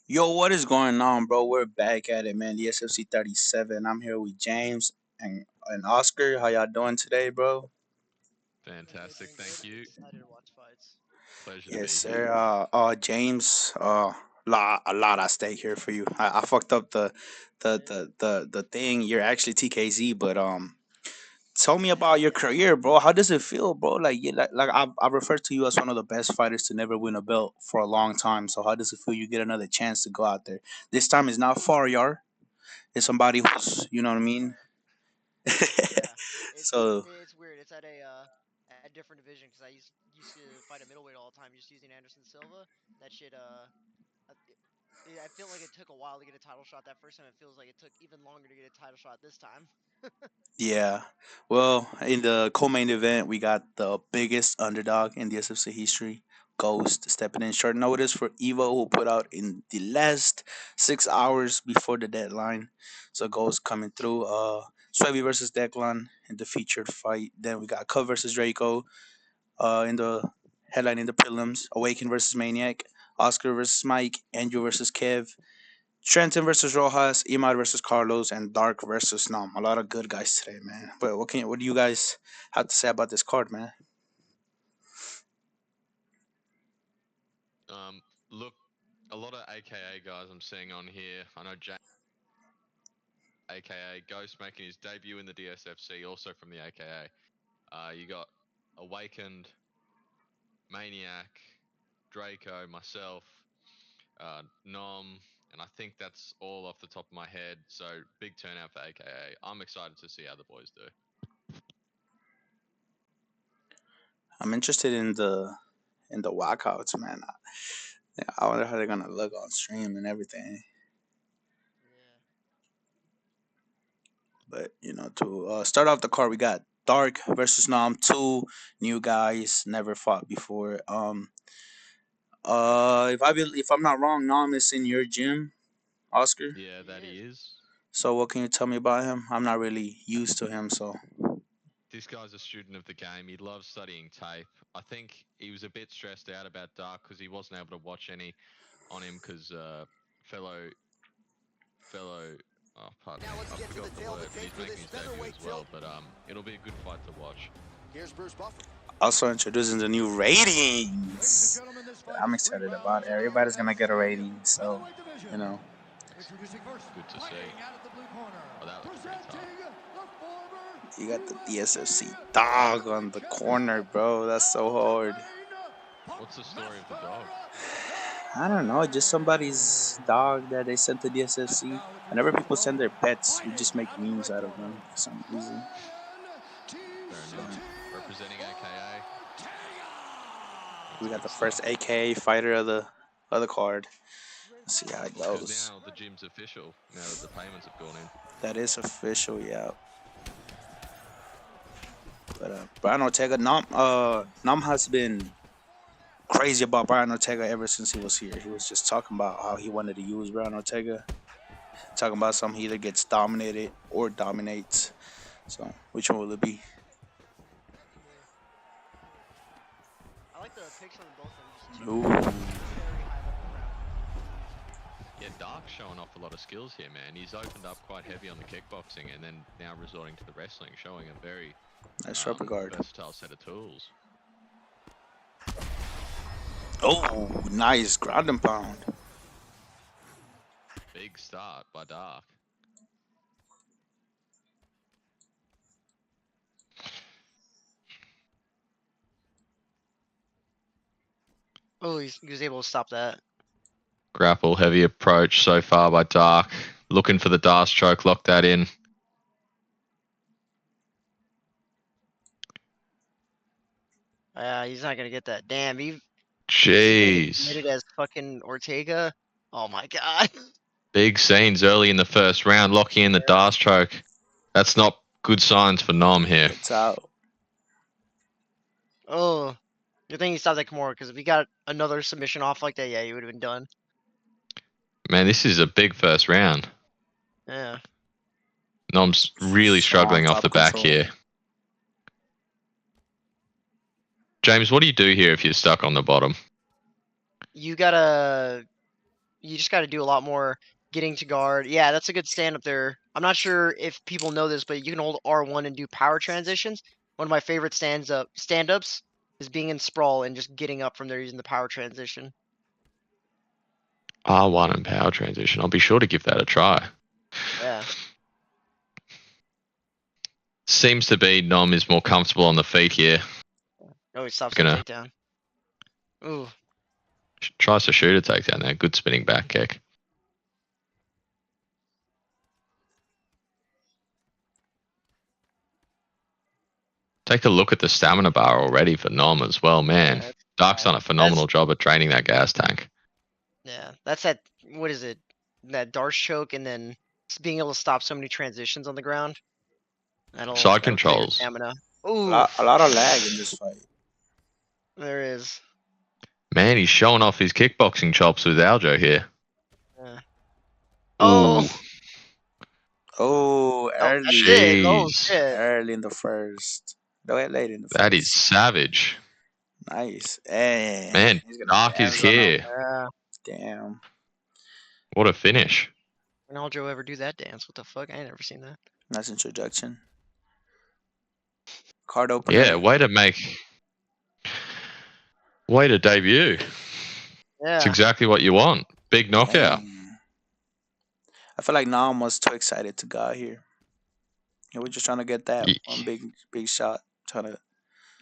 Yo, what is going on, bro? We're back at it, man. DSFC 37. I'm here with James and Oscar. How y'all doing today, bro? Fantastic, Doing thank good. you. Excited to watch fights. Pleasure to Yes, be here. sir. James. A lot at stake here for you. I fucked up Yeah. the thing. You're actually TKZ, but tell me about your career, bro. How does it feel, bro? I refer to you as one of the best fighters to never win a belt for a long time. So how does it feel you get another chance to go out there? This time is not far, yar. It's somebody who's, you know what I mean? Yeah. So It's weird. It's at a different division because I used to fight a middleweight all the time, just using Anderson Silva. That shit. I feel like it took a while to get a title shot that first time. It feels like it took even longer to get a title shot this time. yeah, well, in the co-main event, we got the biggest underdog in the SFC history, Ghost, stepping in short notice for Evo, who put out in the last 6 hours before the deadline. So Ghost coming through. Swevy versus Declan in the featured fight. Then we got Cub versus Draco. In the headline in the prelims. Awaken versus Maniac. Oscar versus Mike. Andrew versus Kev. Trenton versus Rojas, Imad versus Carlos, and Dark versus Nom. A lot of good guys today, man. But what do you guys have to say about this card, man? Look, a lot of AKA guys I'm seeing on here. I know James, AKA Ghost, making his debut in the DSFC, also from the AKA. You got Awakened, Maniac, Draco, myself, Nom, and I think that's all off the top of my head. So big turnout for AKA. I'm excited to see how the boys do. I'm interested in the walkouts, man. I wonder how they're gonna look on stream and everything. Yeah. But to start off the card, we got Dark versus Nom, two new guys never fought before. If I'm not wrong, Nom is in your gym, Oscar. Yeah, He that he is. is. So what can you tell me about him? I'm not really used to him, so This guy's a student of the game. He loves studying tape. I think he was a bit stressed out about Dark because he wasn't able to watch any on him because fellow fellow pardon me, I forgot the word, but he's making his debut as well. But it'll be a good fight to watch. also introducing the new ratings. I'm excited about it. Everybody's gonna get a rating, so you know Good to see. Oh, that looks pretty tough. you got the DSFC dog on the corner, bro. That's so hard. What's the story of the dog? I don't know, just somebody's dog that they sent to DSFC. Whenever people send their pets, we just make memes out of them for some reason. Fair So enough. Representing AKA. That's we a got the good first start. AKA fighter of the card. Let's see how it Well, because goes. now the gym's official. Now that the payments have gone in. That is official, yeah. But Brian Ortega, Nam has been crazy about Brian Ortega ever since he was here. He was just talking about how he wanted to use Brian Ortega, talking about some he either gets dominated or dominates. So which one will it be? Yeah. I like the picks on both of them. Just two Ooh, very high level grapplers. Yeah, Dark's showing off a lot of skills here, man. He's opened up quite heavy on the kickboxing and then now resorting to the wrestling, showing a very nice upper guard. versatile set of tools. Oh, nice ground and pound. Big start by Dark. Oh, he was able to stop that. Grapple heavy approach so far by Dark. Looking for the Dark stroke, lock that in. He's not gonna get that. Damn, he's getting Jeez. committed as fucking Ortega. Oh my god. Big scenes early in the first round, locking in the Dark stroke. That's not good signs for Nom here. It's out. Oh, good thing he stopped that Kimura because if he got another submission off like that, yeah, he would have been done. Man, this is a big first round. Yeah. Nom's really Strong struggling off the top back control. here. James, what do you do here if you're stuck on the bottom? You gotta You just got to do a lot more getting to guard. Yeah, that's a good stand up there. I'm not sure if people know this, but you can hold R1 and do power transitions. One of my favorite stand ups is being in sprawl and just getting up from there using the power transition. R1 and power transition. I'll be sure to give that a try. Yeah. Seems to be Nom is more comfortable on the feet here. Oh, he stops that Gonna takedown. Ooh. tries to shoot a takedown there. Good spinning back kick. Take a look at the stamina bar already for Nom as well, man. Yeah, Dark's done a phenomenal job at draining that gas tank. that's that. What is it? That Darce choke, and then being able to stop so many transitions on the ground. Side That'll kill your controls. stamina. A Ooh, lot of lag in this fight. there is. Man, he's showing off his kickboxing chops with Aljo here. Yeah. Ooh, Oh, Oh, oh, that's it. early, Oh jeez. shit. early in the first. Late in the That is first. savage. Nice. And Man, he's gonna Dark is dance on him. here. Yeah. Damn. What a finish. When Aljo ever do that dance? What the fuck? I ain't never seen that. Nice introduction. Card Yeah, opener. way to debut. It's Yeah. exactly what you want. Big knockout. Damn. I feel like Nam was too excited to go out here. Yeah, we're just trying to get that one big shot, trying to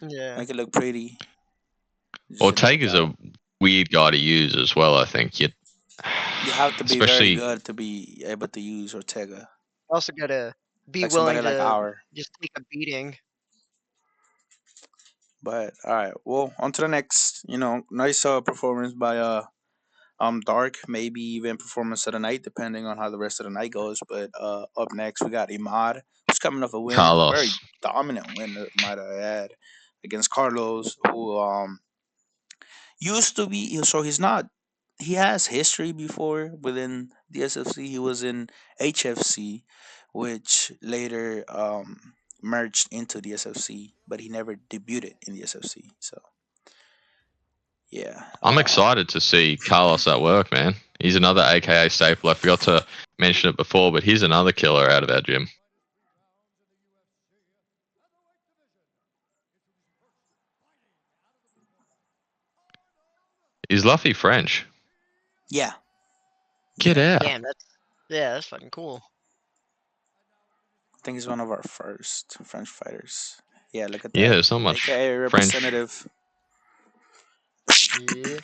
Yeah. make it look pretty. It just didn't work Ortega's out. a weird guy to use as well, I think. You have to be very Especially, good to be able to use Ortega, Also gotta be like somebody willing like to our. just take a beating. But all right, well, on to the next. Nice performance by Dark, maybe even performance of the night, depending on how the rest of the night goes. But up next we got Imad, who's coming off a win, a very Carlos. dominant win, might I add, against Carlos, who used to be. So he's not. He has history before within DSFC. He was in HFC, which later merged into DSFC, but he never debuted in DSFC. So yeah. I'm excited to see Carlos at work, man. He's another AKA staple. I forgot to mention it before, but he's another killer out of our gym. Is Luffy French? Yeah. Get Yeah. out. Damn, that's fucking cool. I think he's one of our first French fighters. Yeah, look at Yeah, that. there's not much AKA French. representative. Yeah.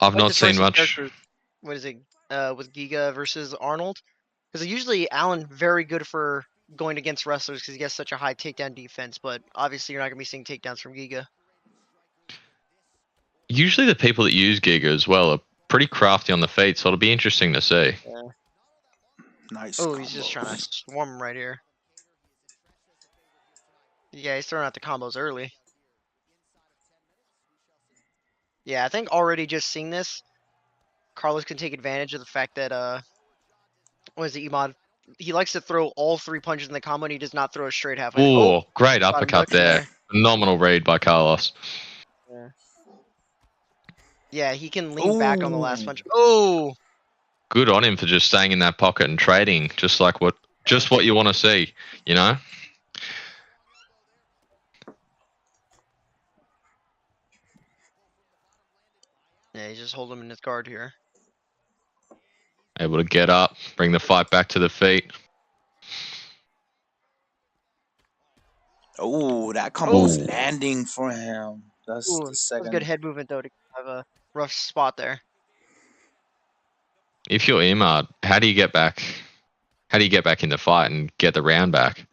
I've I like not the seen choice of much. characters. What is it? With Giga versus Arnold. Because usually Allen very good for going against wrestlers because he has such a high takedown defense. But obviously you're not gonna be seeing takedowns from Giga. Usually the people that use Giga as well are pretty crafty on the feet, so it'll be interesting to see. Yeah. Nice Oh, he's just trying to combos. swarm him right here. Yeah, he's throwing out the combos early. Yeah, I think already just seeing this, Carlos can take advantage of the fact that what is it, Imad? He likes to throw all three punches in the combo, and he does not throw a straight half. Oh, Ooh, great got him uppercut ducking there. there. Phenomenal read by Carlos. Yeah. Yeah, he can lean back on the last Ooh. punch. Oh, Good on him for just staying in that pocket and trading, yeah, just what you want to see, you know? yeah, he's just holding him in his guard here. Able to get up, bring the fight back to the feet. Oh, that combo's Oh, Ooh. landing for him. That's ooh, the that was good second. head movement though to have a rough spot there. If you're Imad, how do you get back? How do you get back in the fight and get the round back?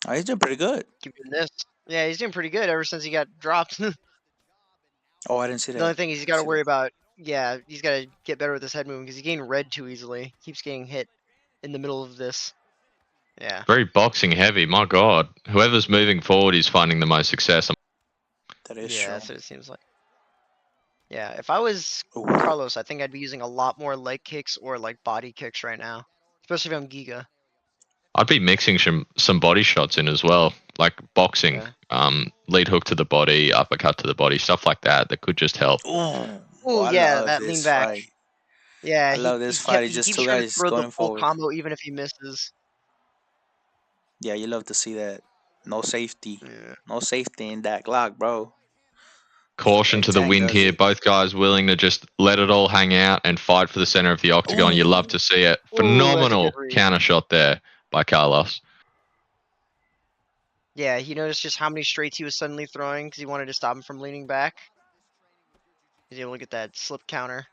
Oh, he's doing pretty good. Keep doing this. Yeah, he's doing pretty good ever since he got dropped. The Oh, I didn't see only that. thing is he's got Didn't to see worry that. about. Yeah, he's got to get better with his head movement because he's getting red too easily. Keeps getting hit in the middle of this. Yeah. Very boxing heavy, my god. Whoever's moving forward is finding the most success. That is Yeah, true. that's what it seems like. Yeah, if I was Ooh. Carlos, I think I'd be using a lot more leg kicks or like body kicks right now, especially if I'm Giga. I'd be mixing some body shots in as well, like boxing, Yeah. lead hook to the body, uppercut to the body, stuff like that. That could just help. Ooh. Oh, Oh I yeah, love that lean this back. fight. Yeah, I love this fight. It's he just keeps two trying to guys throw the going full forward. combo even if he misses. Yeah, you love to see that. No safety. Yeah. No safety in that Glock, bro. Caution That to the tank wind does here. it. Both guys willing to just let it all hang out and fight for the center of the octagon. You love Ooh. to see it. Ooh, that's a good Phenomenal read. counter shot there by Carlos. Yeah, he noticed just how many straights he was suddenly throwing because he wanted to stop him from leaning back. He's able to get that slip counter.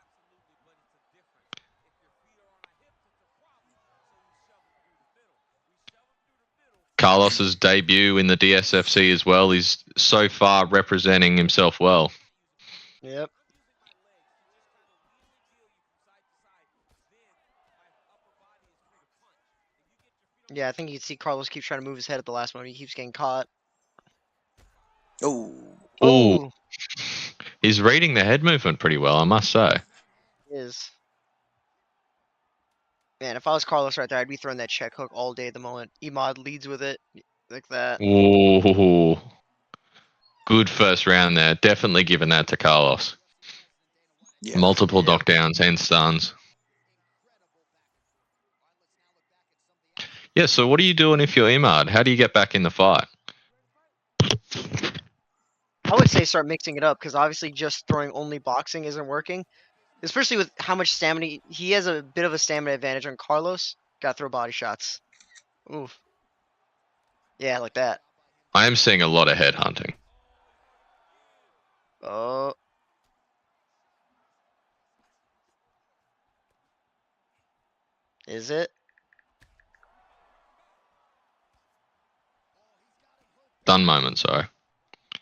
Carlos's debut in the DSFC as well. He's so far representing himself well. Yep. Yeah, I think you can see Carlos keeps trying to move his head at the last moment. He keeps getting caught. Oh. Ooh, Oh, he's reading the head movement pretty well, I must say. it is. Man, if I was Carlos right there, I'd be throwing that check hook all day the moment Emad leads with it. Like that. Ooh, good first round there. Definitely giving that to Carlos. Yeah. Multiple Yep. knockdowns and stuns. Yeah, so what are you doing if you're Imad? How do you get back in the fight? I would say start mixing it up because obviously just throwing only boxing isn't working. Especially with how much stamina he has a bit of a stamina advantage on Carlos. Gotta throw body shots. Oof. Yeah, like that. I am seeing a lot of head hunting. Oh, is it? Stun moment, sorry.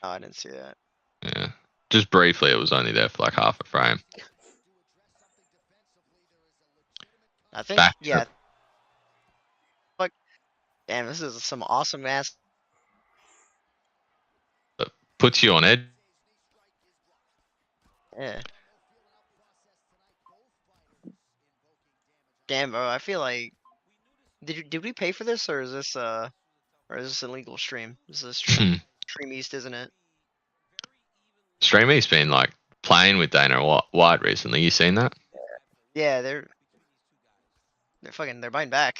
Oh, I didn't see that. Yeah. Just briefly, it was only there for like half a frame. I think, Back yeah. Fuck. Damn, this is some awesome ass. puts you on edge. Yeah. Damn, bro. I feel like did we pay for this or is this a legal stream? This is a stream east, isn't it? Streamer's been like playing with Dana White recently. You seen that? Yeah, they're biting back.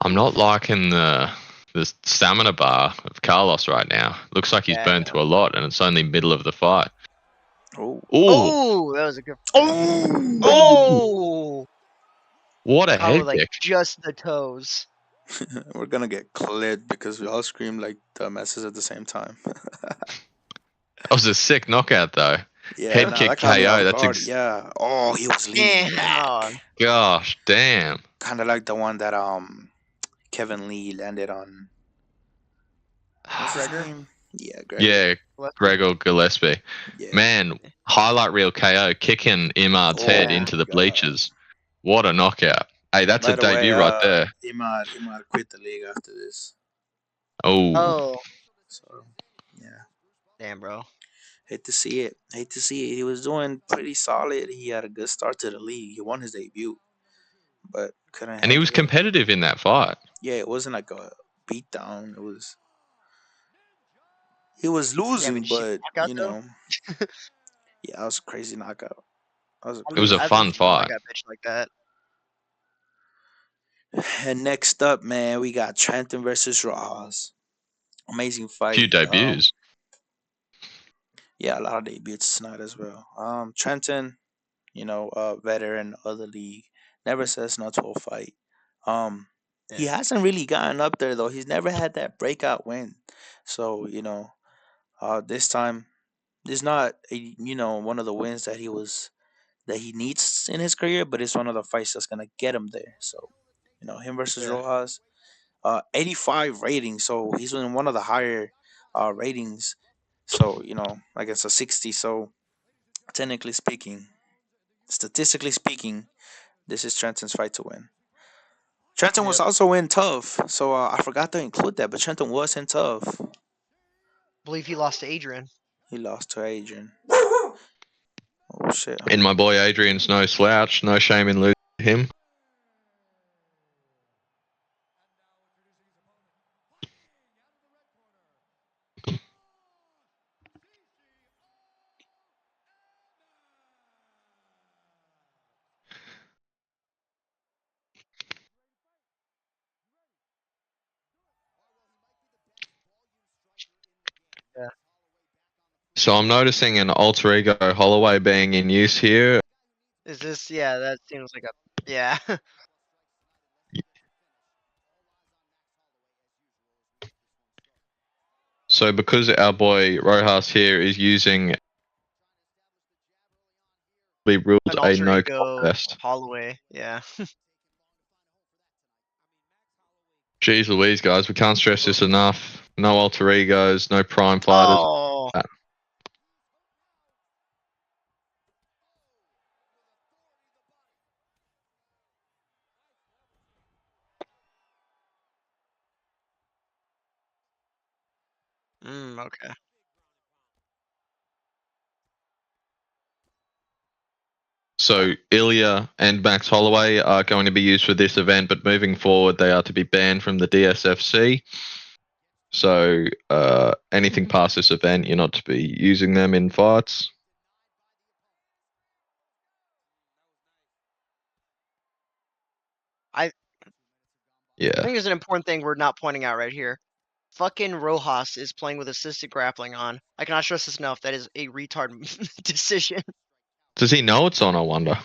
I'm not liking the stamina bar of Carlos right now. Looks like he's Yeah, I burned know. through a lot, and it's only middle of the fight. Oh. Ooh, Oh, that was a good frame. Oh. Oh, what a caught head with like kick! just the toes. We're gonna get clipped because we all scream like dumbasses at the same time. That was a sick knockout though. Yeah, Head nah, kick that caught me KO. off That's guard. Yeah. Oh, he was leaning Damn. back. gosh, damn. Kind of like the one that Kevin Lee landed on. What's his Gregor. name? Yeah, Gregor. Yeah, Gillespie? Gregor Gillespie. Yeah. Man, highlight reel KO, kicking Imad's head Oh Yeah. into my the god. bleachers. What a knockout! Hey, that's a By the way, debut right there. Imad quit the league after this. Oh, Oh, So yeah, damn, bro. hate to see it. Hate to see it. He was doing pretty solid. He had a good start to the league. He won his debut, but couldn't and he was handle it. competitive in that fight. Yeah, it wasn't like a beatdown. It was he was Damn, but losing, did you see but the knockout though? yeah, that was a crazy knockout. That was a It was a crazy I'd lose fun to the knockout. fight. knockout bitch like that. And next up, man, we got Trenton versus Rojas. Amazing Few fight. debuts. Yeah, a lot of debuts tonight as well. Trenton, veteran of the league, never says no to a fight. Um, he Yeah. hasn't really gotten up there though. He's never had that breakout win. So this time is not one of the wins that he needs in his career, but it's one of the fights that's gonna get him there. So him versus Yeah. Rojas, 85 rating. So he's in one of the higher ratings. So like it's a 60. So technically speaking, statistically speaking, this is Trenton's fight to win. Trenton was Yep. also in tough, so I forgot to include that. But Trenton was in tough. Believe he lost to Adrian. He lost to Adrian. Oh shit! And my boy Adrian's no slouch. No shame in losing to him. Yeah. So I'm noticing an alter ego Holloway being in use here. Is this? Yeah, that seems like a. Yeah. So because our boy Rojas here is using, we ruled An a alter no ego contest. Holloway. Yeah. Jeez Louise, guys, we can't stress this enough. No alter egos, no prime fighters. Oh. Uh, Okay. So Ilya and Max Holloway are going to be used for this event, but moving forward, they are to be banned from the DSFC. So anything past this event, you're not to be using them in fights. I Yeah. think there's an important thing we're not pointing out right here. Fucking Rojas is playing with assisted grappling on. I cannot stress this enough. That is a retard decision. Does he know it's on? I wonder.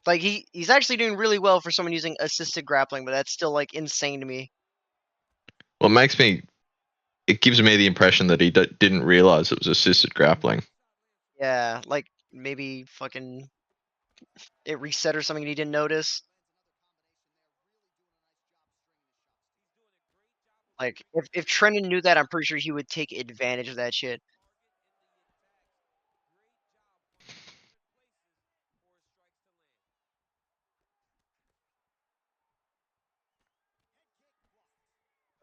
Like he's actually doing really well for someone using assisted grappling, but that's still like insane to me. Well, it gives me the impression that he didn't realize it was assisted grappling. Yeah, like maybe fucking it reset or something and he didn't notice. Like if Trenton knew that, I'm pretty sure he would take advantage of that shit.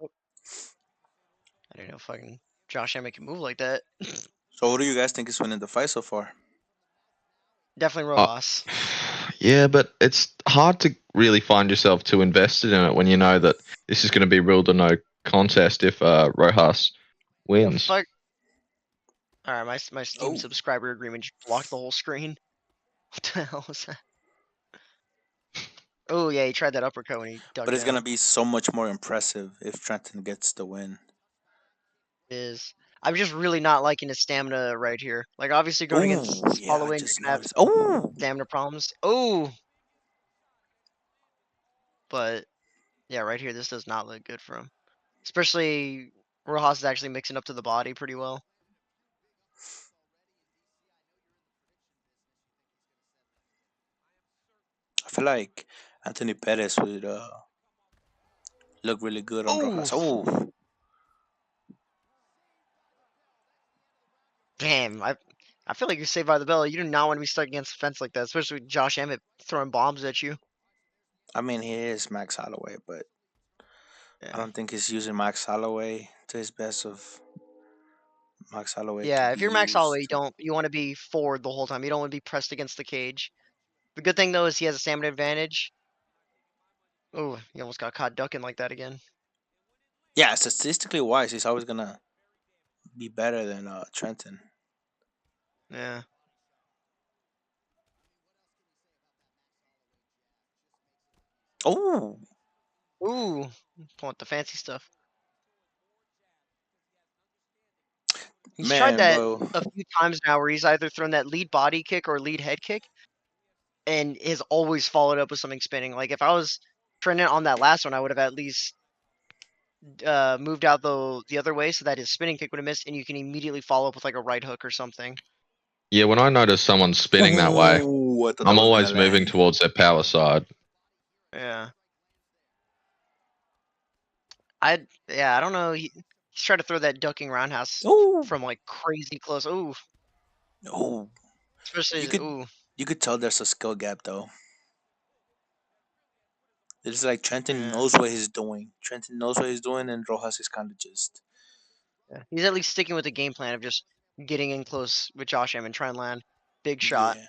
Oh, I didn't know fucking Josh Emmett can move like that. So who do you guys think is winning the fight so far? Definitely Uh, Rojas. yeah, but it's hard to really find yourself too invested in it when you know that this is going to be ruled a no contest if Rojas The wins. fuck? All right, my Steam Oh, subscriber agreement just blocked the whole screen. What the hell was that? Oh yeah, he tried that uppercut when he but ducked it's gonna down. be so much more impressive if Trenton gets the win. Is I'm just really not liking his stamina right here. Like obviously going Oh against yeah, I Holloway, you're just gonna have noticed. some Oh, stamina problems. Oh, but yeah, right here this does not look good for him. Especially Rojas is actually mixing up to the body pretty well. I feel like Anthony Pettis would look really good on Oh, Rojas. Oh, damn! I feel like you're saved by the bell. You do not want to be stuck against the fence like that, especially with Josh Emmett throwing bombs at you. I mean he is Max Holloway, but I Yeah. don't think he's using Max Holloway to his best of Max Holloway could Yeah, be if you're Max Holloway, used. you want to be forward the whole time. You don't want to be pressed against the cage. The good thing though is he has a stamina advantage. Oh, he almost got caught ducking like that again. Yeah, statistically wise, he's always gonna be better than Trenton. Yeah. Oh Ooh, want the fancy stuff. He's tried man, that bro. a few times now where he's either thrown that lead body kick or lead head kick and has always followed up with something spinning. Like if I was trending on that last one, I would have at least moved out the other way so that his spinning kick would have missed and you can immediately follow up with like a right hook or something. Yeah, when I notice someone spinning that way, Oh, I thought that I'm was gonna always moving land. towards their power side. Yeah. I don't know. He's trying to throw that ducking roundhouse Oh, from like crazy close. Ooh, oh, you especially could ooh. you could tell there's a skill gap though. It's like Trenton Yeah. knows what he's doing. Trenton knows what he's doing, and Rojas is kind of just Yeah. He's at least sticking with the game plan of just getting in close with Josh M and try and land big shot. yeah.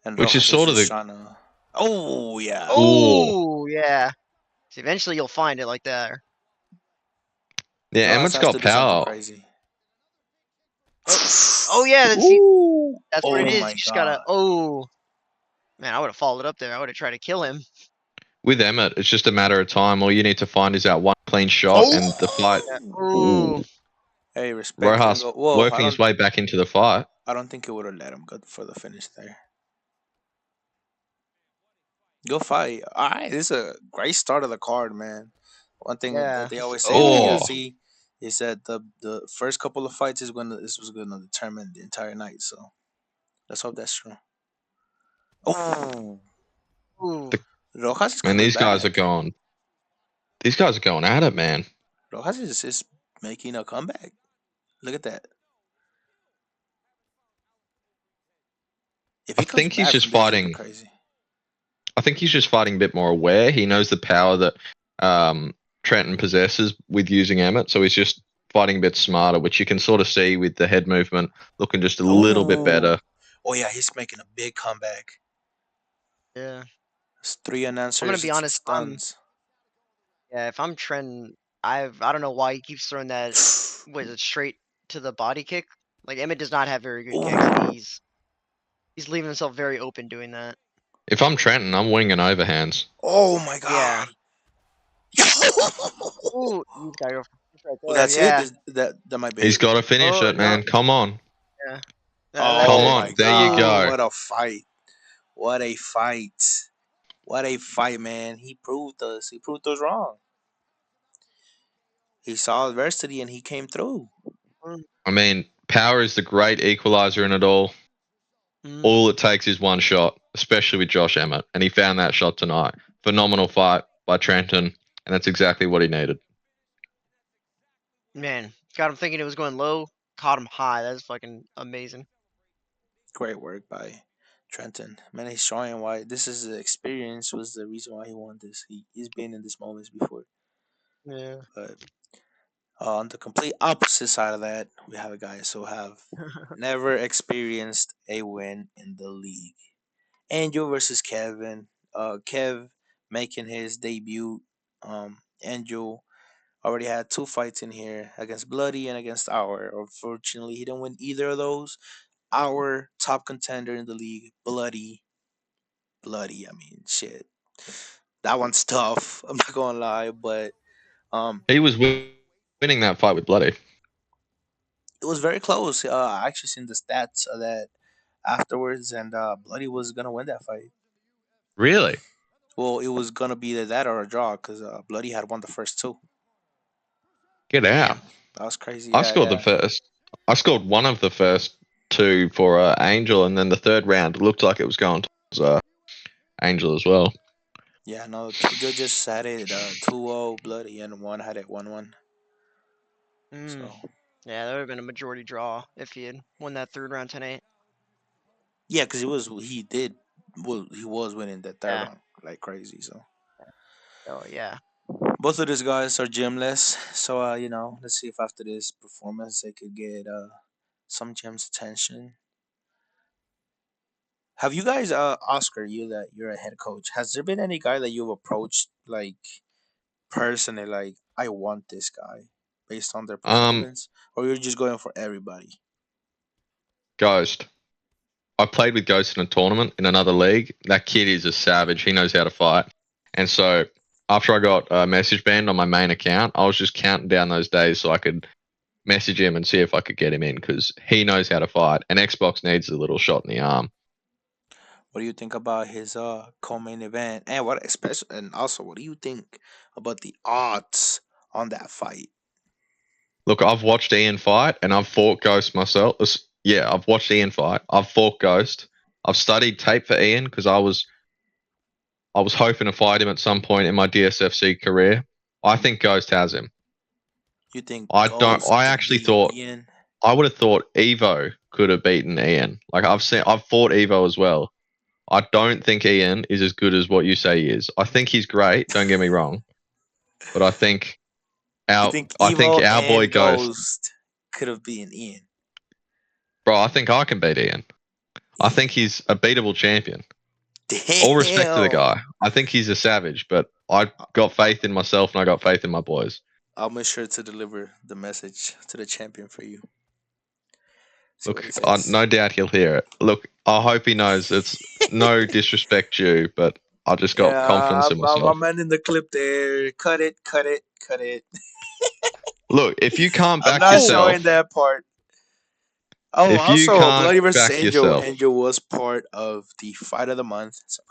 And Which is Rojas is sort of just the. trying to. Oh yeah. Oh. Oh yeah. So eventually you'll find it like that. Yeah, Rojas Emmett's has got to do something power. crazy. Oh, oh yeah. Ooh. That's what it Oh is. my You just gotta. god. Oh man, I would have followed up there. I would have tried to kill him. with Emmett, it's just a matter of time. All you need to find is that one clean shot, and the fight. Yeah. Oh, Ooh, Ooh. hey, respect couldn't Rojas go. Whoa, working his way back into the fight. I don't think it would have let him go for the finish there. Go fight. All right, this is a great start of the card, man. One thing that Yeah. they always say in the Oh, UFC is that the first couple of fights is when this was going to determine the entire night. So let's hope that's true. Oh, Ooh. the, Rojas is man, coming these guys are back. going. These guys are going at it, man. Rojas is making a comeback. Look at that. If I he comes think he's back just from this, it'll be fighting. crazy. I think he's just fighting a bit more aware. He knows the power that Trenton possesses with using Emmett, so he's just fighting a bit smarter, which you can sort of see with the head movement looking just a little bit Oh, better. oh yeah, he's making a big comeback. Yeah. It's three I'm gonna unanswered be honest. stuns. If I'm Trent, I don't know why he keeps throwing that. Was it straight to the body kick? Like Emmett does not have very good kicks, and Oh, he's leaving himself very open doing that. If I'm Trenton, I'm winging overhands. oh my Yeah. God. Ooh, he's gotta go for this right Well, there. that's it. Yeah. That might be He's it. got to finish Oh it, no. man. Come on. Yeah. That's Come Oh it. on. my There you God. go. Ooh. What a fight. What a fight. What a fight, man. He proved us. He proved us wrong. He saw adversity and he came through. Mm, I mean, power is the great equalizer in it all. mm, All it takes is one shot, especially with Josh Emmett, and he found that shot tonight. Phenomenal fight by Trenton, and that's exactly what he needed. man, got him thinking it was going low. Caught him high. That's fucking amazing. Great work by Trenton. Man, he's showing why this is the experience was the reason why he won this. He's been in these moments before. Yeah. But on the complete opposite side of that, we have a guys who have never experienced a win in the league. Angel versus Kevin. Kev making his debut. Angel already had two fights in here against Bloody and against Our. Unfortunately, he didn't win either of those. Our top contender in the league, Bloody. I mean, shit, that one's tough. I'm not gonna lie, but um, He was winning that fight with Bloody. it was very close. I actually seen the stats of that afterwards, and Bloody was gonna win that fight. Really? Well, it was gonna be either that or a draw because Bloody had won the first two. Get out. Damn. That was crazy. I Yeah, scored the yeah, first. I scored one of the first two for Angel, and then the third round looked like it was going towards Angel as well. yeah. No, two judges had it 2-0 Bloody, and one had it 1-1. Mm. So Yeah, that would have been a majority draw if he had won that third round 10-8. yeah, because he did well, he was winning that third Yeah. round like crazy. So Oh yeah. both of these guys are gymless. So let's see if after this performance they could get some gyms attention. Have you guys, Oscar, you're a head coach? Has there been any guy that you've approached like personally, like I want this guy based on their Um, performance, or you're just going for everybody? Ghost. I played with Ghost in a tournament in another league. That kid is a savage. He knows how to fight. And so after I got message banned on my main account, I was just counting down those days so I could message him and see if I could get him in because he knows how to fight. And Xbox needs a little shot in the arm. What do you think about his co-main event, and what especially, and also what do you think about the odds on that fight? Look, I've watched Ian fight and I've fought Ghost myself. Yeah, I've watched Ian fight. I've fought Ghost. I've studied tape for Ian because I was hoping to fight him at some point in my DSFC career. I think Ghost has him. You think I don't. Ghost I can actually beat thought Ian? I would have thought Evo could have beaten Ian. Like I've fought Evo as well. I don't think Ian is as good as what you say he is. I think he's great. Don't get me wrong, but You think I think Evo our boy and Ghost, Ghost could have beaten Ian? bro. I think I can beat Ian. I think Damn, he's a beatable champion. All respect to the damn. guy. I think he's a savage, but I got faith in myself and I got faith in my boys. I'll make sure to deliver the message to the champion for you. See what Look, he says. no doubt he'll hear it. Look, I hope he knows it's no disrespect due, but I just got Yeah, confidence in I'm myself. ending the clip there. Cut it, cut it, cut it. Look, if you can't I'm back not Oh, showing yourself, that part. Oh, if you also, can't Bloody versus back Angel. yourself, Angel was part of the fight of the month. So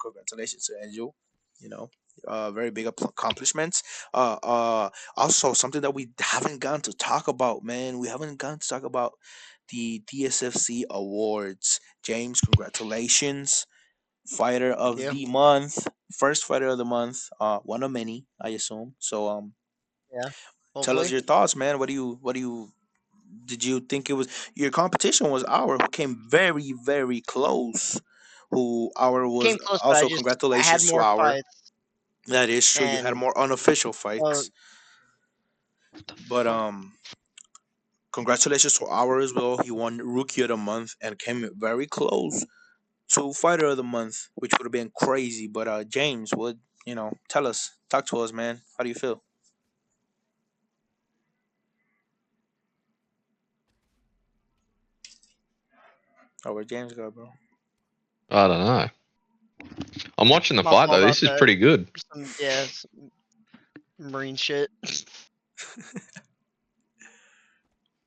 congratulations to Angel. You know, very big accomplishments. Also something that we haven't gotten to talk about, man. We haven't gotten to talk about the DSFC awards. James, congratulations, fighter thank of you. the month, first fighter of the month. One of many, I assume. So, Yeah, tell us hopefully. your thoughts, man. What do you did you think it was your competition was our who came very very close, who our was Came close, but also I had congratulations to more our. fights, That is true, you had and more unofficial uh, fights, what the but fuck? congratulations to our as well. He won rookie of the month and came very close to fighter of the month, which would have been crazy. But James, would tell us, talk to us, man. How do you feel? Oh, where James go, bro? I don't know. I'm watching the my fight fault though. about This is that. pretty good. Some marine shit.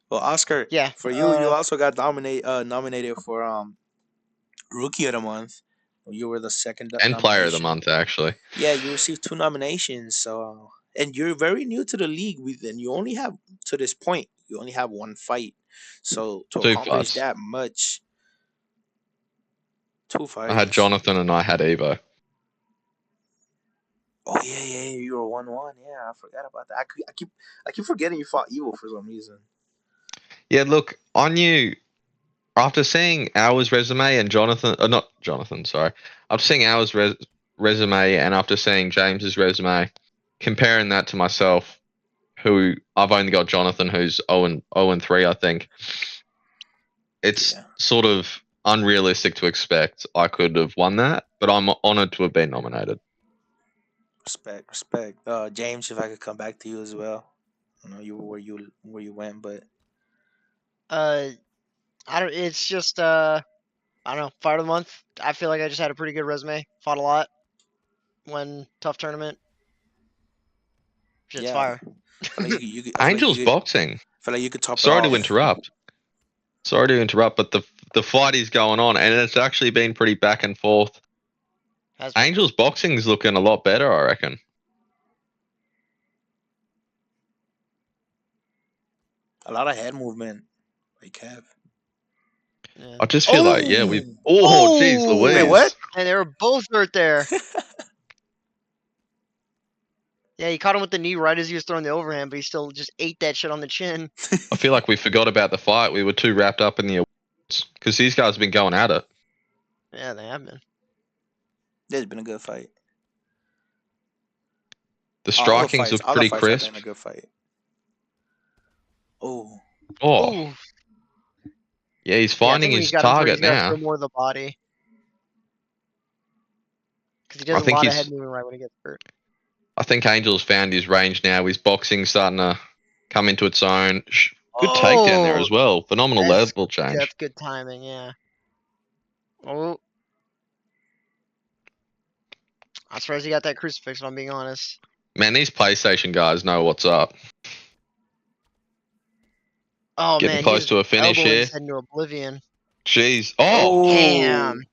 Well, Oscar, Yeah. for you also got nominated for Rookie of the Month. You were the second And player of the nomination. month, actually. Yeah, you received two nominations. So, and you're very new to the league. And you only have to this point. You only have one fight. So to Two accomplish fights. that much, two I had fights. Jonathan and I had Evo. Oh yeah, yeah, yeah. You were 1-1. Yeah, I forgot about that. I keep forgetting you fought Evil for some reason. Yeah, look, I knew after seeing ours resume and Jonathan, not Jonathan, sorry, after seeing ours resume and after seeing James's resume, comparing that to myself, who I've only got Jonathan, who's 0-3, I think. It's Yeah, sort of unrealistic to expect I could have won that, but I'm honored to have been nominated. respect, respect. James, if I could come back to you as well. I know you were where you went, but Uh, I don't. It's just I don't know. Fight of the month. I feel like I just had a pretty good resume. Fought a lot. Won tough tournament. Shit's yeah, fire. I feel like you could, I feel like Angel's you could, boxing. I feel like you could top it Sorry to off. interrupt. Sorry to interrupt, but the fight is going on, and it's actually been pretty back and forth. Has been. Angel's boxing's looking a lot better, I reckon. A lot of head movement, like have. Yeah. I just feel like, yeah, we. Oh, Oh, geez, wait, what? Louise. And they were both hurt there. Yeah, he caught him with the knee right as he was throwing the overhand, but he still just ate that shit on the chin. I feel like we forgot about the fight. We were too wrapped up in the awards because these guys have been going at it. Yeah, they have been. This has been a good fight. The All the strikings fights, look all the pretty fights have crisp. been a good fight. Oh, Oh, Ooh. yeah, he's Yeah, I finding think when he's his got him hurt, he's target got to throw now. more of the body because he does I a think lot of head he's. movement right when he gets hurt. I think Angel's found his range now. His boxing's starting to come into its own. Good takedown there Oh, as well. Phenomenal that's level change. that's good timing. Yeah. Oh, I'm surprised he got that crucifix. If I'm being honest. Man, these PlayStation guys know what's up. Oh Getting man, close he's to a finish elbowing here. his head into oblivion. Jeez. Oh, oh! Damn.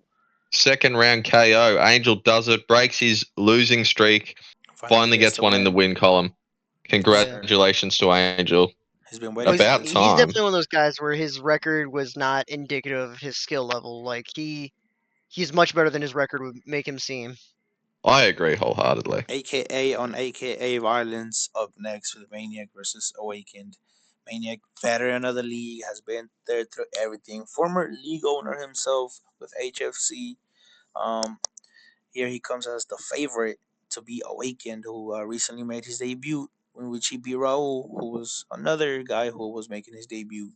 second round KO. Angel does it, breaks his losing streak, Finally finally gets gets the one in the win. win column. Yes, Yeah. sir. Congratulations to Angel. He's been waiting Oh, for About this he's time. moment. definitely one of those guys where his record was not indicative of his skill level. Like he's much better than his record would make him seem. I agree wholeheartedly. AKA on AKA violence up next with Maniac versus Awakened. Maniac, veteran of the league, has been there through everything. Former league owner himself with HFC. Um, Here he comes as the favorite to be Awakened, who recently made his debut, in which he beat Raul, who was another guy who was making his debut.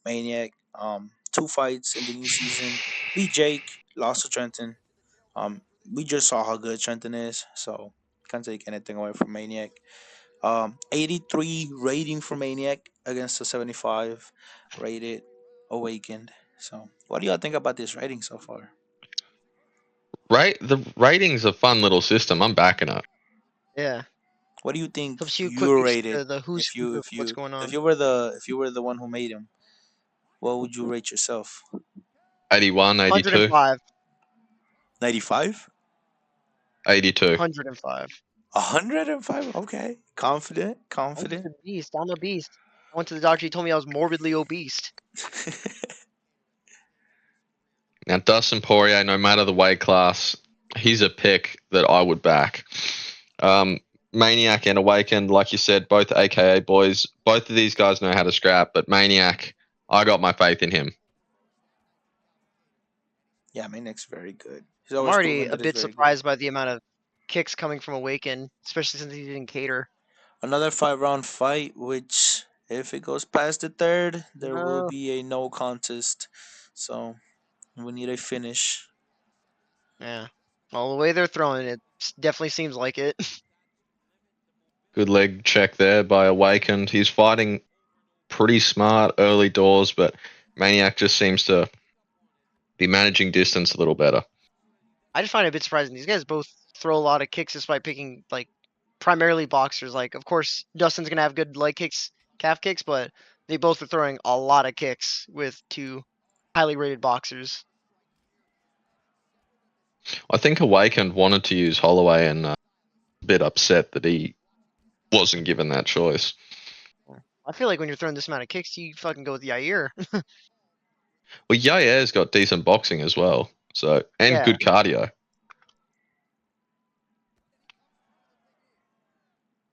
Maniac, two fights in the new season. Beat Jake, lost to Trenton. We just saw how good Trenton is, so can't take anything away from Maniac. 83 rating for Maniac against the 75 rated Awakened. So, what do y'all think about this rating so far? The rating's a fun little system. I'm backing it. Yeah, What do you think helps you you quickly see rated the who's if who you of if what's you going if on. you were the one who made him? What would you rate yourself? 81, 82, 105, 95? 82. 105. 105? Okay. Confident, I'm confident. just a beast. I'm a beast. I went to the doctor. He told me I was morbidly obese. Now, Dustin Poirier, no matter the weight class, he's a pick that I would back. Um, Maniac and Awakened, like you said, both AKA boys. Both of these guys know how to scrap, but Maniac, I got my faith in him. Yeah, Maniac's very good. He's I'm always already proven a that he's bit very good. surprised by the amount of kicks coming from Awaken, especially since he didn't cater. Another 5 round fight, which if it goes past the third, there will No. be a no contest. So we need a finish. Yeah. All the way they're throwing it definitely seems like it. Good leg check there by Awakened. He's fighting pretty smart early doors, but Maniac just seems to be managing distance a little better. I just find it a bit surprising. These guys both throw a lot of kicks despite picking like primarily boxers. Like, of course, Dustin's gonna have good leg kicks, calf kicks, but they both are throwing a lot of kicks with two highly rated boxers. I think Awakened wanted to use Holloway and a bit upset that he wasn't given that choice. I feel like when you're throwing this amount of kicks, you fucking go with Yair. Well, Yair's got decent boxing as well, so and Yeah. good cardio.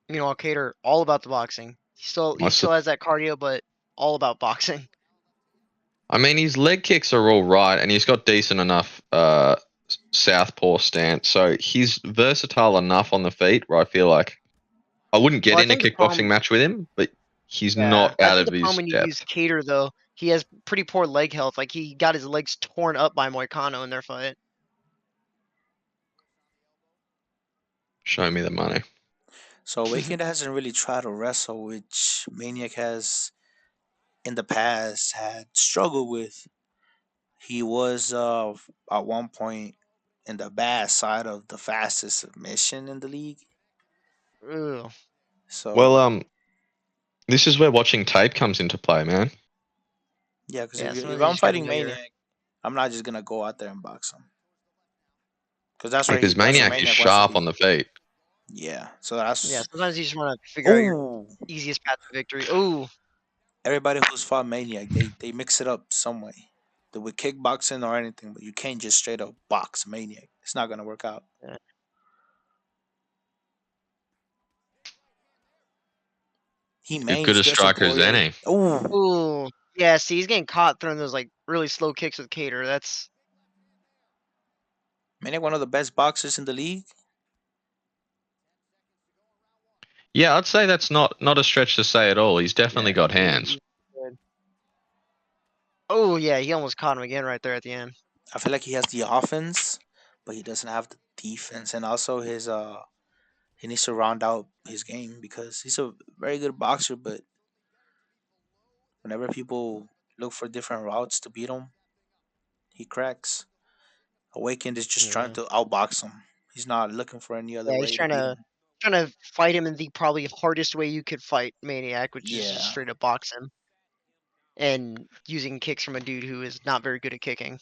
Meanwhile, Cater all about the boxing. I, He still has that cardio, but all about boxing. I mean, his leg kicks are all right, and he's got decent enough southpaw stance, so he's versatile enough on the feet where I feel like I wouldn't get Well, I in a think the kickboxing problem, match with him, but he's yeah, not I out think of the problem his when you use depth. Cater though, he has pretty poor leg health. Like he got his legs torn up by Moicano in their fight. Show me the money. So Awakened hasn't really tried to wrestle, which Maniac has in the past had struggled with. He was at one point in the bad side of the fastest submission in the league. Ugh. Well, So this is where watching tape comes into play, man. yeah, because Yeah, if sometimes you I'm just gotta fighting know your. Maniac, I'm not just gonna go out there and box him because that's where Because that's where Maniac is Maniac wants to sharp on be. the feet. Yeah. So Yeah, that's sometimes you just want to figure out your oh easiest path to victory. Ooh, everybody who's fought Maniac, they mix it up some way. With kickboxing or anything, but you can't just straight up box Maniac. It's not gonna work out. yeah. He As good mains a Justin striker as Poirier. any. Oh, Ooh, yeah. See, he's getting caught throwing those like really slow kicks with Cater. That's Maniac, one of the best boxers in the league. Yeah, I'd say that's not a stretch to say at all. He's definitely Yeah. got hands. he's good. Oh yeah, he almost caught him again right there at the end. I feel like he has the offense, but he doesn't have the defense, and also his he needs to round out his game because he's a very good boxer. But whenever people look for different routes to beat him, he cracks. Awakened is just trying Yeah, to outbox him. He's not looking for any other yeah. He's way to beat him. trying to fight him in the probably hardest way you could fight Maniac, which is just Yeah, straight up box him and using kicks from a dude who is not very good at kicking.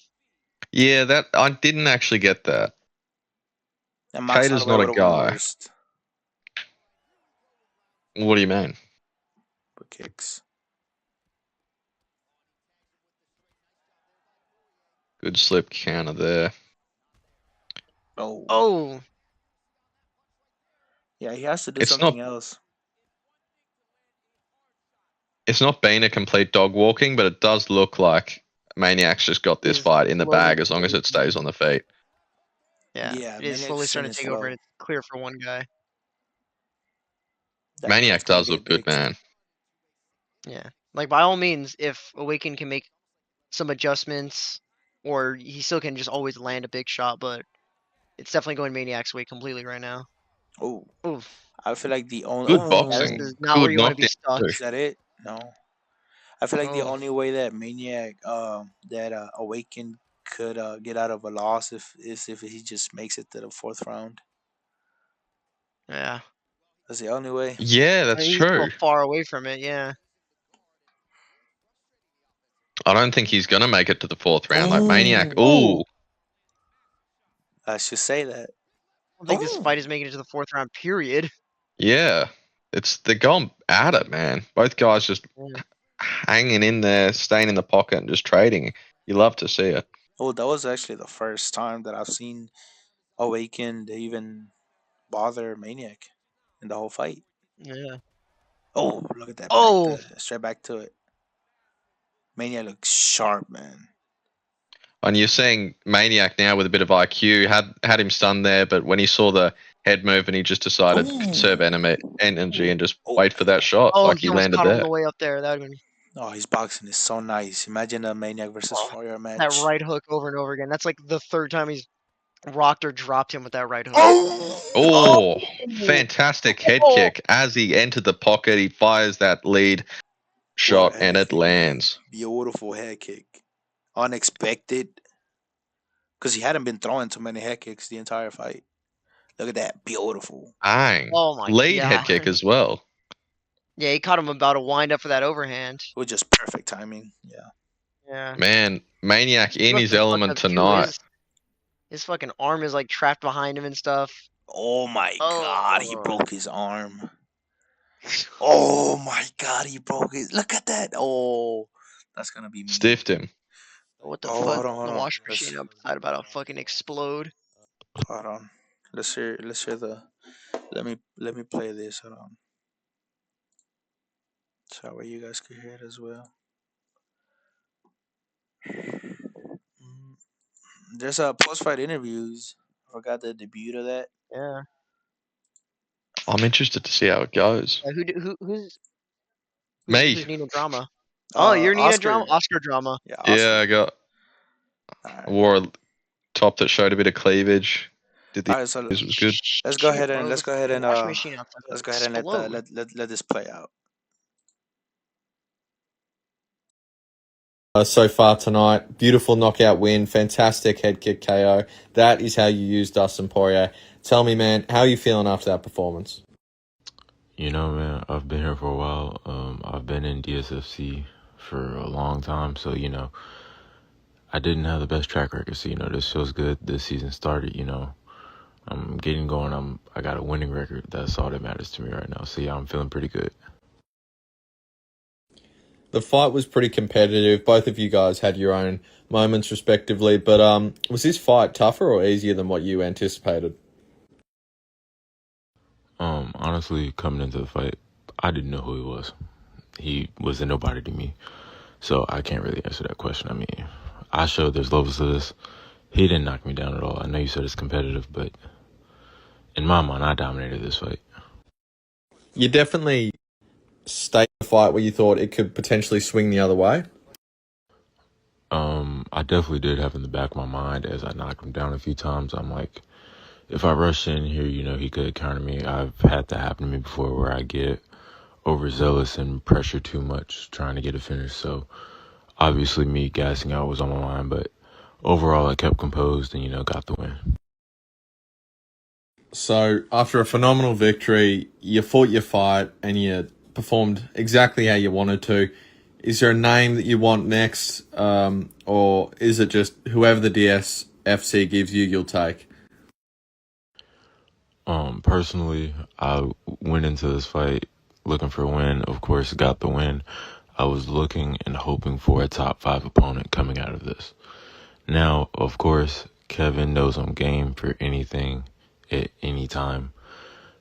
Yeah, that I didn't actually get that. and Max Cater's Holloway not a would have won guy. worst What do you mean? with kicks. Good slip counter there. Oh, Oh, yeah, he has to do It's something not else. it's not been a complete dog walking, but it does look like Maniac's just got this is fight in the slowly bag as long as it taking. stays on the feet. Yeah, Yeah, it is slowly Maniac's in starting his to take over, flow. and it's clear for one guy. That guy's Maniac gonna does be a look good, beast. man. Yeah, like by all means, if Awaken can make some adjustments, or he still can just always land a big shot, but it's definitely going Maniac's way completely right now. Oh, Oof. I feel like the only. Good Yeah, this Oh, boxing. is not where Good you want to be knockdown stuck. too. is that it? No. I feel like the Oh, only way that Maniac, that Awakened could get out of a loss if he just makes it to the fourth round. Yeah. That's the only way. Yeah, that's He's so true. far away from it. Yeah. I don't think he's gonna make it to the fourth round. Like Maniac. Oh, Oh, Ooh, I should say that. I don't think this Oh, fight is making it to the fourth round. Period. yeah. They're going at it, man. Both guys just Yeah. hanging in there, staying in the pocket, and just trading. You love to see it. oh, that was actually the first time that I've seen Awakened even bother Maniac in the whole fight. Yeah. Oh, look at that back Oh. to straight back to it. Maniac looks sharp, man. And you're seeing Maniac now with a bit of IQ. Had him stunned there, but when he saw the head move, and he just decided to conserve Oh, energy and just oh, wait for that shot. Oh, Like he he almost landed caught him on there. the way up there. That would have been oh, his boxing is so nice. Imagine a Maniac versus oh, Fire that match. right hook over and over again. That's like the third time he's rocked or dropped him with that right hook. Oh, Oh, Oh. fantastic head Oh. kick. As he entered the pocket, he fires that lead what a shot and head it kick, man. lands. Beautiful head kick. Unexpected. Because he hadn't been throwing too many head kicks the entire fight. Look at that. Beautiful. Bang. Oh my Lead head god. kick as well. Yeah, he caught him about a wind up for that overhand. It was just perfect timing. Yeah. Yeah. Man, Maniac He in must his have fucked element up too. tonight. His fucking arm is like trapped behind him and stuff. Oh my god, he Oh. broke his arm. Oh my god, he broke it. Look at that. Oh, that's gonna be mean. Stiffed him. What the Oh, fuck? hold The on. washing machine outside about to fucking explode. Hold on. Let's hear the let me play this. Hold on. So that way you guys can hear it as well. Mm, There's a post fight interviews. Forgot the debut of that. Yeah. I'm interested to see how it goes. Who's Me. Nina Drama? Oh, you're Nina Drama? Oscar. Oscar Drama. Yeah, Yeah, Oscar. All I right. wore a top that showed a bit of cleavage. Did the All right. So it was good. let's go Shit, ahead and bro. let's The go ahead and washing machine outside about let's to go ahead and let the, explode. let this play out. So far tonight. Beautiful knockout win, fantastic head kick KO. That is how you use Dustin Poirier. Tell me, man, how are you feeling after that performance? You know, man, I've been here for a while. I've been in DSFC for a long time, so I didn't have the best track record. So this feels good. This season started. I'm getting going. I got a winning record. That's all that matters to me right now. So yeah, I'm feeling pretty good. The fight was pretty competitive. Both of you guys had your own moments respectively, but was this fight tougher or easier than what you anticipated? Honestly, coming into the fight, I didn't know who he was. He was a nobody to me, so I can't really answer that question. I mean, I showed there's levels to this. He didn't knock me down at all. I know you said it's competitive, but in my mind, I dominated this fight. You definitely stayed in the fight where you thought it could potentially swing the other way. I definitely did have in the back of my mind as I knocked him down a few times. I'm like, if I rush in here, he could counter me. I've had that happen to me before where I get overzealous and pressure too much trying to get a finish. So obviously me gassing out was on my mind, but overall I kept composed and, got the win. So after a phenomenal victory, you fought your fight and you performed exactly how you wanted to. Is there a name that you want next, or is it just whoever the DSFC gives you, you'll take? Personally, I went into this fight looking for a win. Of course, got the win. I was looking and hoping for a top 5 opponent coming out of this. Now, of course, Kevin knows I'm game for anything at any time.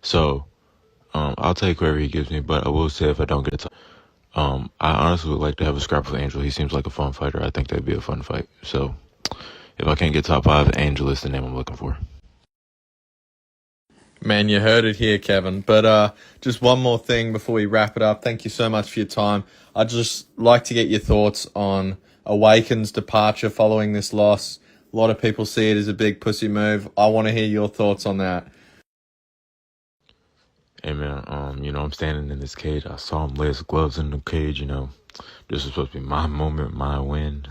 So, I'll take whoever he gives me, but I will say if I don't get a top, I honestly would like to have a scrap with Angel. He seems like a fun fighter. I think that'd be a fun fight. So, if I can't get top 5, Angel is the name I'm looking for. Man, you heard it here, Kevin. But just one more thing before we wrap it up. Thank you so much for your time. I'd just like to get your thoughts on Awaken's departure following this loss. A lot of people see it as a big pussy move. I want to hear your thoughts on that. Hey man, I'm standing in this cage. I saw him lay his gloves in the cage. This was supposed to be my moment, my win.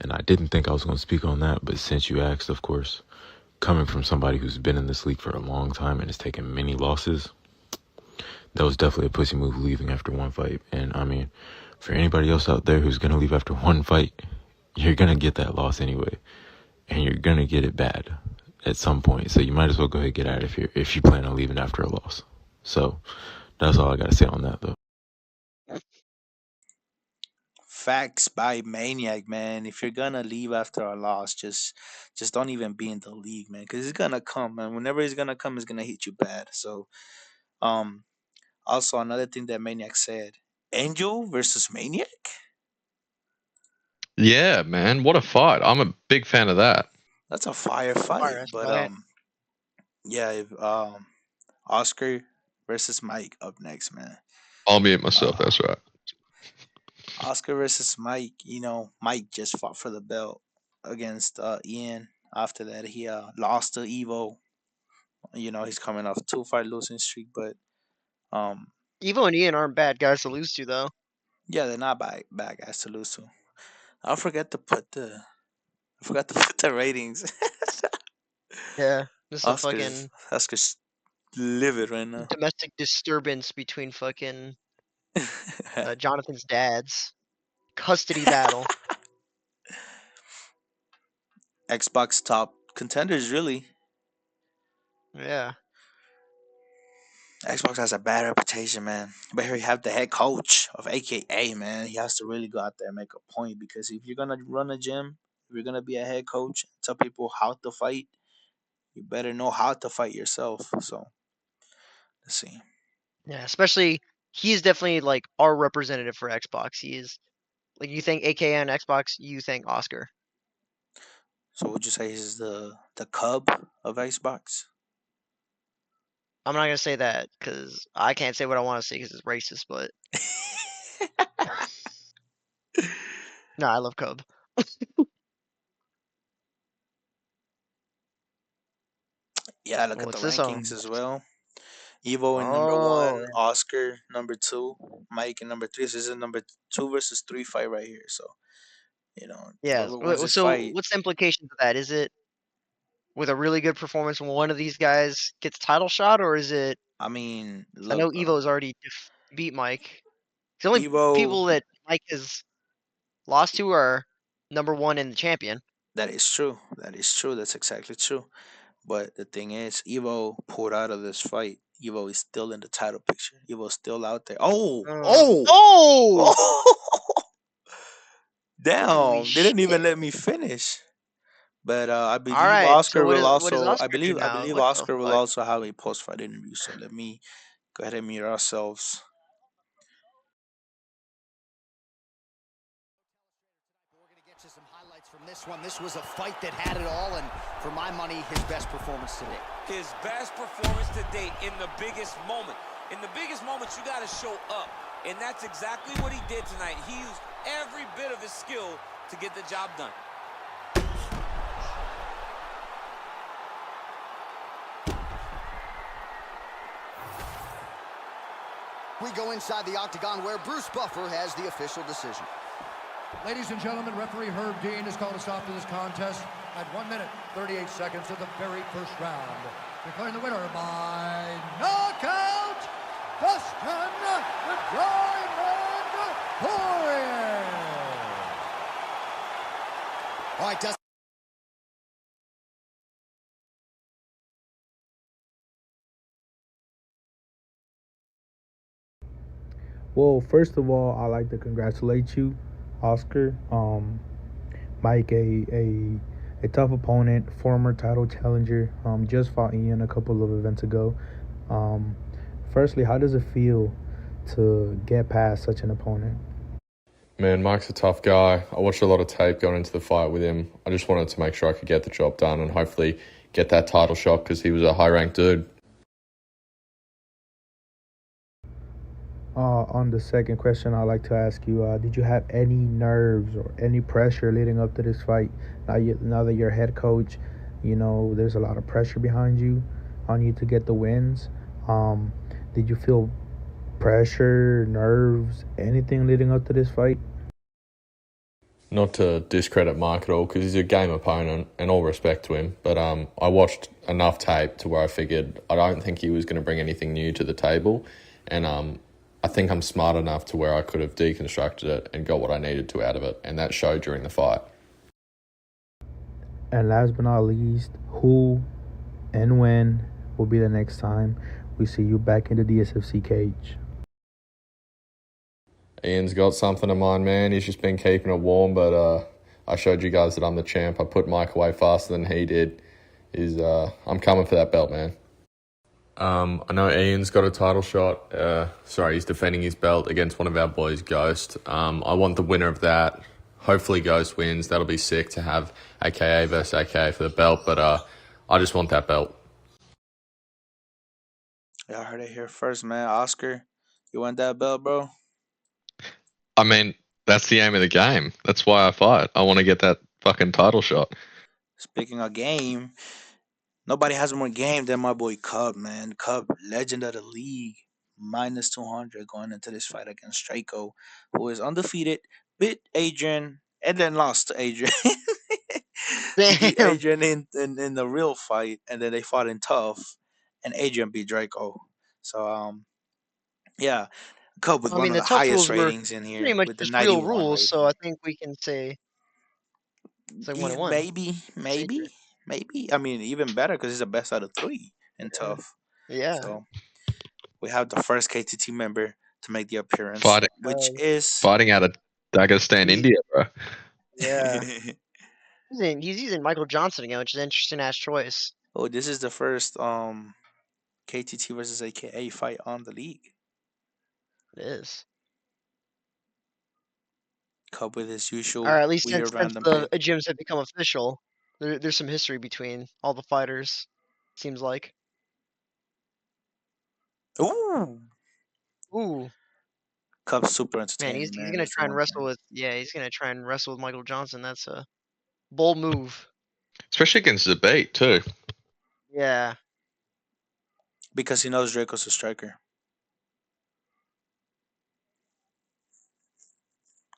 And I didn't think I was going to speak on that, but since you asked, of course, coming from somebody who's been in this league for a long time and has taken many losses, that was definitely a pussy move leaving after one fight. And I mean, for anybody else out there who's going to leave after one fight, you're going to get that loss anyway. And you're going to get it bad at some point. So you might as well go ahead and get out of here if you plan on leaving after a loss. So that's all I got to say on that, though. Facts by Maniac, man. If you're gonna leave after a loss, just don't even be in the league, man, because it's gonna come, and whenever it's gonna come, it's gonna hit you bad. So, um, also another thing that Maniac said, Angel versus Maniac. Yeah, man, what a fight! I'm a big fan of that. That's a fire fight. Fire ass But fight. yeah, if, Oscar versus Mike up next, man. I'll mute myself. Uh, That's right. Oscar versus Mike. Mike just fought for the belt against Ian. After that, he lost to Evo. He's coming off 2 fight losing streak, but um, Evo and Ian aren't bad guys to lose to, though. yeah, they're not bad guys to lose to. I forgot to put the I forgot to put the ratings. Yeah, just a Oscar's fucking Oscar's livid right now. domestic disturbance between fucking Jonathan's dads. Custody battle. Xbox top contenders, really. Yeah. Xbox has a bad reputation, man. But here you have the head coach of AKA, man. He has to really go out there and make a point, because if you're gonna run a gym, if you're gonna be a head coach, tell people how to fight, you better know how to fight yourself. So let's see. Yeah, especially he's definitely like our representative for Xbox. He is like you think AKA on Xbox, you think Oscar. So would you say he's the cub of Xbox? I'm not gonna say that because I can't say what I want to say because it's racist. But no, I love Cub. Yeah, look at the What's this on? rankings as well. Evo in number Oh, one, Oscar number two, Mike in number three. So this is a number two versus three fight right here. So yeah. whoever wins this So fight, what's the implications of that? Is it with a really good performance when one of these guys gets title shot, or is it? I mean, 'Cause I know look, Evo's already beat Mike. The only Evo. people that Mike has lost to are number one and the champion. That is true. That is true. That's exactly true. But the thing is, Evo pulled out of this fight. Evo is still in the title picture. Evo's still out there. Oh, oh, Oh! oh! Holy Damn! They didn't shit! even let me finish. But I All believe right. So Oscar will what does also. I Oscar do believe I now? believe What the Oscar will fuck? also have a post fight interview. So let me go ahead and mute ourselves. We're going to get you some highlights from this one. This was a fight that had it all, and for my money, his best performance today. His best performance to date in the biggest moment. In the biggest moments, you got to show up. And that's exactly what he did tonight. He used every bit of his skill to get the job done. We go inside the octagon where Bruce Buffer has the official decision. Ladies and gentlemen, referee Herb Dean has called a stop to this contest at 1 minute, 38 seconds of the very first round. Declaring the winner by knockout, Dustin the Diamond Poirier. All right, Dustin. Well, first of all, I'd like to congratulate you, Oscar. Mike, a tough opponent, former title challenger. Just fought Ian a couple of events ago. Firstly, how does it feel to get past such an opponent? Man, Mike's a tough guy. I watched a lot of tape going into the fight with him. I just wanted to make sure I could get the job done and hopefully get that title shot because he was a high-ranked dude. On the second question, I'd like to ask you, did you have any nerves or any pressure leading up to this fight? Now that you're head coach, there's a lot of pressure behind you, on you to get the wins. Did you feel pressure, nerves, anything leading up to this fight? Not to discredit Mark at all, because he's a game opponent, and all respect to him. But I watched enough tape to where I figured I don't think he was going to bring anything new to the table, and I think I'm smart enough to where I could have deconstructed it and got what I needed to out of it, and that showed during the fight. And last but not least, who and when will be the next time we see you back in the DSFC cage? Ian's got something in mind, man. He's just been keeping it warm, but I showed you guys that I'm the champ. I put Mike away faster than he did. I'm coming for that belt, man. I know Ian's got a title shot. He's defending his belt against one of our boys, Ghost. I want the winner of that. Hopefully Ghost wins. That'll be sick to have AKA versus AKA for the belt, but I just want that belt. Y'all heard it here first, man. Oscar, you want that belt, bro? I mean, that's the aim of the game. That's why I fight. I want to get that fucking title shot. Speaking of game, nobody has more game than my boy Cub, man. Cub, legend of the league, minus 200 going into this fight against Draco, who is undefeated, beat Adrian, and then lost to Adrian. He beat Damn. Adrian in the real fight, and then they fought in tough, and Adrian beat Draco. So, yeah, Cub with I one mean, of the the tough highest rules were ratings in pretty here much with the just real 91 rules, so I rating. think we can say it's like 1-1. Maybe, It's Adrian. maybe. I mean, even better because he's the best out of three in Yeah. tough. Yeah. So we have the first KTT member to make the appearance, Fighting, which Um, is fighting out of Dagestan, he, India, bro. yeah. He's using Michael Johnson again, which is an interesting ass choice. oh, this is the first KTT versus AKA fight on the league. It is. Cup with his Or usual at least since weird random the pick. gyms have become official, there's some history between all the fighters. Seems like. Ooh, Ooh, Cup's super man, entertaining, he's man. gonna That's the try and one wrestle thing. with he's gonna try and wrestle with Michael Johnson. That's a bold move. Especially against Zabit, too. Yeah. Because he knows Draco's a striker.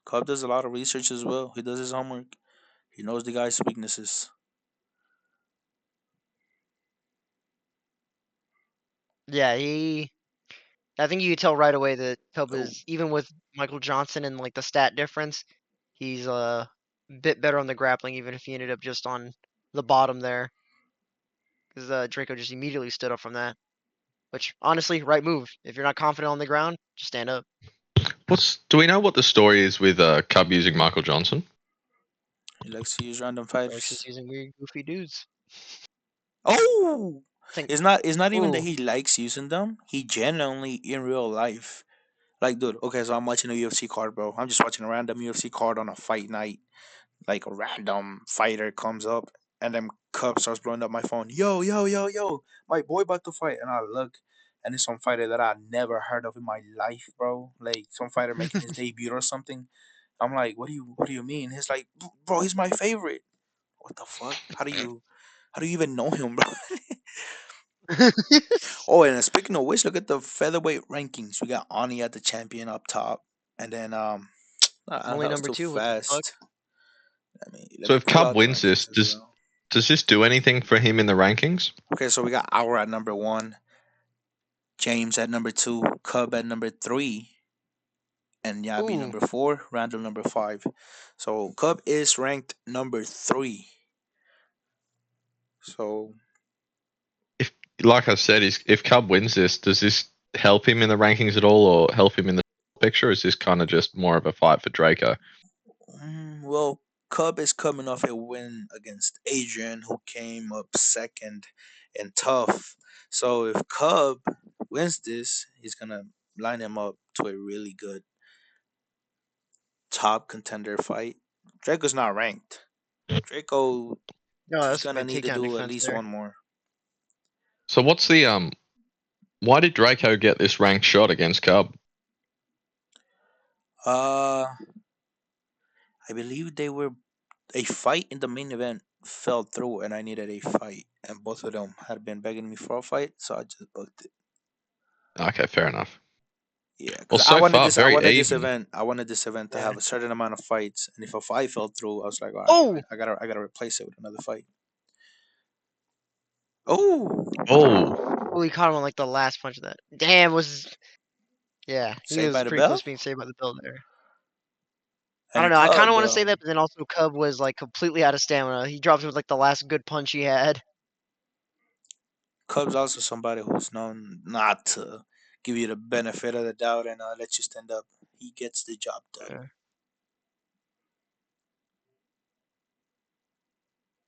Cub does a lot of research as well. He does his homework. He knows the guy's weaknesses. Yeah, I think you could tell right away that Cub Oh, is even with Michael Johnson and like the stat difference, he's a bit better on the grappling, even if he ended up just on the bottom there, because Draco just immediately stood up from that. Which honestly, right move. If you're not confident on the ground, just stand up. Do we know what the story is with Cub using Michael Johnson? he likes to use random Like just fighters. using weird, goofy dudes. Oh, Think, it's not even that ooh, he likes using them. He genuinely in real life, like, dude. Okay, so I'm watching a UFC card, bro. I'm just watching a random UFC card on a fight night. Like a random fighter comes up, and then Cub starts blowing up my phone. Yo, yo, yo, yo, my boy about to fight, and I look, and it's some fighter that I never heard of in my life, bro. Like some fighter making his debut or something. I'm like, what do you mean? He's like, bro, he's my favorite. What the fuck? How do you even know him, bro? Oh, and speaking of which, look at the featherweight rankings. We got Ani at the champion up top, and then only that was number too two. What the fuck? fast. Let So me if pull Cub out the wins this, rankings as well. does this do anything for him in the rankings? Okay, so we got Our at number one, James at number two, Cub at number three, and Yabi Ooh, number four, Randall number five. So Cub is ranked number three. So If, like I said, if Cub wins this, does this help him in the rankings at all, or help him in the picture? Or is this kind of just more of a fight for Draco? well, Cub is coming off a win against Adrian, who came up second in tough. So if Cub wins this, he's gonna line him up to a really good top contender fight. Draco's not ranked. Draco, no, he's that's a gonna big need to takedown do at defense least there. one more. So what's the? Why did Draco get this ranked shot against Cub? Uh, I believe they were a fight in the main event fell through, and I needed a fight, and both of them had been begging me for a fight, so I just booked it. Okay, fair enough. Yeah, Well, because so far, I very wanted this even. event, I wanted this event to Yeah. have a certain amount of fights, and if a fight fell through, I was like, all right, Oh, I gotta replace it with another fight. Oh, Oh, oh, he caught him on like the last punch of that. Damn, yeah, he Saved was by the pretty close Bell, to being saved by the bell there. I don't and know. I kind of Cub. want to say that, but then also Cub was like completely out of stamina. He dropped with like the last good punch he had. Cub's also somebody who's known not to give you the benefit of the doubt and let you stand up. He gets the job done. Yeah,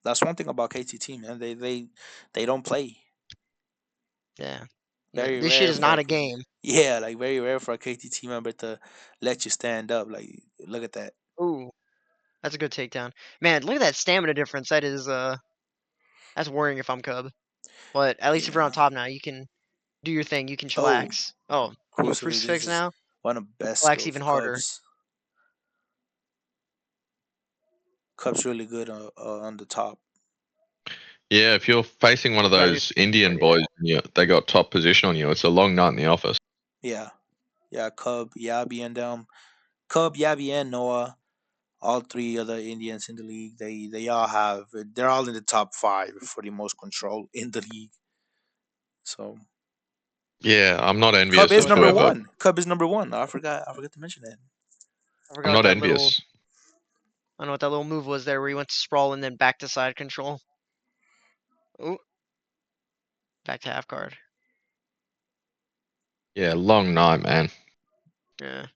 That's one thing about KTT, man. They don't play. yeah. Yeah, Very this shit rare is for not a game. yeah, like very rare for a KTT member to let you stand up. Like, look at that. Ooh, that's a good takedown. Man, look at that stamina difference. That's worrying if I'm Cub. But at least if you're on Yeah. top now, you can do your thing. You can Oh, chillax. Oh, you go crucifix. This crucifix is now. one of the best Chillax skills. even harder. Cubs really good on the top. yeah. If you're facing one of You gotta do those Indian yeah. boys, and they got top position on you. It's a long night in the office. Yeah, yeah. Cub, Yabi, and Cub, Yabi, and Noah. All three other Indians in the league. They're all in the top five for the most control in the league. So Yeah, I'm not Cub envious is of What number whoever. one. Cub is number one. I forgot to mention that. I I'm forgot not that little. envious. I don't know what that little move was there, where he went to sprawl and then back to side control. Ooh, back to half guard. Yeah, long night, man. Yeah.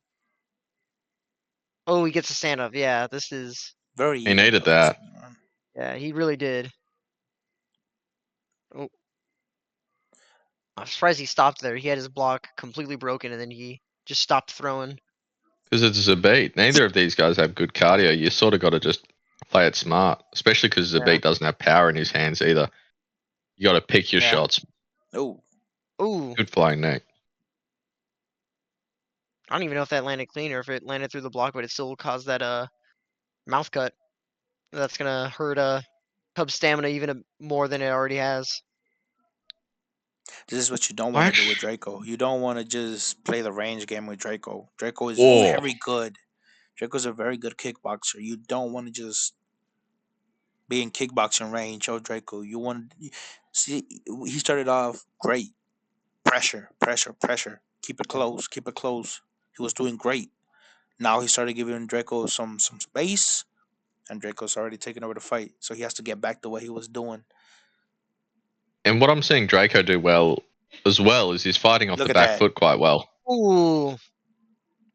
Oh, he gets a stand up. Yeah, this is. Very He even needed though this that. one. Yeah, he really did. Oh, I'm surprised he stopped there. He had his block completely broken, and then he just stopped throwing. Because it's Zabit. Neither of these guys have good cardio. You sort of got to just play it smart, especially because Yeah. Zabit doesn't have power in his hands either. You got to pick your Yeah. shots. Oh, Ooh, Good flying neck. I don't even know if that landed clean or if it landed through the block, but it still caused that mouth cut. That's gonna hurt Cub's stamina even more than it already has. this is what you don't want to do with Actually, Draco. You don't want to just play the range game with Draco. Draco is oh, very good. Draco's a very good kickboxer. You don't want to just be in kickboxing range. Oh, Draco. You want see he started off great. Pressure, pressure, pressure. Keep it close. Keep it close. He was doing great. Now he started giving Draco some space, and Draco's already taking over the fight. So he has to get back to what he was doing. and what I'm seeing Draco do well as well is he's fighting off Look the at back that. foot quite well. Ooh,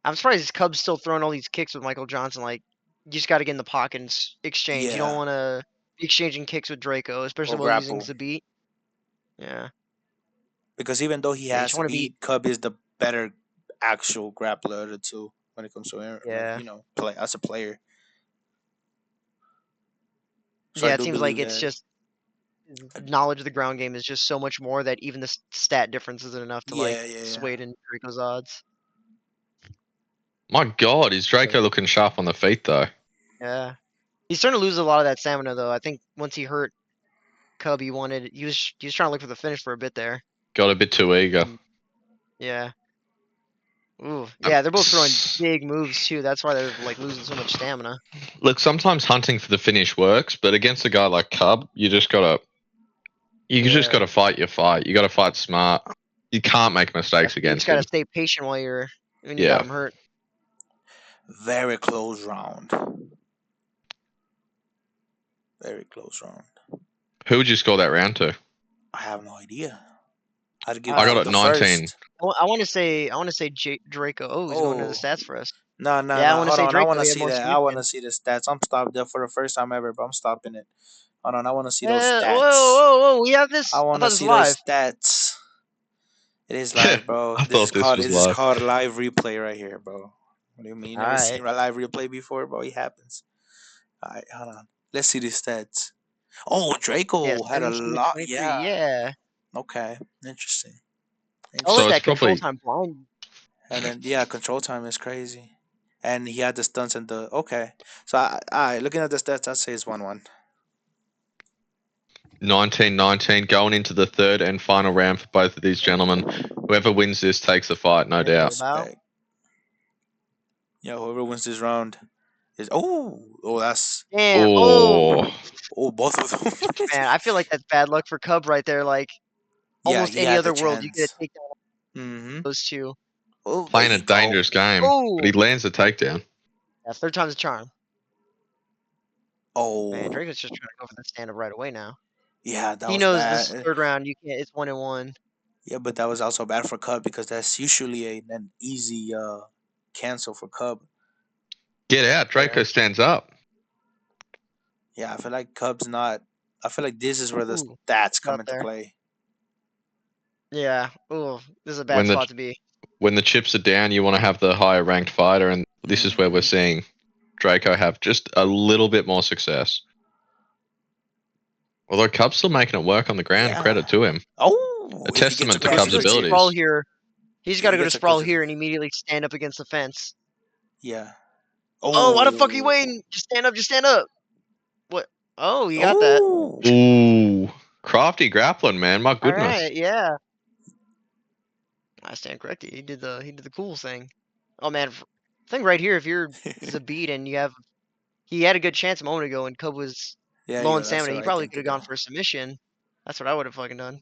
I'm surprised Cub's still throwing all these kicks with Michael Johnson. Like, you just got to get in the pocket and exchange. You don't Yeah. want to be exchanging kicks with Draco, especially Or while using grapple. Zabit. Yeah, Because even though he yeah, you just has want to be. beat, Cub is the better actual grappler of the two when it comes to like Yeah, play as a player. So I yeah. It do seems like believe it's that. just his knowledge of the ground game is just so much more that even the stat difference isn't enough to like Yeah, yeah, yeah. sway it in Draco's odds. My God, is Draco So looking sharp on the feet though? Yeah, he's starting to lose a lot of that stamina though. I think once he hurt Cub, he was trying to look for the finish for a bit there. Got a bit too eager. And yeah. Ooh, Um, yeah, they're both throwing s- big moves too. That's why they're like losing so much stamina. Look, sometimes hunting for the finish works, but against a guy like Cub, Yeah, you just gotta fight your fight. You gotta fight smart. You can't make mistakes you just against gotta him. stay patient when you got Yeah. him hurt. very close round. Very close round. Who would you score that round to? I have no idea. I'd give I got Uh, it the 19. first. I want to say Draco. Oh, he's going to the Oh, stats for us. no, no, Yeah, I no. want to Hold say on. I want Draco. to He had see more that. I want to significance. see the stats. I'm stopped there for the first time ever, but I'm stopping it. Hold on. I want to see those Whoa, stats. whoa, whoa! We have I this. I want thought to this was see those live. stats. It is live, bro. I thought this was This is live. called a live replay right here, bro. What do you mean? You All never right. seen a live replay before, bro? It happens. All right, hold on. Let's see the stats. Oh, Yeah, Draco had a 17 to lot. 23. Yeah. Yeah. Okay. Interesting. I like So Interesting. it's that control probably time blind. And then yeah, control time is crazy. And he had the stunts and the okay. So I looking at the stats, I'd say it's 1-1. 19-19 going into the third and final round for both of these gentlemen. Whoever wins this takes the fight, no doubt. Respect. Yeah, whoever wins this round is that's Damn. Oh, both of them. man. I feel like that's bad luck for Cub right there. Like, Yeah, almost he any had the other world, you get chance. a takedown Mm-hmm. those two. Oh, there Playing a you go. dangerous game, but he Oh, lands the takedown. yeah, third time's a charm. Man, Oh, Draco's just trying to go for the stand up right away now. yeah, that He was knows this bad. third round, you can't. It's 1-1. Yeah, but that was also bad for Cub because that's usually an easy cancel for Cub. Get out. Draco Yeah. stands up. Yeah, I feel like Cub's not. I feel like this is where the Ooh, stats come out into there. play. Yeah. Ooh, this is a bad When the spot to be. when the chips are down, you want to have the higher ranked fighter, and this is where we're Mhm. seeing Draco have just a little bit more success. Although Cub's still making it work on the ground, Yeah. credit to him. Oh, A if he gets a testament to Yeah, if he closer Cub's goes to trajectory. sprawl abilities. here, he's If got he to go to gets a sprawl closer. here and immediately stand up against the fence. Yeah. Oh, why the fuck are you Oh. waiting? Just stand up, just stand up. What? Oh, you got that. Oh. Ooh, crafty grappling, man. My All goodness. right, yeah. I stand corrected. He did the cool thing. Oh man, thing right here. If you're Zabit and he had a good chance a moment ago, and Cub was Yeah, low on that's stamina, the he right probably thing could to have do. gone for a submission. That's what I would have fucking done.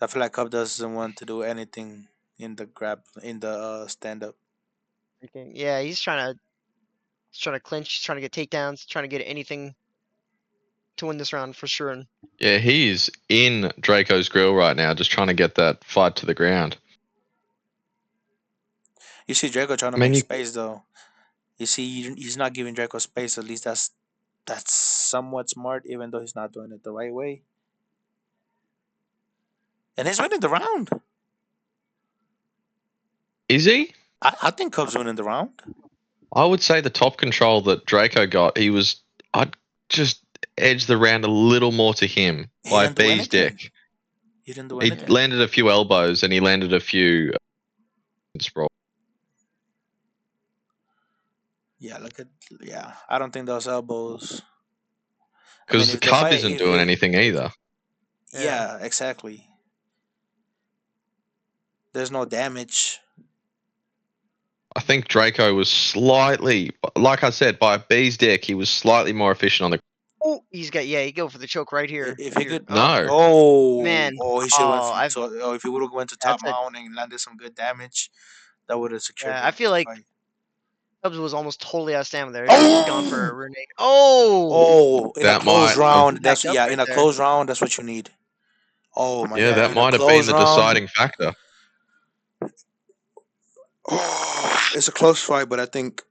I feel like Cub doesn't want to do anything in the stand up. Yeah, he's trying to clinch, he's trying to get takedowns, trying to get anything to win this round for sure. And Yeah, he's in Draco's grill right now, just trying to get that fight to the ground. You see Draco trying to I mean, make you, space though. You see, he's not giving Draco space. At least that's somewhat smart, even though he's not doing it the right way. And he's winning the round. is he? I think Cub's winning the round. I would say the top control that Draco got, I'd just edge the round a little more to him He by didn't do B's anything. dick. He didn't do He anything. landed a few elbows and he landed a few sprawl. Yeah, I don't think those elbows. I mean, Because if the Cub fight, isn't doing anything either. yeah, yeah, exactly. There's no damage. I think Draco was slightly, like I said, by B's dick, he was slightly more efficient on the. oh, he go for the choke right here. If he Here, could, No. man, he should have went oh, I've if he would have went to top that's a mount and landed some good damage, that would have secured yeah. I feel the like fight. Cubs was almost totally out of stamina there. He should have just gone for a Oh, renege. Oh, in a That close might he have, round. backed up right In a there. close round, that's what you need. Oh my yeah, god, that in a might have been close the round. deciding factor. Oh, it's a close fight, but I think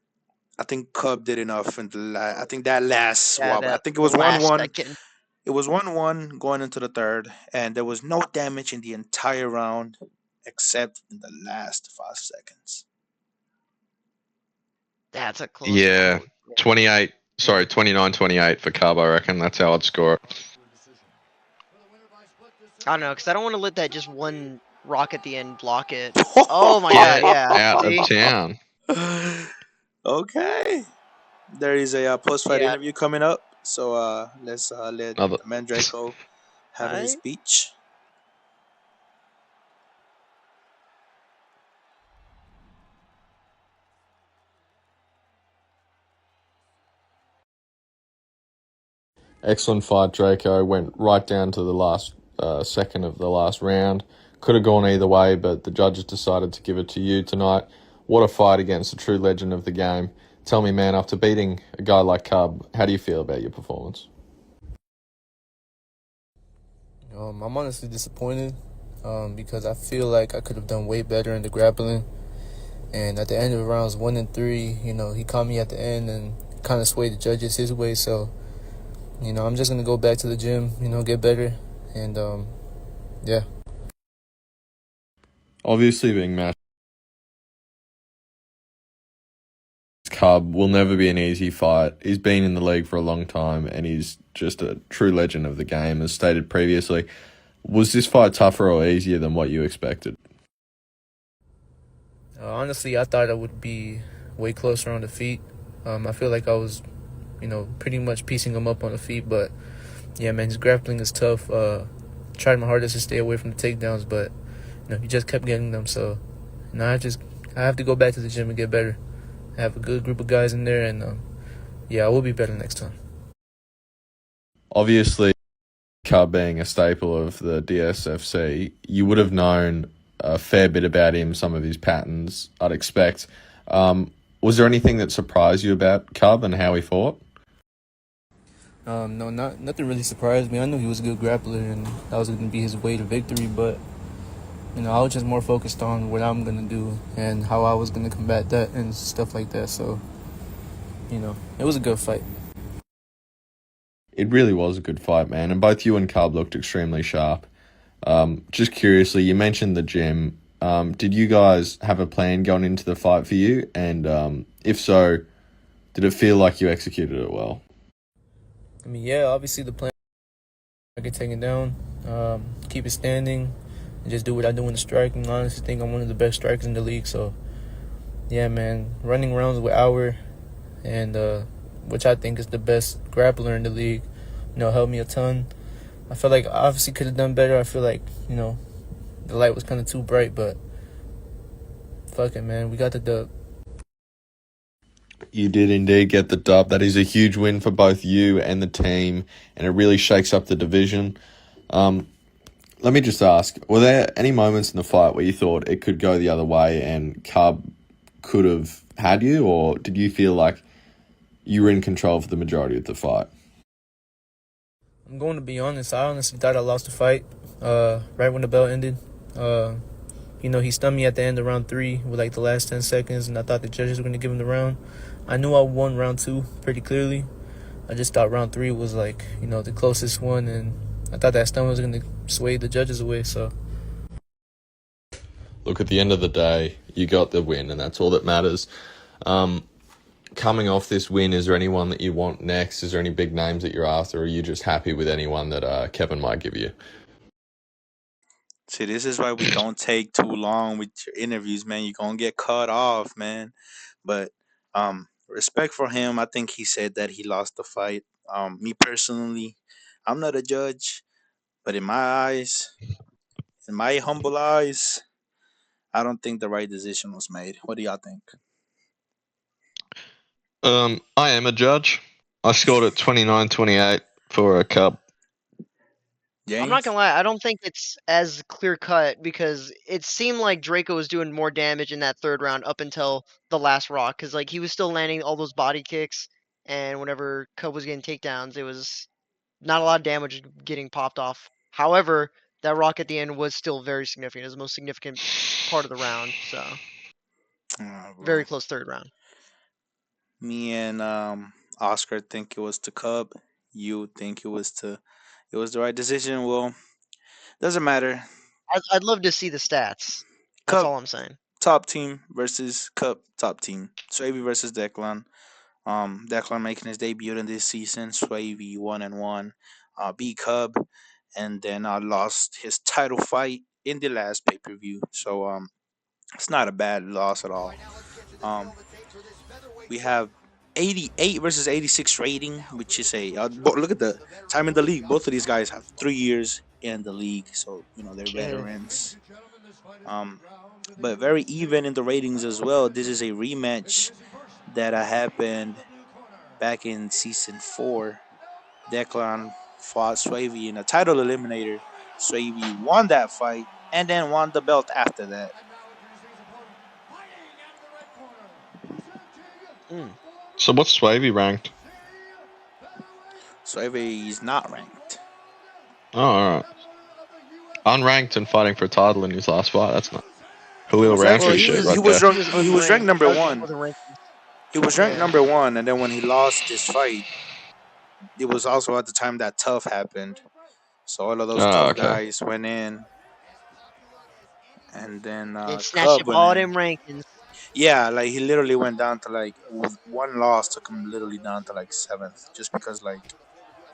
Cub did enough in the I think that last Yeah, swap. I that think it was one last one. second. It was 1-1 going into the third, and there was no damage in the entire round except in the last 5 seconds. That's a close one. Yeah, 28, sorry, 29-28 for Cub, I reckon. That's how I'd score it. I don't know, because I don't want to let that just one rock at the end block it. Oh my god, Get yeah. out of See? town. Okay. There is a post fight Yeah. interview coming up. So let's let Another. the man Draco have his Alright. speech. Excellent fight, Draco. Went right down to the last second of the last round. Could have gone either way, but the judges decided to give it to you tonight. What a fight against a true legend of the game. Tell me, man, after beating a guy like Cub, how do you feel about your performance? I'm honestly disappointed because I feel like I could have done way better in the grappling. And at the end of rounds 1 and 3, he caught me at the end and kind of swayed the judges his way. So, I'm just going to go back to the gym, get better. And, yeah. Obviously, being matched Cub will never be an easy fight. He's been in the league for a long time, and he's just a true legend of the game, as stated previously. Was this fight tougher or easier than what you expected? Honestly, I thought I would be way closer on the feet. I feel like I was, pretty much piecing him up on the feet, but yeah, man, his grappling is tough. Tried my hardest to stay away from the takedowns, but he just kept getting them. So, I have to go back to the gym and get better. I have a good group of guys in there, and yeah, I will be better next time. Obviously, Cub being a staple of the DSFC, you would have known a fair bit about him, some of his patterns, I'd expect. Was there anything that surprised you about Cub and how he fought? No, nothing really surprised me. I knew he was a good grappler, and that was going to be his way to victory. But I was just more focused on what I'm going to do and how I was going to combat that and stuff like that. So, it was a good fight. It really was a good fight, man, and both you and Cub looked extremely sharp. Just curiously, you mentioned the gym. Did you guys have a plan going into the fight for you? And if so, did it feel like you executed it well? I mean, yeah, obviously the plan I get taken down, keep it standing, and just do what I do in the striking. I honestly think I'm one of the best strikers in the league. So, yeah, man, running rounds with Hour, and which I think is the best grappler in the league, helped me a ton. I feel like I obviously could have done better. I feel like, the light was kind of too bright, but fuck it, man. We got the dub. You did indeed get the dub. That is a huge win for both you and the team, and it really shakes up the division. Let me just ask, were there any moments in the fight where you thought it could go the other way and Cub could have had you, or did you feel like you were in control for the majority of the fight? I'm going to be honest. I honestly thought I lost the fight right when the bell ended. He stunned me at the end of round 3 with like the last 10 seconds, and I thought the judges were going to give him the round. I knew I won round 2 pretty clearly. I just thought round 3 was like, the closest one, and I thought that stun was going to sway the judges away, so. Look, at the end of the day, you got the win, and that's all that matters. Coming off this win, is there anyone that you want next? Is there any big names that you're after, or are you just happy with anyone that Kevin might give you? See, this is why we don't take too long with your interviews, man. You're gonna get cut off, man. But respect for him. I think he said that he lost the fight. Me personally, I'm not a judge, but in my humble eyes, I don't think the right decision was made. What do y'all think? I am a judge. I scored at 29-28 for a Cub. I'm not James? gonna lie, I don't think it's as clear cut because it seemed like Draco was doing more damage in that third round up until the last rock. Because like he was still landing all those body kicks, and whenever Cub was getting takedowns, it was not a lot of damage getting popped off. However, that rock at the end was still very significant. It was the most significant part of the round, so Oh, bro. very close third round. Me and Oscar think it was to Cub. You think it was the right decision. Well, doesn't matter. I'd love to see the stats. That's Cub all I'm saying. top team versus Cub top team. Swavy versus Declan. Declan making his debut in this season. Swavy 1-1. Beat Cub, and then lost his title fight in the last pay per view. So it's not a bad loss at all. Um, we have 88 versus 86 rating, which is look at the time in the league. Both of these guys have 3 years in the league, so they're Yeah. veterans. Um, but very even in the ratings as well. This is a rematch that happened back in season 4. Declan fought Swavy in a title eliminator. Swavy won that fight and then won the belt after that. Mm. So what's Swavey ranked? Swavy is not ranked. Oh, alright. Unranked and fighting for a title in his last fight. That's not He Khalil was Well, Roundtree actually he shit was he right was there. he ranked was he was ranked unranked. number That was before one. the rankings. He was ranked Yeah. number one, and then when he lost this fight, it was also at the time that Tough happened. So all of those Oh, tough okay. guys went in, and then And snatched Cub up went all in. them rankings. Yeah, like he literally went down to like with one loss took him literally down to like seventh, just because like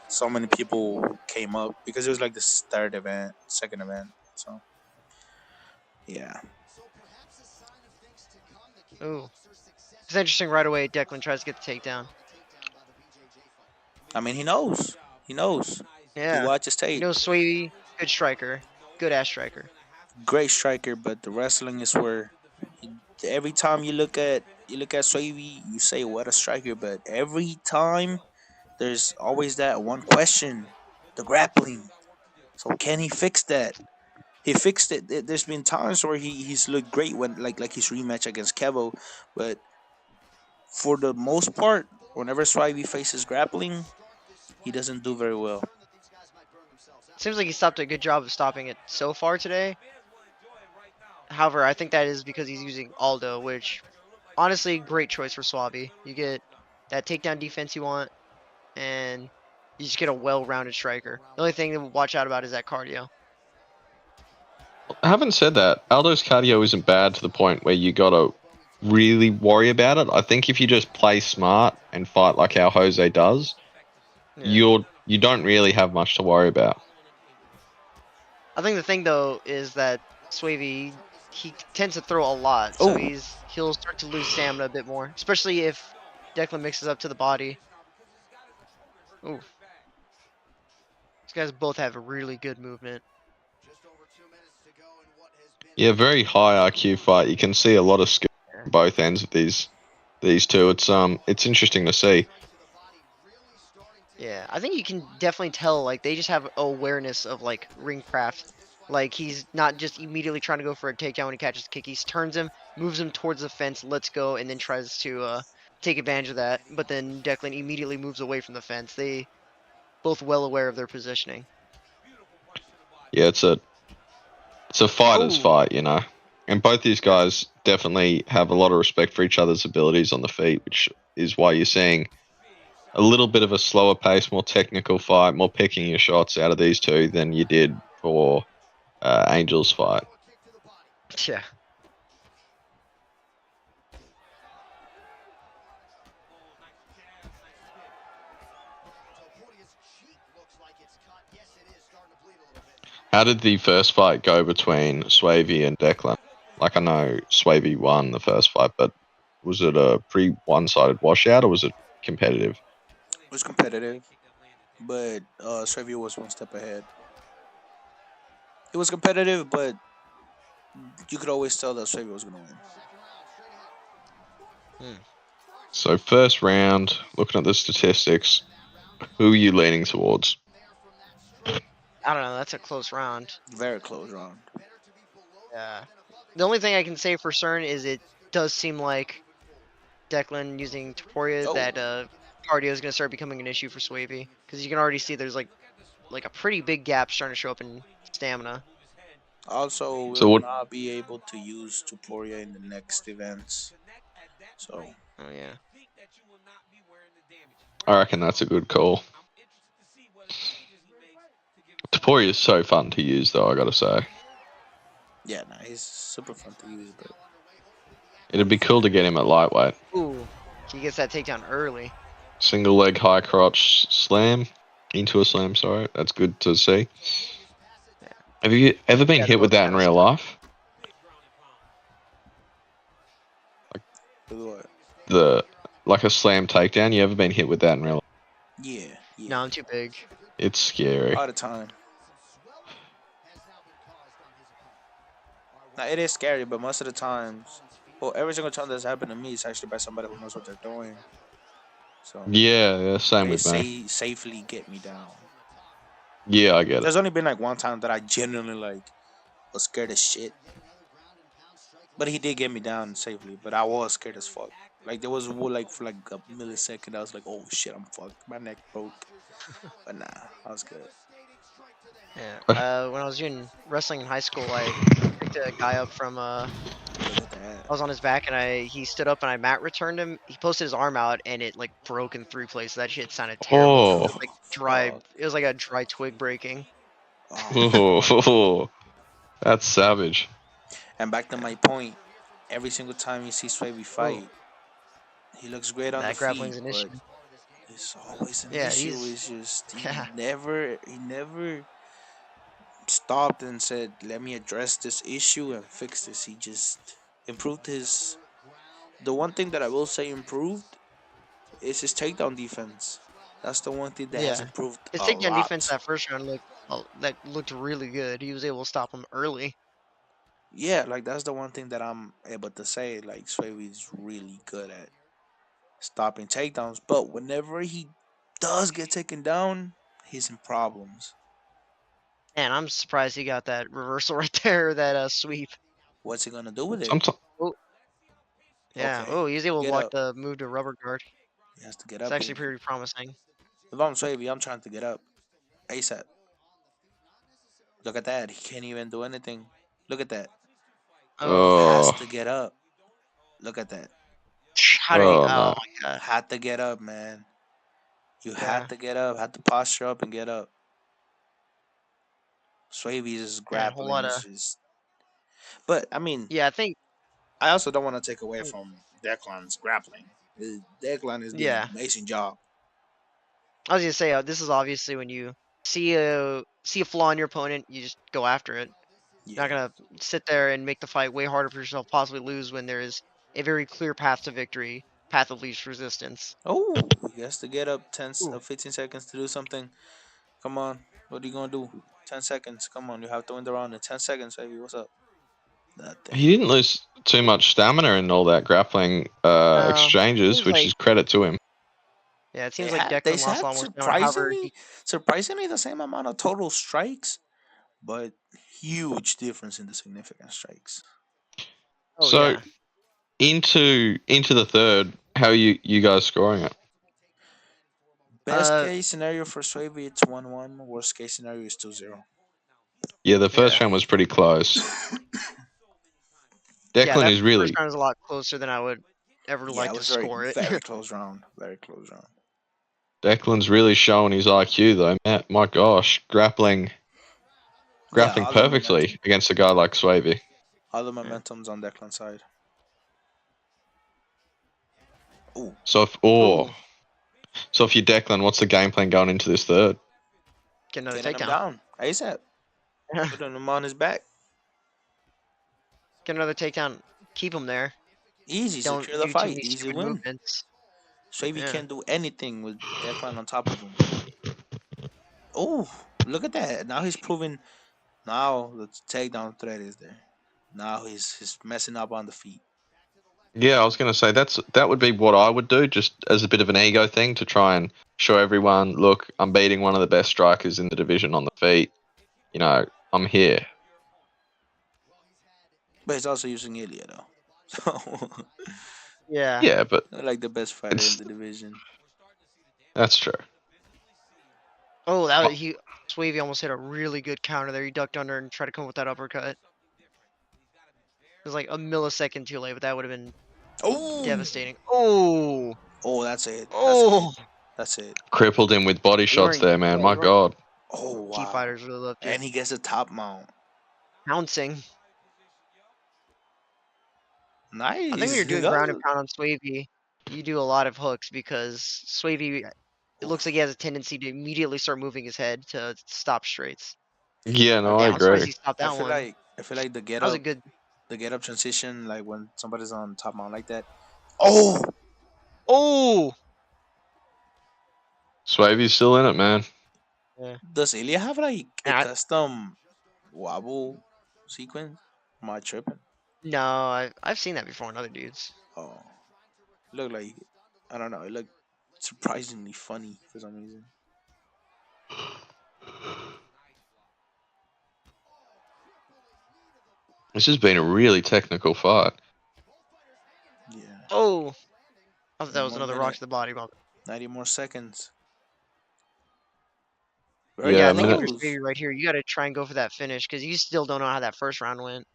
so many people came up because it was like this third event, second event. So yeah, Ooh. It's interesting right away Declan tries to get the takedown. I mean he knows, he knows. You Yeah. watch his You tape. know, Sway, good striker, good ass striker. Great striker, but the wrestling is where every time you look at Swavy, you say what a striker, but every time there's always that one question: the grappling. So can he fix that? He fixed it. There's been times where he's looked great when like his rematch against Kevo, but for the most part, whenever Swivey faces grappling, he doesn't do very well. Seems like he stopped a good job of stopping it so far today. However, I think that is because he's using Aldo, which honestly, great choice for Suave. You get that takedown defense you want, and you just get a well-rounded striker. The only thing to watch out about is that cardio. Having said that, Aldo's cardio isn't bad to the point where you gotta really worry about it. I think if you just play smart and fight like how Jose does, Yeah. you don't really have much to worry about. I think the thing though is that Swavey he tends to throw a lot, so Oh, he'll start to lose stamina a bit more, especially if Declan mixes up to the body. Ooh, these guys both have a really good movement. Yeah, very high IQ fight. You can see a lot of skill Yeah. on both ends of these two. It's interesting to see. Yeah, I think you can definitely tell like they just have awareness of like ring craft. Like he's not just immediately trying to go for a takedown when he catches the kick. He turns him, moves him towards the fence, lets go, and then tries to take advantage of that. But then Declan immediately moves away from the fence. They both well aware of their positioning. Yeah, it's a fighter's Oh, fight, you know. And both these guys definitely have a lot of respect for each other's abilities on the feet, which is why you're seeing a little bit of a slower pace, more technical fight, more picking your shots out of these two than you did for Angel's fight. yeah. How did the first fight go between Swavey and Declan? Like I know Swavey won the first fight, but was it a pretty one-sided washout or was it competitive? it was competitive, but Swavey was one step ahead. It was competitive, but you could always tell that Swavey was gonna win. Hmm. So first round, looking at the statistics, who are you leaning towards? I don't know. That's a close round. Very close round. Yeah. The only thing I can say for certain is it does seem like Declan using Taporia Oh, that cardio is gonna start becoming an issue for Swavey because you can already see there's like a pretty big gap starting to show up in stamina. also So will what? not be able to use Tuporia in the next events. So Oh yeah. I reckon that's a good call. Taporia is so fun to use, though. I gotta say, yeah, nah, he's super fun to use, but it'd be cool to get him at lightweight. Ooh, he gets that takedown early. Single leg high crotch slam into a slam. Sorry, that's good to see. Yeah, Have you ever been yeah, they're hit with both that in kind of real stuck. life? with what? The like a slam takedown. You ever been hit with that in real life? Yeah, No, yeah, I'm too big. It's scary. all the time. Now it is scary, but most of the times, well, every single time that's happened to me, it's actually by somebody who knows what they're doing. So Yeah, yeah, same they with me. say safely get me down. Yeah, I get it. There's only been like one time that I genuinely like was scared as shit, but he did get me down safely. But I was scared as fuck. Like there was like for like a millisecond, I was like, "Oh shit, I'm fucked. My neck broke." But nah, I was good. Yeah. When I was doing wrestling in high school, I picked a guy up from Look at that. I was on his back and he stood up and I mat returned him. He posted his arm out and it like broke in three places. That shit sounded terrible. It was Oh, like dry. Fuck. It was like a dry twig breaking. Oh fuck. oh, that's savage. And back to Yeah. my point, every single time you see Swavey Oh, fight, he looks great on the that feet, grappling's an but issue. it's always an Yeah, issue. he's It's just yeah. he never stopped and said, "Let me address this issue and fix this." He just improved his. The one thing that I will say improved is his takedown defense. That's the one thing that has Yeah. improved His a takedown defense lot. that first round looked really good. He was able to stop him early. Yeah, like that's the one thing that I'm able to say. Like Swavey is really good at stopping takedowns, but whenever he does get taken down, he's in problems. And I'm surprised he got that reversal right there, that sweep. What's he gonna do with it? Sometimes Oh, yeah. Okay, Oh, he was able to get block up. the move to rubber guard. He has to get It's up actually here. pretty promising. If I'm Swavey, I'm trying to get up ASAP. Look at that. He can't even do anything. Look at that. Oh, He has oh to get up. Look at that. how did he? oh Oh no. my god. Had to get up, man. You had Yeah. to get up. Had to posture up and get up. Swavy's And a whole grappling lot is of. just. But I mean, Yeah, I think. I also don't want to take away from Declan's grappling. Declan is doing an Yeah, amazing job. I was gonna say this is obviously when you see a flaw in your opponent, you just go after it. You're not Yeah. gonna sit there and make the fight way harder for yourself, possibly lose when there is a very clear path to victory, path of least resistance. Oh, he has to get up 10, Ooh. 15 seconds to do something. Come on. What are you going to do? 10 seconds. Come on. You have to win the round in 10 seconds, baby. What's up? He Nothing. didn't lose too much stamina in all that grappling No, exchanges, seems which like is credit to him. yeah, it They seems like had they Declan lost a had lot more stamina. However, surprisingly the same amount of total strikes, but huge difference in the significant strikes. oh So yeah, into the third, how are you guys scoring it? Best uh, case scenario for Swavey it's 1-1. Worst case scenario is 2-0. Yeah, the first yeah, round was pretty close. yeah. Declan That is first really round is a lot closer than I would ever Yeah, it like to was very score it. very close round. Very close round. Declan's really showing his IQ though. Man, my gosh, Yeah, grappling perfectly against a guy like Swavey. all the Yeah. momentum's on Declan's side. Ooh, So if Ooh, so if you're Declan, what's the game plan going into this third? get another getting him takedown. down ASAP. Putting him on his back. Get another takedown. Keep him there. Easy, secure Don't the do too fight. many Easy stupid win. movements. Swavey Yeah. can't do anything with Declan on top of him. Oh, look at that. Now he's proving. Now the takedown threat is there. Now he's messing up on the feet. Yeah, I was going to say that would be what I would do, just as a bit of an ego thing to try and show everyone, look, I'm beating one of the best strikers in the division on the feet. You know, I'm here. But he's also using Ilya though. So Yeah. Yeah, but not like the best fighter in it's the division. that's true. Oh, that Oh, was, he Swavey almost hit a really good counter there. He ducked under and tried to come with that uppercut. It was like a millisecond too late, but that would have been Oh, devastating. Oh, oh, that's it. That's it. oh. That's it. crippled him with body You shots weren't. there, man. Yeah, My you weren't. God. Oh Key wow. fighters really love And just he gets a top mount. pouncing. I think when Nice. you're He doing ground and does. pound on Swavey, you do a lot of hooks because Swavey, it looks like he Oof. has a tendency to immediately start moving his head to stop straights. Yeah, Oh, no, I damn, I'm surprised agree. he stopped that one. I feel like That was a good. the get up transition, like when somebody's on top mount like that. Oh, Oh! Swavey's still in it, man. Yeah. does Ilya have like a And custom wobble sequence? Am I tripping? no, I've seen that before in other dudes. Oh, look like I don't know. It looked surprisingly funny for some reason. This has been a really technical fight. Yeah. Oh! I thought that One was more another rock minute. to the body. 90 more seconds. Very Yeah, Yeah, I a think if minute. you're close. Swavey right here, you got to try and go for that finish because you still don't know how that first round went.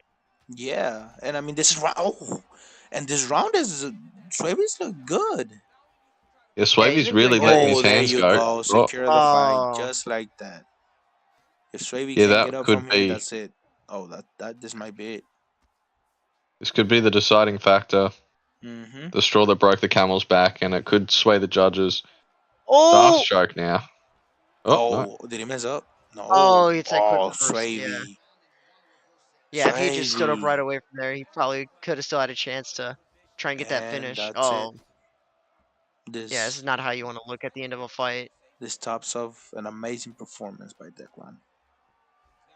Yeah, and I mean this is round. Oh, and this round is Swabies look good. Yeah, Yeah, he's Swavey's been doing really good. letting Oh, his there hands you go. go. Oh, Secure the fight Oh, just like that. If Swavey yeah, can't that get up could from here, be. that's it. Oh, that this might be it. This could be the deciding factor, Mm-hmm. the straw that broke the camel's back, and it could sway the judges. Fast oh, stroke now. Oh no. Oh, did he mess up? oh! No. It's that quick Oh, reverse. Yeah, Swavey. yeah. If he had just stood up right Swavey. away from there, he probably could have still had a chance to try and get that And finish. that's it. Oh, yeah. This This is not how you want to look at the end of a fight. This tops off an amazing performance by Declan.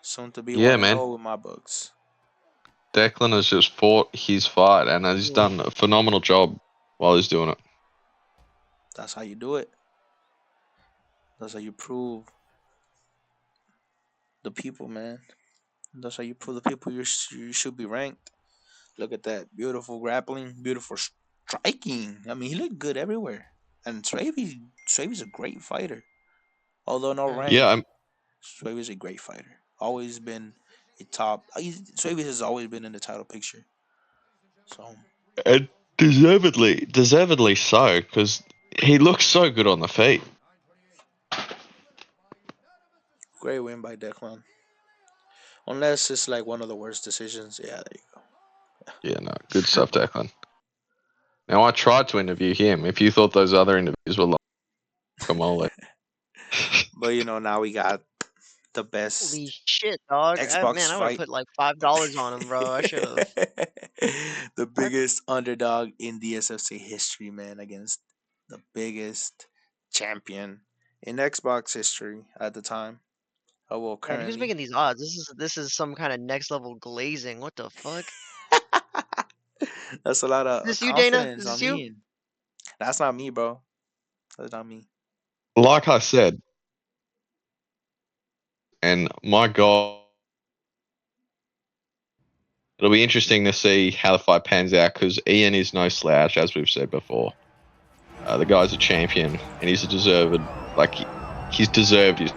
Soon to be Yeah, 1 and man. 0 with my books. Declan has just fought his fight and has Yeah. done a phenomenal job while he's doing it. That's how you do it. That's how you prove the people, man. That's how you prove the people you should be ranked. Look at that. Beautiful grappling, beautiful striking. I mean, he looked good everywhere. And Swavy's a great fighter. Although no Mm. rank, Yeah, Swavy's a great fighter. Always been a top. Swavy has always been in the title picture. So, and deservedly so, because he looks so good on the feet. great win by Declan. Unless it's like one of the worst decisions. Yeah, there you go. Yeah, no, good stuff, Declan. Now, I tried to interview him. If you thought those other interviews were like guacamole. But now we got the Holy best shit, dog! Xbox Man, I would have fight. put like $5 on him, bro. I should have. The biggest underdog in DSFC history, man, against the biggest champion in Xbox history at the time. Oh well, Man, who's currently. making these odds? This is some kind of next level glazing. What the fuck? That's a lot Is of this you, Dana? confidence Is on this you? me. That's not me, bro. That's not me. Like I said, and my God, it'll be interesting to see how the fight pans out because Ian is no slouch, as we've said before. The guy's a champion, and he's a deserved, like, he's deserved his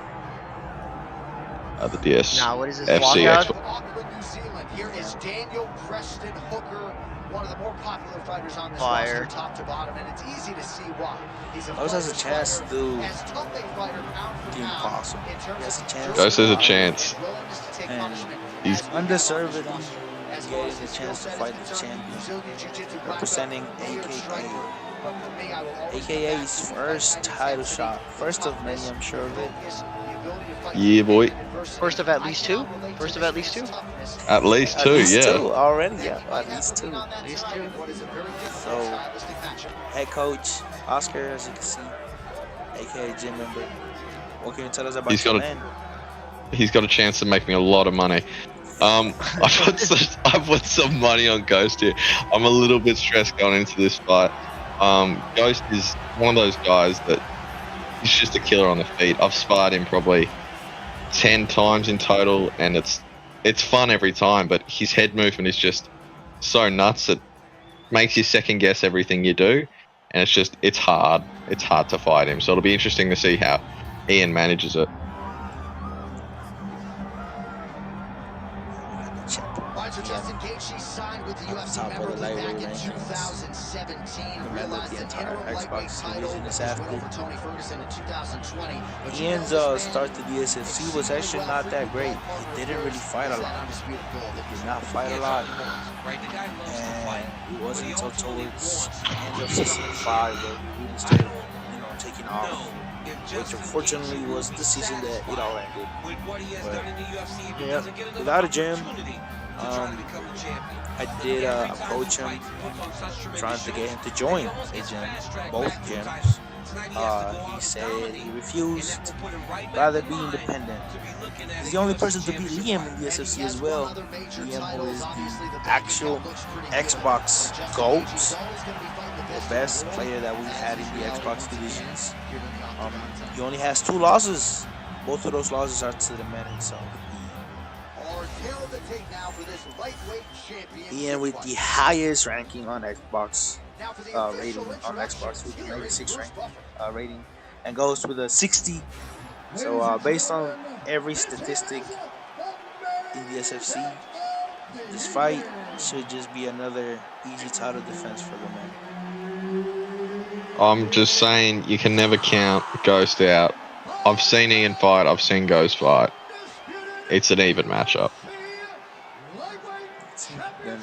the Nah, what is this DSFC walkout? Expo. Auckland, New Zealand. Here is Daniel Preston Hooker, one of the more popular fighters on this Fire. roster, top to bottom, and it's easy to see why. He's a Ghost has a fighter's chance fighter, to do as tough a fighter pound for the pound impossible. in terms He has a of chance Ghost to has a fight, chance. and willingness to take and punishment he's as we have on this undeservedly roster. As far as getting the his skill chance to set fight is the concerned, champion, Brazilian Jiu-Jitsu black belt, representing layered striker, AKA. but for me, I will always come AKA back his to the first fight night title intensity, shot. the First of many, toughness, I'm sure the of it. focus, the ability to fight Yeah, through boy. pain and adversity. First of at I least cannot two? relate to First of this at least man's two? toughness. At least At two, least yeah. two already. That Yeah, he might at have least to lean two. on that At least tonight two. in what is a very difficult So, stylistic matchup. head coach Oscar, as you can see, AKA gym member. What can you tell us about He's your got man? He's got a chance to make me a lot of money. I put some money on Ghost here. I'm a little bit stressed going into this fight. Ghost is one of those guys that he's just a killer on the feet. I've sparred him probably 10 times in total, and it's fun every time. But his head movement is just so nuts it makes you second guess everything you do, and it's hard. It's hard to fight him. So it'll be interesting to see how Ian manages it. All right, so Justin Gaethje signed with the At the UFC top of the memorably lightweight back in rankings. 2017. Commanded Realized the an entire interim lightweight Xbox title division with this his win athlete. over Tony Ferguson in 2020. But you Ian's know this man start to DSFC was actually exceedingly well not for that you great. ballpark He didn't really players. fight a Is that lot. undisputed goal that He he's did not fight a lot. Right, the guy loves to And fight. it wasn't until towards the end of to season become 5 where he really started, taking off. No, if Which Justin unfortunately Gaethje was would be the season that it all satisfied ended. with what he has But, done in the UFC, if he yeah, doesn't get another without a gym, opportunity to try to become a champion. I did approach him, trying to get him to join a gym, both gyms. He said he refused, rather be independent. He's the only person to beat Liam in the SFC as well. Liam, who is the actual Xbox GOAT, the best player that we've had in the Xbox divisions. He only has 2 losses. Both of those losses are to the man himself. Ian with the highest ranking on Xbox rating on Xbox with the 96 rating, and goes with a 60. So based on every statistic in the SFC, this fight should just be another easy title defense for the man. I'm just saying you can never count Ghost out. I've seen Ian fight. I've seen Ghost fight. It's an even matchup. Then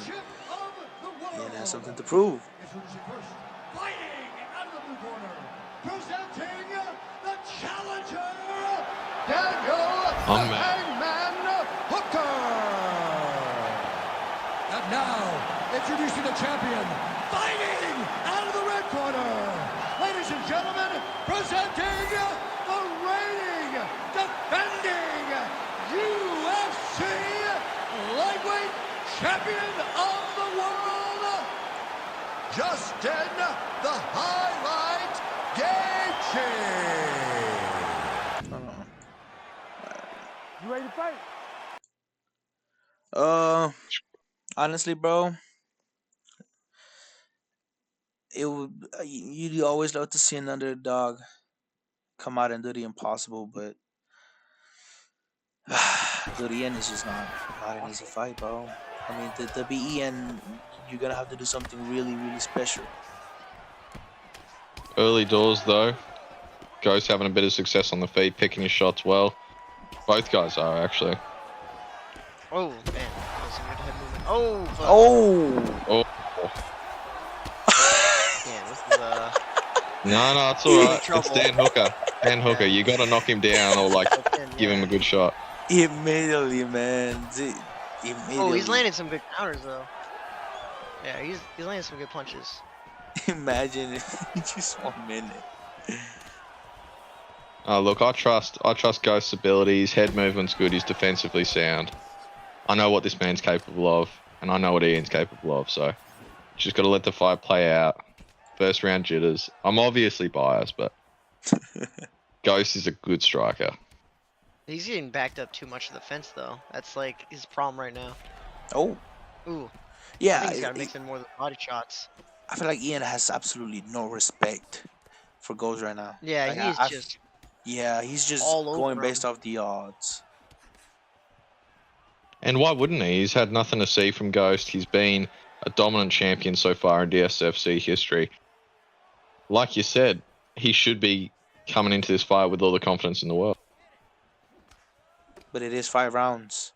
Ian has something to prove. I'm mad. Hooker. And now, introducing the champion, fighting out of the red corner. Ladies and gentlemen, presenting the champion of the world, Justin the Highlight Gaethje. You ready to fight? Honestly, bro, it would. You always love to see an underdog come out and do the impossible, but dude, Ian is just not an easy fight, bro. I mean, to be Ian, you're gonna have to do something really, really special. Early doors, though. Ghost having a bit of success on the feet, picking his shots well. Both guys are, actually. Oh, man. That was some good head movement. Oh, fuck. Oh, Man, this is, No, it's Big alright. It's trouble. Dan Hooker. Dan Hooker, you got to knock him down or, like, give him a good shot. immediately, man. Immediately. Oh, he's landing some good counters, though. Yeah, he's landing some good punches. Imagine just 1 minute. Look, I trust Ghost's abilities. Head movement's good. He's defensively sound. I know what this man's capable of, and I know what Ian's capable of. So, just got to let the fight play out. First round jitters. I'm obviously biased, but Ghost is a good striker. He's getting backed up too much to the fence, though. That's like his problem right now. Oh, Ooh. yeah. I think he's got to mix in more of the body shots. I feel like Ian has absolutely no respect for Ghost right now. Yeah, Like, he's just yeah, he's just all over going based him. off the odds. And why wouldn't he? He's had nothing to see from Ghost. He's been a dominant champion so far in DSFC history. Like you said, he should be coming into this fight with all the confidence in the world. But it is 5 rounds.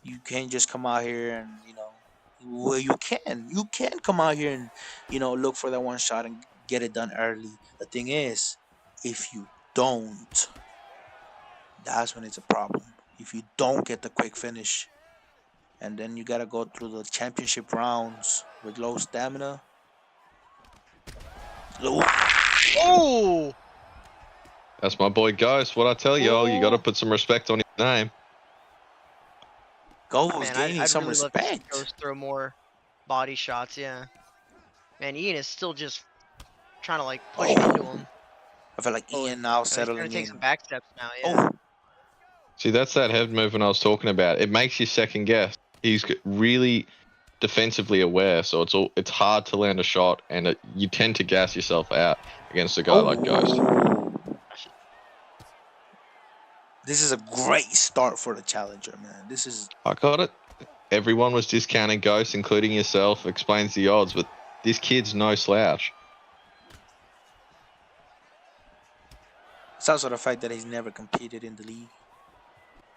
You can't just come out here and well, you can come out here and look for that one shot and get it done early. The thing is, if you don't, that's when it's a problem. If you don't get the quick finish, and then you gotta go through the championship rounds with low stamina. Oh! That's my boy Ghost. What I tell y'all, you got to put some respect on his name. Ghost Man, gaining I'd some really love to see respect. Ghost throw more body shots, yeah. Man, Ian is still just trying to, like, push into him. I feel like Oh, Ian now he's trying settling to take in. some back steps now, yeah. Oh, See, that's that head movement I was talking about. It makes you second guess. He's really defensively aware, so it's hard to land a shot, and you tend to gas yourself out against a guy like Ghost. this is a great start for the challenger, man. This is. I got it. Everyone was discounting Ghost, including yourself. Explains the odds, but this kid's no slouch. It's also the fact that he's never competed in the league.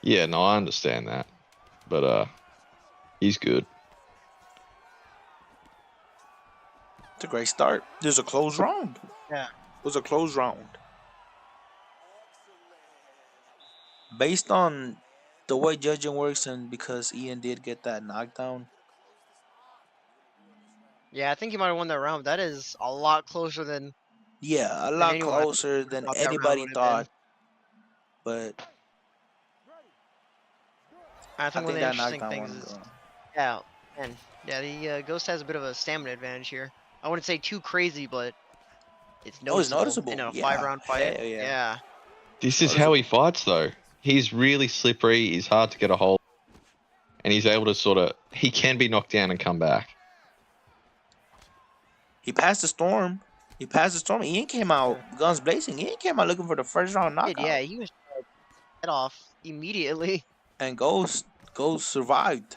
Yeah, no, I understand that, but he's good. It's a great start. There's a close round. Yeah. It was a close round. Based on the way judging works and because Ian did get that knockdown. Yeah, I think he might have won that round. That is a lot closer than Yeah, a lot anyone closer than thought that round anybody would have thought. been. But I I think one think of the that interesting knockdown things won. is, yeah, and yeah, the Ghost has a bit of a stamina advantage here. I wouldn't say too crazy, but it's Oh, it's noticeable in noticeable. a Yeah. 5-round fight. Hell yeah. Yeah. This is how he fights, though. He's really slippery. He's hard to get a hold, and he's able to he can be knocked down and come back. He passed the storm. Ian came out guns blazing. Ian came out looking for the first round knockout. Yeah, he was head off immediately. And Ghost survived.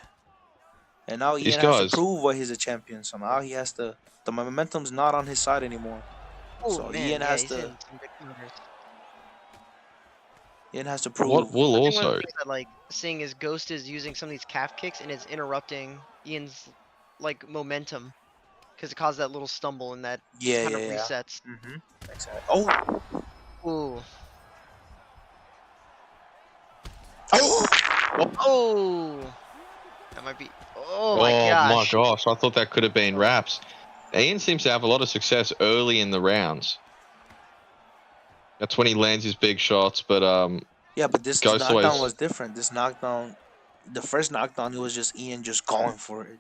And now These Ian has to guys- prove why he's a champion. So now he has to. The momentum's not on his side anymore. Oh So man, Ian yeah, has he's to. hitting some good counters. Ian has to prove. What will I think one of also the things I like seeing is Ghost is using some of these calf kicks and it's interrupting Ian's like momentum because it caused that little stumble and that kind of resets. Mm-hmm. Exactly. Oh. Ooh. Oh. Oh. That might be. Oh my gosh. my gosh! I thought that could have been wraps. Ian seems to have a lot of success early in the rounds. That's when he lands his big shots, but Yeah, but this Ghost knockdown always- was different. This knockdown, the first knockdown, it was just Ian just going for it.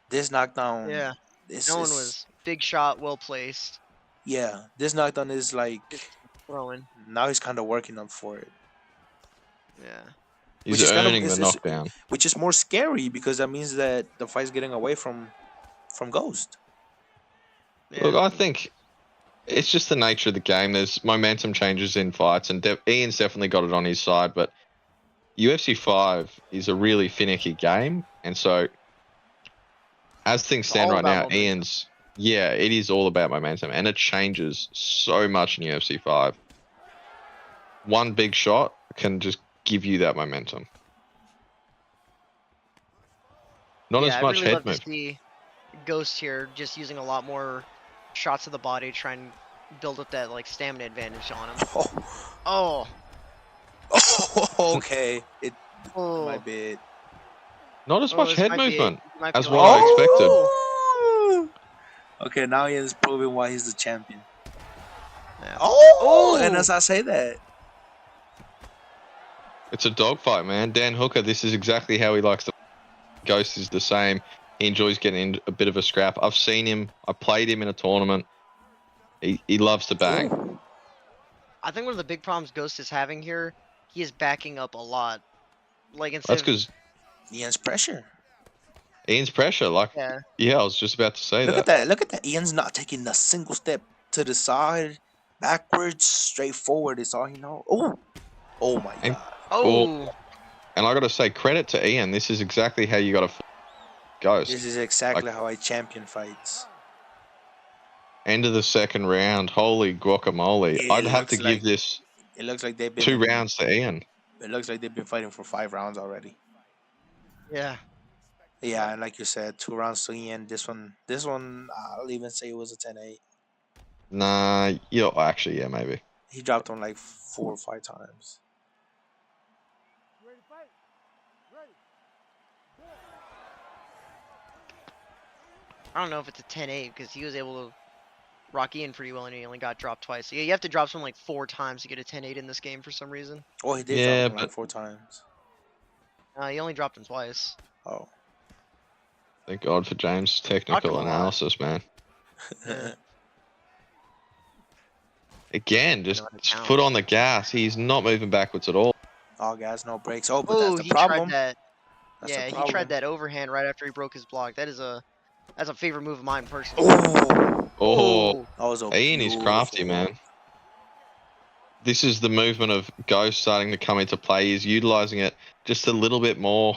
This knockdown, Yeah, this that one is was big shot, well placed. yeah. This knockdown is Just like throwing. now he's kind of working up for it, Yeah. He's which is kind of earning the knockdown. which is more scary because that means that the fight's getting away from Ghost. Look, Yeah. I think it's just the nature of the game. There's momentum changes in fights, and Ian's definitely got it on his side. But UFC 5 is a really finicky game, and so as things It's stand all right about now, momentum. Ian's yeah, it is all about momentum, and it changes so much in UFC 5. One big shot can just give you that momentum. Not Yeah, as I'd much really head love to move. see Ghost here just using a lot more shots to the body, to try and build up that like stamina advantage on him. Oh, Oh, okay. It might oh, be it. Not as oh! much This head might be it. movement He might be as going what I for it. expected. Oh, Oh. Okay, now he is proving why he's the champion. yeah. Oh, and Oh, as I say that, It's a dogfight, man. Dan Hooker, this is exactly how he likes to. Ghost is the same. He enjoys getting in a bit of a scrap. I've seen him. I played him in a tournament. He loves to bang. ooh, I think one of the big problems Ghost is having here, he is backing up a lot. Like instead That's of because Ian's pressure. Ian's pressure. Like, yeah, yeah, I was just about to say Look at that. that. Look at that. Ian's not taking a single step to the side, backwards, straight forward. It's all he knows. Oh, oh my And God. well, oh, and I got to say credit to Ian. This is exactly how you got to Ghost. This is Like exactly how I champion fights. end of the second round. Holy guacamole! It I'd have to looks give like this it looks like they've been 2 rounds to Ian. it looks like they've been fighting for 5 rounds already. yeah. Yeah, and like you said, 2 rounds to Ian. This one, I'll even say it was a 10-8. Nah, yeah, actually, yeah, maybe. He dropped him like 4 or 5 times. I don't know if it's a 10-8 because he was able to rock Ian pretty well and he only got dropped twice. So yeah, you have to drop someone like 4 times to get a 10-8 in this game for some reason. Oh, he did drop Yeah, him like but 4 times. He only dropped him twice. Oh. thank God for James' Rocked him technical a lot. analysis, man. Yeah. Again, You know, just out of foot talent. on the gas. He's not moving backwards at all. All gas, no brakes. Oh, but that's Oh, the he tried problem. that. That's the Yeah, he tried problem. that overhand right after he broke his block. That's a favorite move of mine personally. Oh, Oh, Oh, that was a Ian is beautiful crafty, hook. man. This is the movement of Ghost starting to come into play. He's utilizing it just a little bit more.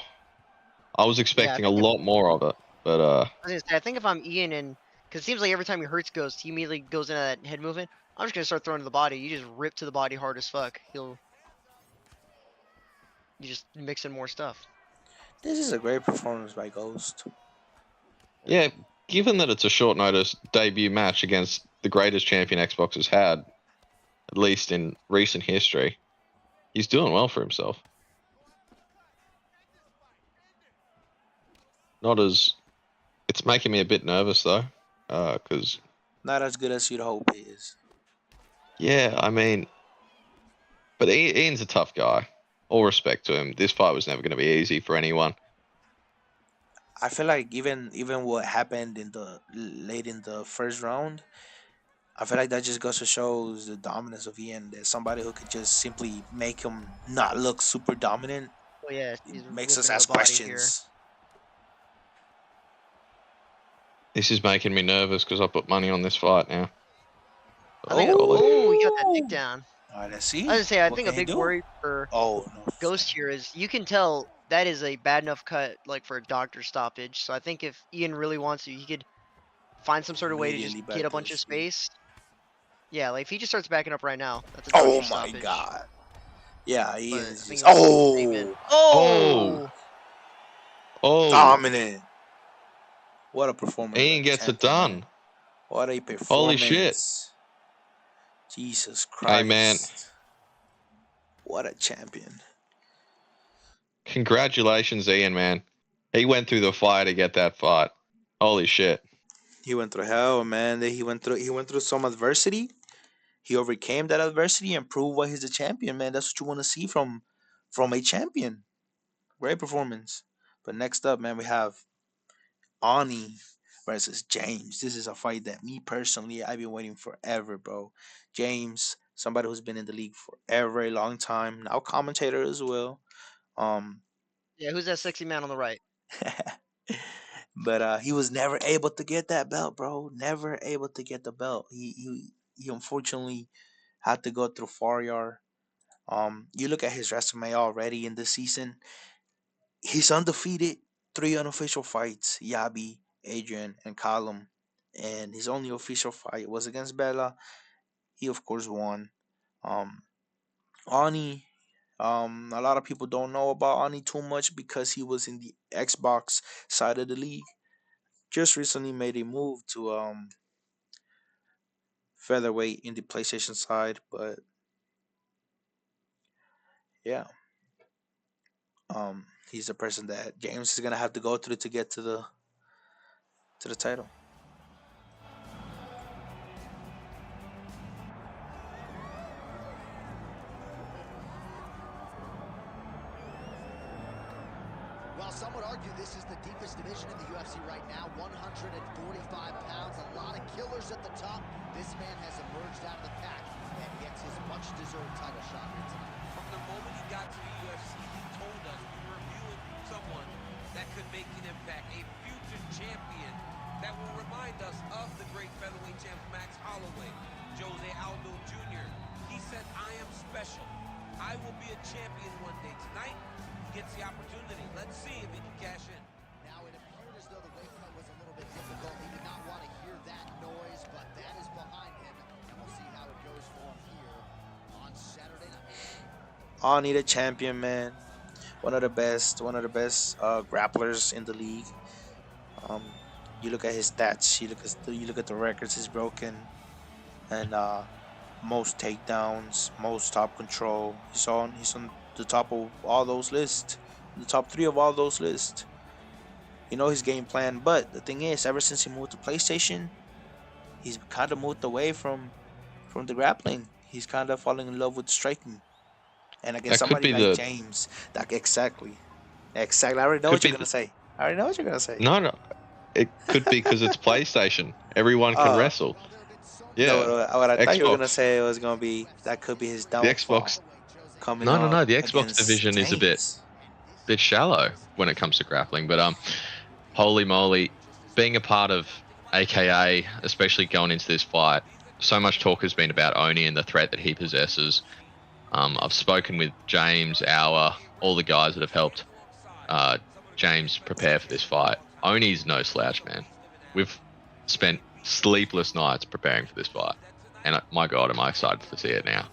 I was yeah. expecting a lot more of it, but I was gonna say, I think if I'm Ian and because it seems like every time he hurts Ghost, he immediately goes into that head movement. I'm just gonna start throwing to the body. You just rip to the body hard as fuck. You just mix in more stuff. This is a great performance by Ghost. yeah, given that it's a short notice debut match against the greatest champion Xbox has had, at least in recent history, he's doing well for himself. Not as it's making me a bit nervous though, because Not as good as you'd hope he is. yeah, I mean, but Ian's a tough guy. All respect to him. This fight was never going to be easy for anyone. I feel like even what happened in the late in the first round, I feel like that just goes to shows the dominance of Ian. That somebody who could just simply make him not look super dominant Oh yeah, it he's makes us ripping to the ask body here. questions. This is making me nervous because I put money on this fight now. I think. Holy. Oh, he got that Oh, takedown. all right, let's I was see gonna say, I what think can a he big do. worry for Oh no, Ghost here is you can tell that is a bad enough cut like for a doctor stoppage. So I think if Ian really wants to, he could find some sort of way to just immediately get back a to bunch his of feet. space. Yeah, like if he just starts backing up right now, that's a Oh doctor my stoppage. God. Yeah, But Ian I is think just it was a good statement. Oh. Oh, Oh. dominant. What a performance by Ian the gets it champion, man. done. What a Holy shit. performance. Jesus Hey, man. Christ. What a champion. Congratulations, Ian, man. He went through the fire to get that fight. Holy shit. He went through hell, man. He went through some adversity. He overcame that adversity and proved why he's a champion, man. That's what you want to see from a champion. Great performance. But next up, man, we have Ani versus James. This is a fight that me personally, I've been waiting forever, bro. James, somebody who's been in the league for a very long time, now commentator as well. Um, Yeah, who's that sexy man on the right? but he was never able to get that belt, bro. Never able to get the belt. He unfortunately had to go through Faryar. You look at his resume already in this season. He's undefeated, three unofficial fights: Yabi, Adrian, and Callum. And his only official fight was against Bella. He of course won. Um, Ani, a lot of people don't know about Ani too much because he was in the Xbox side of the league. Just recently made a move to featherweight in the PlayStation side, but yeah, he's the person that James is gonna have to go through to get to the title. Well, some would argue this is the deepest division in the UFC right now, 145 pounds, a lot of killers at the top. This man has emerged out of the pack and gets his much-deserved title shot here tonight. From the moment he got to the UFC, he told us we were viewing someone that could make an impact, a future champion that will remind us of the great featherweight champ Max Holloway, Jose Aldo Jr. He said, I am special. I will be a champion one day. Tonight, he gets the opportunity. Let's see if he can cash in. Now, it appeared as though the weight cut was a little bit difficult. He did not want to hear that noise, but that is behind him, and we'll see how it goes for him here on Saturday night. Ani the champion, man. One of the best grapplers in the league. Um, you look at his stats. You look at the records he's broken, and most takedowns, most top control. He's on the top of all those lists, the top three of all those lists. You know his game plan, but the thing is, ever since he moved to PlayStation, he's kind of moved away from the grappling. He's kind of falling in love with striking. And against That could somebody be like the James, that exactly. I already know could what you're be gonna the, say. I already know what you're gonna say. no, no. It could be because it's PlayStation. Everyone can Uh wrestle. no, Yeah, what I thought you were gonna Xbox. say was gonna be that could be his The downfall Xbox. coming No, no, up no. The Xbox against division is a James. bit shallow when it comes to grappling. But holy moly, being a part of AKA, especially going into this fight, so much talk has been about Oni and the threat that he possesses. I've spoken with James, all the guys that have helped uh, James prepare for this fight. Oni's no slouch, man. We've spent sleepless nights preparing for this fight, and my God, am I excited to see it now.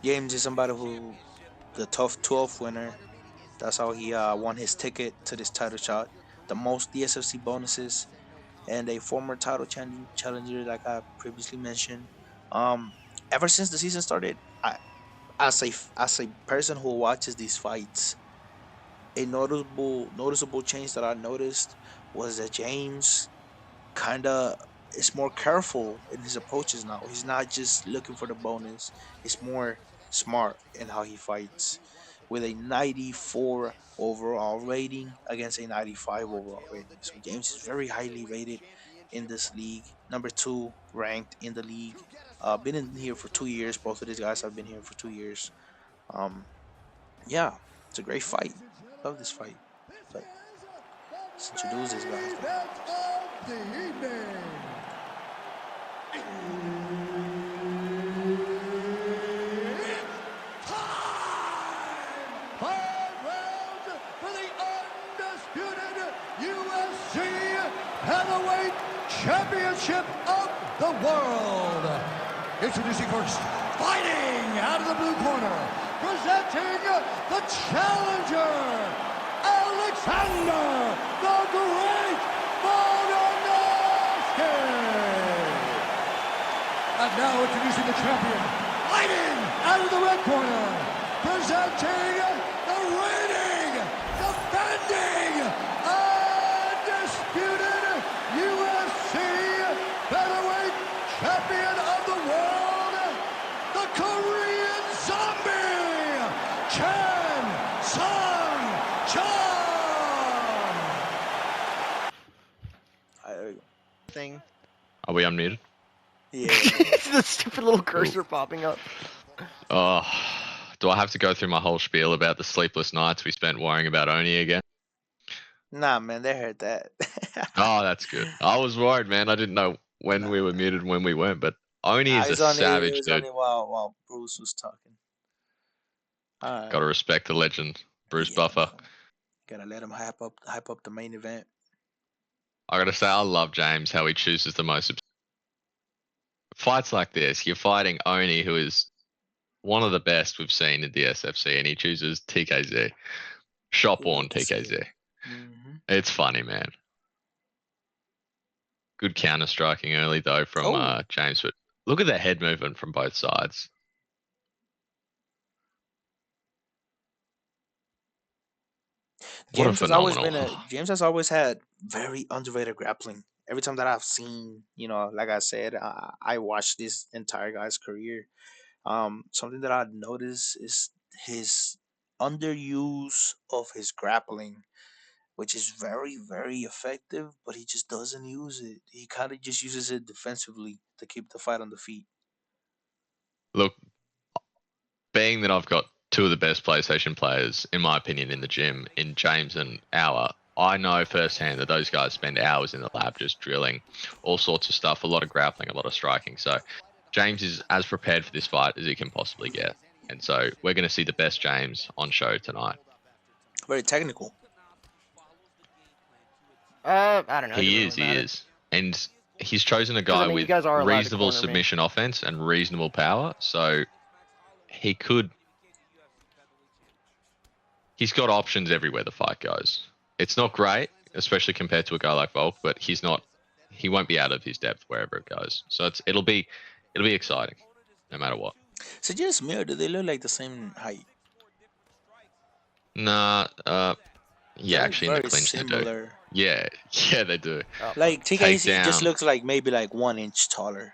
James is somebody who the tough 12 winner. That's how he won his ticket to this title shot. The most DSFC bonuses and a former title challenger, like I previously mentioned. Um, ever since the season started, as a person who watches these fights, a noticeable change that I noticed was that James kind of is more careful in his approaches now. He's not just looking for the bonus. He's more smart in how he fights. With a 94 overall rating against a 95 overall rating. So James is very highly rated in this league. Number two ranked in the league. Been in here for 2 years. Both of these guys have been here for 2 years. Um, yeah, it's a great fight. Love this fight. But let's introduce these guys though. Event of the evening. It's time! 5 rounds for the undisputed UFC Heavyweight Championship of the world. Introducing first, fighting out of the blue corner, presenting the challenger, Alexander the Great Volkanovski. And now introducing the champion, fighting out of the red corner, presenting the reigning, defending, undisputed UFC featherweight champion of the world, the Korean Zombie, Chan Sung Are we unmuted? Yeah. The stupid little cursor popping up. Oh, do I have to go through my whole spiel about the sleepless nights we spent worrying about Oni again? Nah, man, they heard that. Oh, that's good. I was worried, man. I didn't know when we were muted and when we weren't, but Oni Nah, is a it savage was dude. only while Bruce was talking. All right. Gotta respect the legend, Bruce Yeah, Buffer. man. Gotta let him hype up the main event. I gotta say, I love James, how he chooses the most fights like this. You're fighting Oni, who is one of the best we've seen in the SFC, and he chooses TKZ. Shop You worn love to see TKZ. it. Mm-hmm. It's funny, man. Good counter striking early though from Oh, James, but look at the head movement from both sides. What a phenomenal. James has always had very underrated grappling. Every time that I've seen, like I said, I watched this entire guy's career. Something that I noticed is his underuse of his grappling, which is very, very effective, but he just doesn't use it. He kind of just uses it defensively to keep the fight on the feet. Look, being that I've got two of the best PlayStation players, in my opinion, in the gym, in James and Hour, I know firsthand that those guys spend hours in the lab just drilling all sorts of stuff, a lot of grappling, a lot of striking. So James is as prepared for this fight as he can possibly get. And so we're going to see the best James on show tonight. Very technical. I don't know. It doesn't He really is, he matter. is. And he's chosen a Because guy I mean, you with guys are allowed to reasonable corner me. submission offense and reasonable power. So he could. He's got options everywhere the fight goes. It's not great, especially compared to a guy like Volk, but he's not. He won't be out of his depth wherever it goes. So it'll be exciting, no matter what. So just me, or do they look like the same height? Nah, They yeah, look actually in the very clinch they do. similar. Yeah, yeah, they do. Oh, Like TKC just Takedown, looks like maybe like 1 inch taller.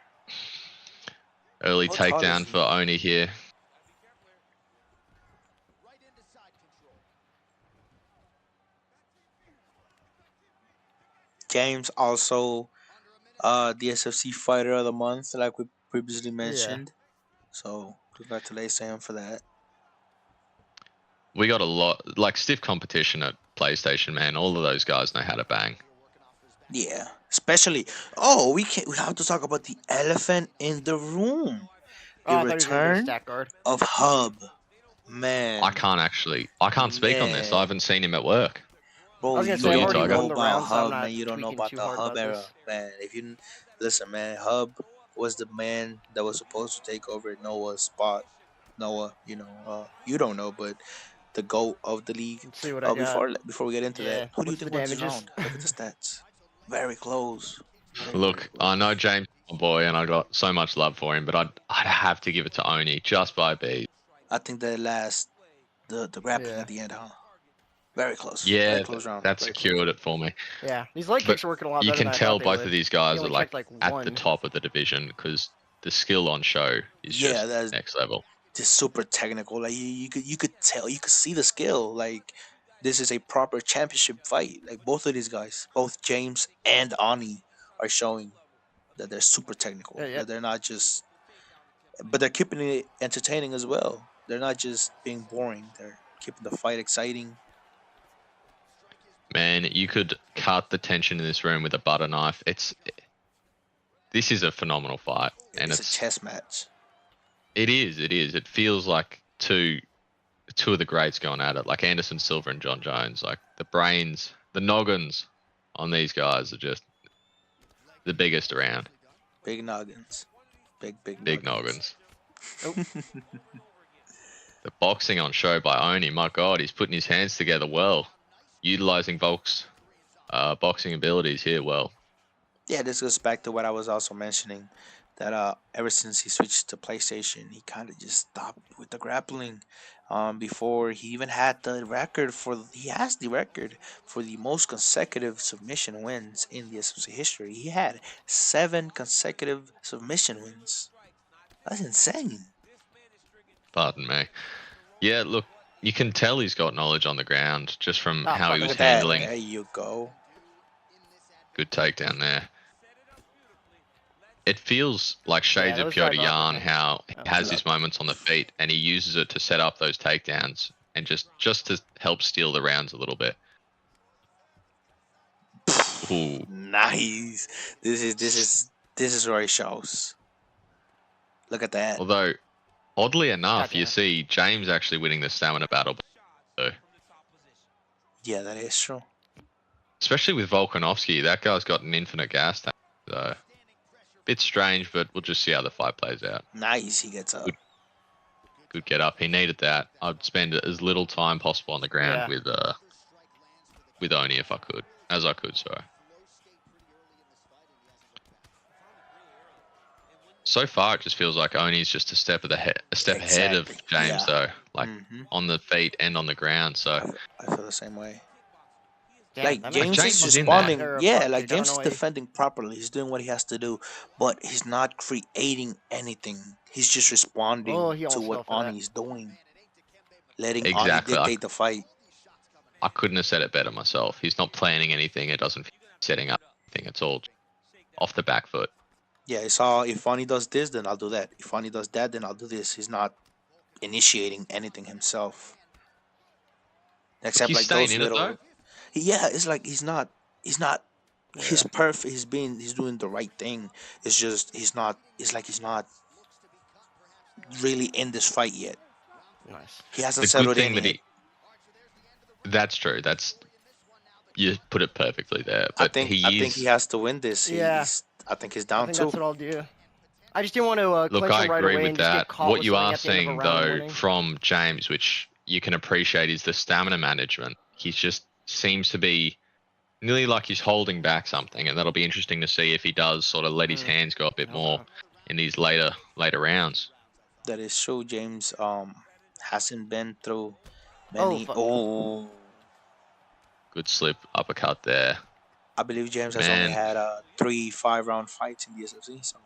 early How tall is takedown he? for Oni here. James also DSFC Fighter of the Month, like we previously yeah. mentioned. So congratulations to him for that. We got a lot, like stiff competition at PlayStation, man. All of those guys know how to bang. Yeah, especially we have to talk about the elephant in the room. Oh, The I thought he was gonna get a return stack guard. of Hub. I Man, can't speak on this. I man, haven't seen him at work. I bro, was gonna you say Saw I've you, already don't Tiger. know run the about round, so I'm Hub, man. not You don't know tweaking about too the hard Hub about era, this. man. If you listen, man, Hub was the man that was supposed to take over Noah's spot. Noah, you don't know, but the GOAT of the league. Let's see what I got. Before we get into that, Yeah. who do you What's the think won this damages? round? Look at the stats. Very close. Very, very Look, I know close. James is my boy, and I got so much love for him, but I'd have to give it to Oni just by beat. I think the last the grappling Yeah. at the end, huh? Very close. Very Yeah, close round. that Very close. secured it for me. Yeah. These leg But kicks are working a lot you better can than I tell thought they both of would. these He guys are only like checked like at the one. top of the division because the skill on show is Yeah, just that's next level. just super technical. Like you could tell, you could see the skill. Like this is a proper championship fight. Like both of these guys, both James and Ani, are showing that they're super technical. Yeah, yeah. That they're not just, but they're keeping it entertaining as well. They're not just being boring. They're keeping the fight exciting. Man, you could cut the tension in this room with a butter knife. This is a phenomenal fight, and It's a chess match. it is. It feels like two of the greats going at it, like Anderson Silva and John Jones. Like the brains, the noggins on these guys are just the biggest around. Big noggins. Big Big noggins. noggins. Oh. The boxing on show by Oni, my God, he's putting his hands together well, utilizing Volk's boxing abilities here well. Yeah, this goes back to what I was also mentioning, that ever since he switched to PlayStation, he kind of just stopped with the grappling. Before he even had the record he has the record for the most consecutive submission wins in the SFC history. He had 7 consecutive submission wins. That's insane. Pardon me. Yeah, look, you can tell he's got knowledge on the ground just from Ah, how fuck. he I was Look at went too that. far. handling. There you go. Good takedown there. it feels like Yeah, shades of those drive Piotr up with Jan, me. how he Oh. has his moments on the feet and he uses it to set up those takedowns and just to help steal the rounds a little bit. Ooh. Nice. This is where it shows. Look at that. Although, oddly enough, you Gotcha. see James actually winning the stamina battle, though. Yeah, that is true. Especially with Volkanovski, that guy's got an infinite gas tank. So, bit strange, but we'll just see how the fight plays out. Nice. He gets up. Good get up. He needed that. I'd spend as little time possible on the ground Yeah. with Oni if I could, as I could. Sorry. So far, it just feels like Oni's just a step ahead of Exactly. James, Yeah. though, like Mm-hmm. on the feet and on the ground. So, I feel the same way. Damn, Like that like makes James me is James is fucking in there. responding, or yeah. fuck, Like dude. I don't James know is why. defending properly. He's doing what he has to do, but he's not creating anything. He's just Oh, responding he to almost what fell for that. Ani is doing, letting Ani Exactly. dictate the fight. I couldn't have said it better myself. He's not planning anything. It doesn't feel like setting up anything. It's all off the back foot. Yeah, it's all if Ani does this, then I'll do that. If Ani does that, then I'll do this. He's not initiating anything himself, Look, except he's like staying those in it though. little. Yeah, it's like he's not. He's Yeah. perfect. He's doing the right thing. It's just he's not. It's like he's not really in this fight yet. Nice. He hasn't The good settled in thing that yet. that's true. You put it perfectly there. I But think I he think he is. has to win this. Yeah, I think he's I down think too. that's what I'll do. I just didn't want to Look, clinch I him right agree away with and just get that. caught What with you something are at the end of a seeing, round though, winning. from James, which you can appreciate, is the stamina management. He just seems to be nearly like he's holding back something, and that'll be interesting to see if he does sort of let his Mm. hands go a bit more Okay. in these later rounds. That is true. James hasn't been through Oh many. fuck. Oh, Good slip uppercut there, I believe James has only man. had 3 5 round fights in the SFC, so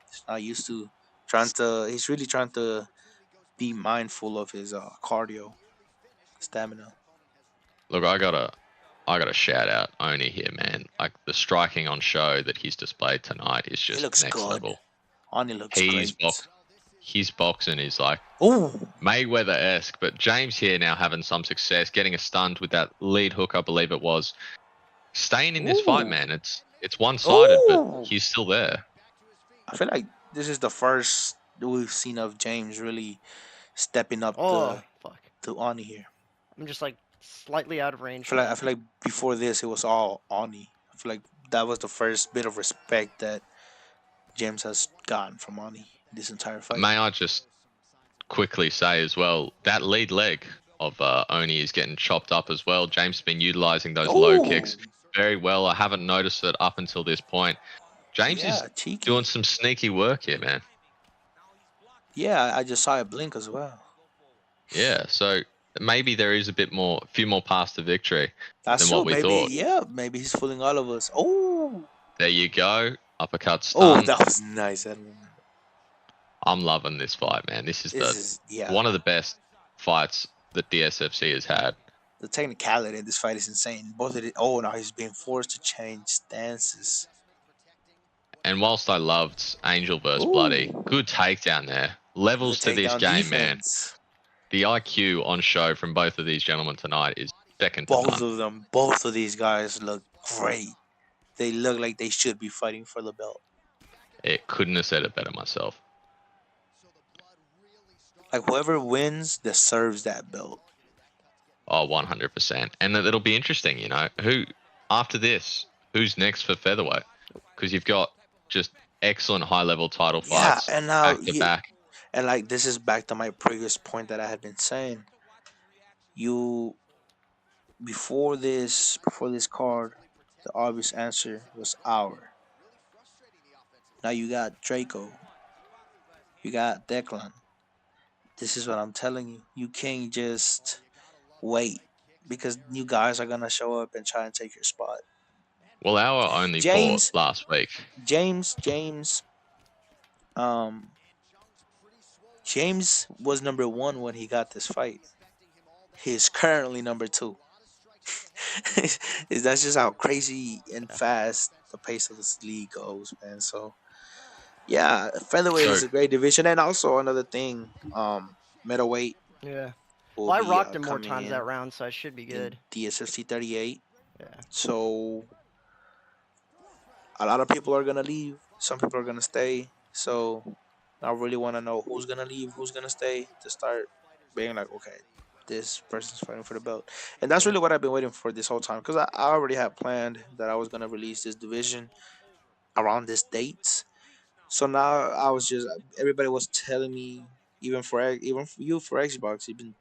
he's not used to trying to. He's really trying to be mindful of his cardio, stamina. Look, I gotta shout out Oni here, man. Like the striking on show that he's displayed tonight is He just looks next good. level. Ani looks He's great. his boxing is like Oh, Mayweather-esque, but James here now having some success, getting a stunned with that lead hook, I believe it was. Staying in this fight, ooh, man. It's one-sided, but ooh. he's still there. I feel like this is the first that we've seen of James really stepping up Oh fuck. to Ani here. I'm just like slightly out of I range feel for like I that. feel like before this it was all Ani. I feel like that was the first bit of respect that James has gotten from Ani this entire fight. May I just quickly say as well, that lead leg of Oni is getting chopped up as well. James has been utilizing those low Oh, kicks very well. I haven't noticed it up until this point. James is yeah, cheeky. doing some sneaky work here, man. Yeah, I just saw it blink as well. Yeah, so maybe there is a few more paths to victory That's than true. what we Maybe, thought. yeah, maybe he's fooling all of us. Oh, There you go. Uppercut oh, stun. that was nice. I'm loving this fight, man. This is This is, yeah, one of the best fights that DSFC has had. the technicality in this fight is insane. Both of the, oh, now he's being forced to change stances. And whilst I loved Angel versus Bloody, Ooh, good takedown there. good Levels to this takedown game, man. defense. The IQ on show from both of these gentlemen tonight is second to Both none. of them, both of these guys look great. They look like they should be fighting for the belt. It couldn't have said it better myself. Like whoever wins deserves that belt. Oh, 100%. And it'll be interesting, who after this, who's next for featherweight? Because you've got just excellent high level title Yeah, fights and now back to back. and like this is back to my previous point that I had been saying. You before this card, the obvious answer was Hour. Now you got Draco, you got Declan. This is what I'm telling you. You can't just wait because new guys are gonna show up and try and take your spot. Well, our only fought James, last week. James, um, James was number one when he got this fight. He's currently number two. That's just how crazy and Yeah. fast the pace of this league goes, man. So Yeah, featherweight So is a great division, and also another thing, middleweight Yeah. will Well, I be rocked him more coming times that round, so I should be in good. DSFC 38. Yeah. So a lot of people are gonna leave. Some people are gonna stay. So I really want to know who's gonna leave, who's gonna stay, to start being like, okay, this person's fighting for the belt, and that's Yeah. really what I've been waiting for this whole time. Because I already had planned that I was gonna release this division around this dates. So now I was just everybody was telling me, even for you for Xbox, even,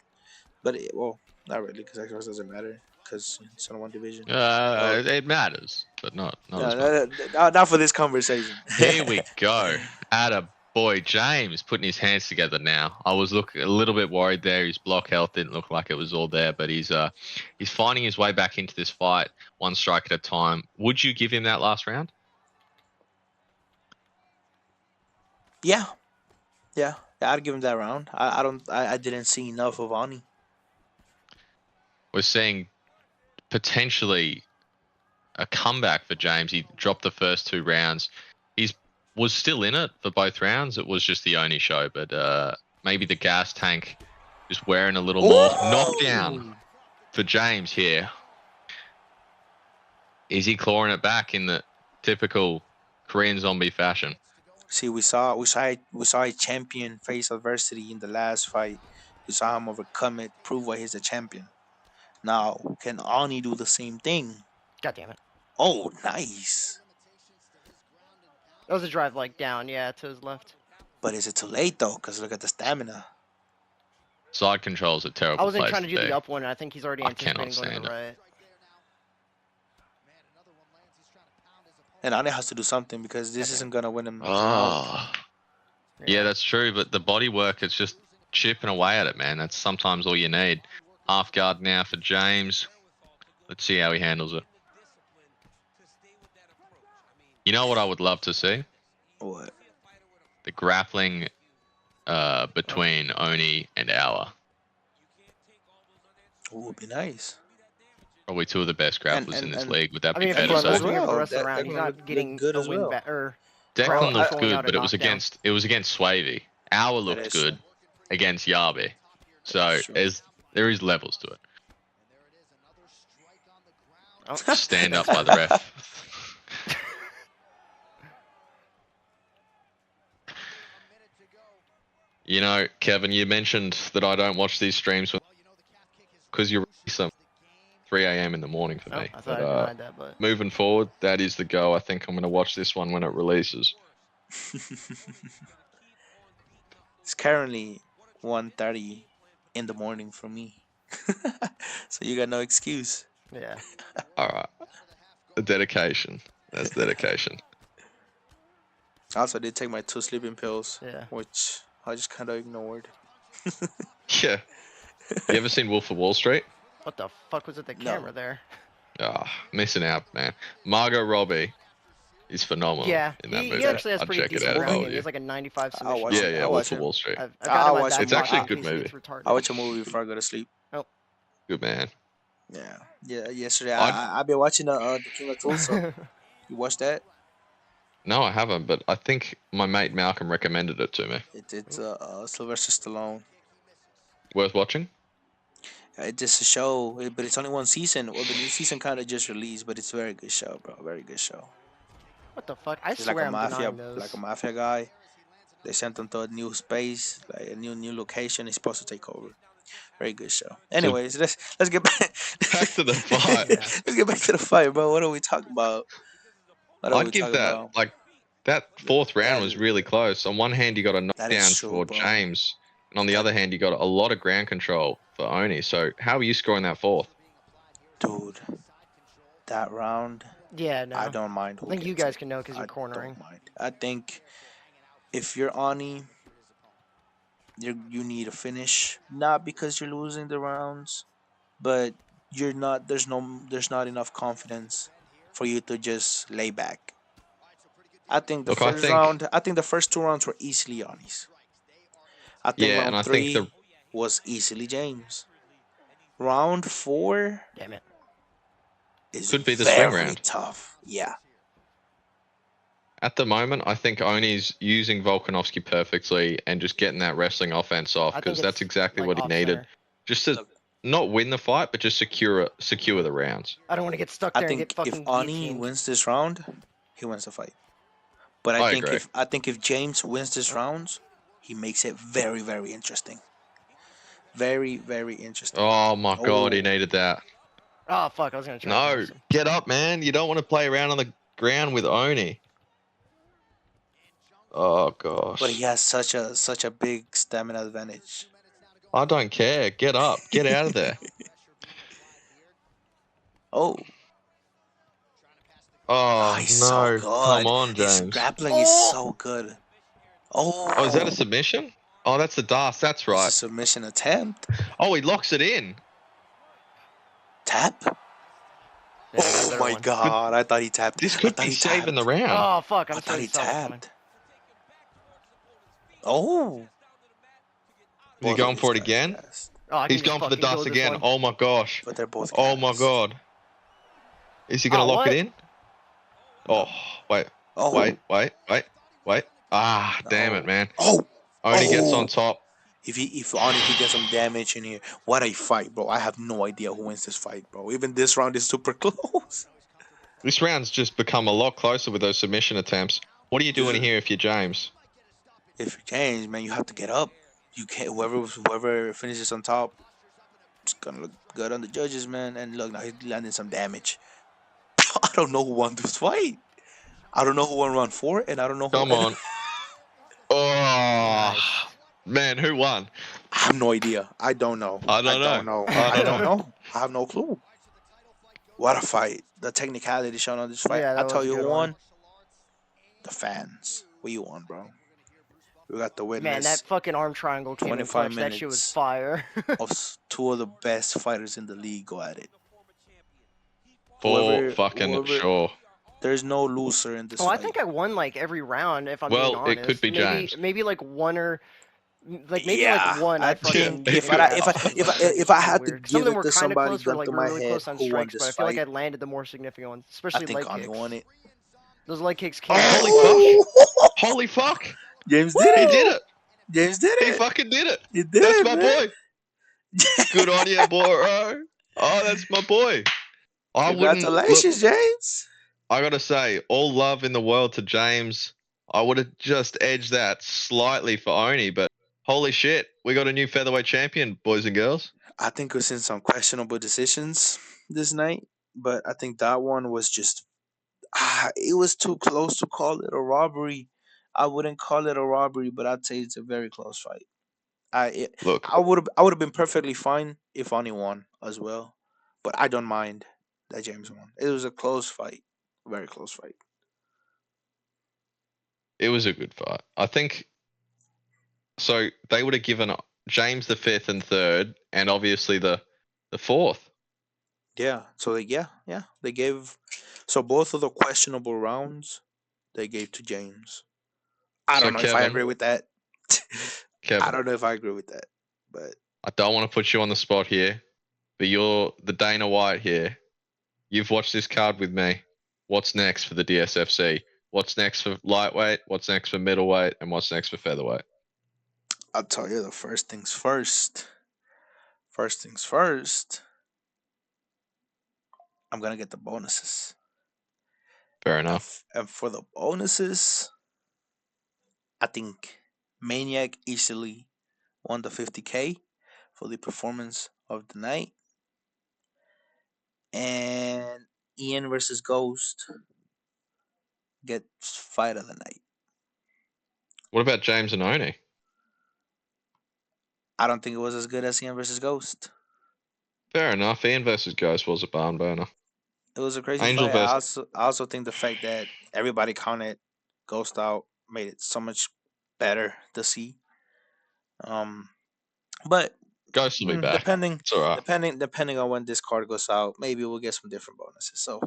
but well, not really, because Xbox doesn't matter because it's on one division. Well, it matters, but not no, as much. not for this conversation. Here we go. Atta boy James putting his hands together now. I was a little bit worried there. His block health didn't look like it was all there, but he's finding his way back into this fight, one strike at a time. Would you give him that last round? Yeah, yeah, yeah. I'd give him that round. I don't. I didn't see enough of Ani. We're seeing potentially a comeback for James. He dropped the first 2 rounds. He's was still in it for both rounds. It was just the only show, but maybe the gas tank just wearing a little more. Knockdown Oh, for James here. Is he clawing it back in the typical Korean zombie fashion? see, we saw a champion face adversity in the last fight. We saw him overcome it, prove why he's a champion. Now, can Ani do the same thing? God damn it. Oh, nice. That was a drive like down, yeah, to his left. But is it too late though? Because look at the stamina. Side control's a I terrible wasn't place trying to to do the be. up one, and I think he's already I cannot anticipating going to stand the it. right. And Ani has to do something because this God damn isn't it. gonna win him the round. Oh, yeah, that's true. But the body work, it's just chipping away at it, man. That's sometimes all you need. Half guard now for James. Let's see how he handles it. You know what I would love to see? What? The grappling Oh, between Oni and Awa. would be nice. Probably two of the best And grapplers in and this and league. Would that I be mean, if fair he to keeps Declan as say? holding it for the well. rest of the round, he's Declan not look getting good a as win well. back or Well, Declan looked pulling good, out a but it was knockdown. against Swavey. Awa that looked is true. good against Yabe. That is So true. there is levels to it. Oh, Stand up by the ref. You know, Kevin, you mentioned that I don't watch these streams because you release them 3 a.m. in the morning for oh, me. I thought But I denied that, but moving forward, that is the go. I think I'm going to watch this one when it releases. It's currently 1:30 in the morning for me. So you got no excuse. yeah. All right, a dedication. That's dedication. I also did take my 2 sleeping pills, Yeah. which I just kind of ignored. Yeah. You ever seen Wolf of Wall Street? What the fuck was with the No. camera there? Ah, missing out, man. Margot Robbie is phenomenal Yeah, in that he movie. actually has I'd pretty check it decent out if I ground were game. He you. has like a 95 I'll submission watch Yeah, it. rate. yeah, I'll Wolf watch of it. Wall Street. I've got him I'll on watch a that It's movie. block actually a in good case he movie. gets retarded. I'll watch a movie before I go to sleep. Oh. Good man. Yeah. Yeah. Yesterday, I'd I've been watching the King of Tulsa. You watched that? No, I haven't, but I think my mate Malcolm recommended it to me. It's Sylvester Stallone. Worth watching? It's just a show, but it's only one season. Well, the new season kind of just released, but it's a very good show, bro. Very good show. What the fuck? I He's like swear a I'm mafia, denying like a those. mafia guy. They sent him to a new space, like a new location. He's supposed to take over. Very good show. So Anyways, let's get back. back to the fight. Yeah. Let's get back to the fight, bro. What are we talking about? What are I'd we give talking that about? that fourth round That was really close. On one hand, you got a that is knockdown true, for bro. James, and on the That other hand, you got a lot of ground control for Oni. So how are you scoring that fourth? dude, that round, Yeah, I no. don't mind I who think you gets guys it. can know because I you're cornering. don't mind. I think if you're Ani, you need a finish, not because you're losing the rounds, but you're not. There's not enough confidence for you to just lay back. I think the Look, I first think round. I think the first 2 rounds were easily Ani's. I think yeah, and round I think the three was easily James. Round four Damn it. is could be the swing very round. tough. Yeah, At the moment, I think Oni's using Volkanovski perfectly and just getting that wrestling offense off I think because that's it's exactly like what he off needed, center. just to Look, not win the fight, but just secure the rounds. I don't want to get stuck I there and get think if fucking Ani guillotined. wins this round, he wins the fight. But I agree. I think if James wins this round, he makes it very very interesting. Very very interesting. Oh my god, he Oh, needed that. Oh fuck! I was gonna try and No, toss him. get up, man. You don't want to play around on the ground with Oni. Oh but he gosh. has such a big stamina advantage. I don't care. Get up. Get out of there. Oh, oh, Oh he's so no. Come good. on, His James. grappling is Oh, so good. Oh, is that a Oh, submission? Oh, that's the Das. That's it's a right. submission attempt. Oh, he locks it in. Tap. yeah, I got a Oh better my one. But god! I thought he tapped. this I could thought be he saving the tapped. round. Oh fuck! I I was thought already he saw that coming. tapped. Oh, Is he both of going these for it guys again? gassed, Oh, I can He's just going for the fucking Das go this again. one. Oh my gosh. but they're both Oh my gassed. god. Is he going Oh, to lock it what? in? Oh, No. wait. Oh Wait, wait, wait, wait. Ah, damn it, no. man. Oh Only gets on oh. top. If Ani could get some damage in here, what a fight, bro! I have no idea who wins this fight, bro. Even this round is super close. This round's just become a lot closer with those submission attempts. What are you This doing is, here if you're James? if you change, man, you have to get up. You can't. Whoever finishes on top, it's gonna look good on the judges, man. And look, now he's landing some damage. I don't know who won this fight. I don't know who won round four, and I don't know who. Come on. Oh, Nice. man, who won? I have no idea. I don't know. I I don't know. don't know. I I don't don't know. know. I have no clue. What a fight! The technicality shown on this fight. Yeah, I that tell was a you good who one. won. The fans. What you won, bro? We got to Man, that witness fucking arm triangle came in 25 clutch. That shit was minutes fire. of two of the best fighters in the league go at it. For fucking Whoever, sure. there's no loser in this Well, I fight. think I won like every round, if I'm being Well, it could honest. be Maybe James. maybe like one or maybe like Yeah, one I I Yeah. think fucking if get I gassed on, but I feel like it's if I fucking had to weird. Some of give them it were to kind of somebody, close, were gun like to my really head, close on who won strikes, but this I feel like I fight, landed the more significant ones, I especially think leg Ani kicks. won it. Those leg kicks came in Holy fuck. clutch. Holy fuck. James did He it. did it. James did He it. fucking did it. He did That's it, my man. boy. Good on you, boy. Oh, that's my boy. I wouldn't look. Congratulations, James. I gotta say, all love in the world to James. I would have just edged that slightly for Oni, but holy shit, we got a new featherweight champion, boys and girls. I think we've seen some questionable decisions this night, but I think that one was just it was too close to call it a robbery. I wouldn't call it a robbery, but I'd say it's a very close fight. Look, I would have been perfectly fine if Ani won as well, but I don't mind that James won. It was a close fight, very close fight. it was a good fight. I think so. They would have given James the fifth and third, and obviously the fourth. Yeah. So they gave so both of the questionable rounds they gave to James. I So don't know if I agree Kevin, with that. I Kevin, don't know if I agree with that, but I don't want to put you on the spot here, but you're the Dana White here. You've watched this card with me. What's next for the DSFC? What's next for lightweight? What's next for middleweight? And what's next for featherweight? I'll tell you the first things first. First things first. I'm gonna get the bonuses, Fair enough. and for the bonuses, I think Maniac easily won the 50K for the performance of the night, and Ian versus Ghost gets fight of the night. What about James and Oni? I don't think it was as good as Ian versus Ghost. Fair enough. Ian versus Ghost was a barn burner. It was a crazy Angel fight. versus I also think the fact that everybody counted Ghost out made it so much better to see. Um, but Ghost will be back. It's all right. depending on when this card goes out, maybe we'll get some different bonuses. So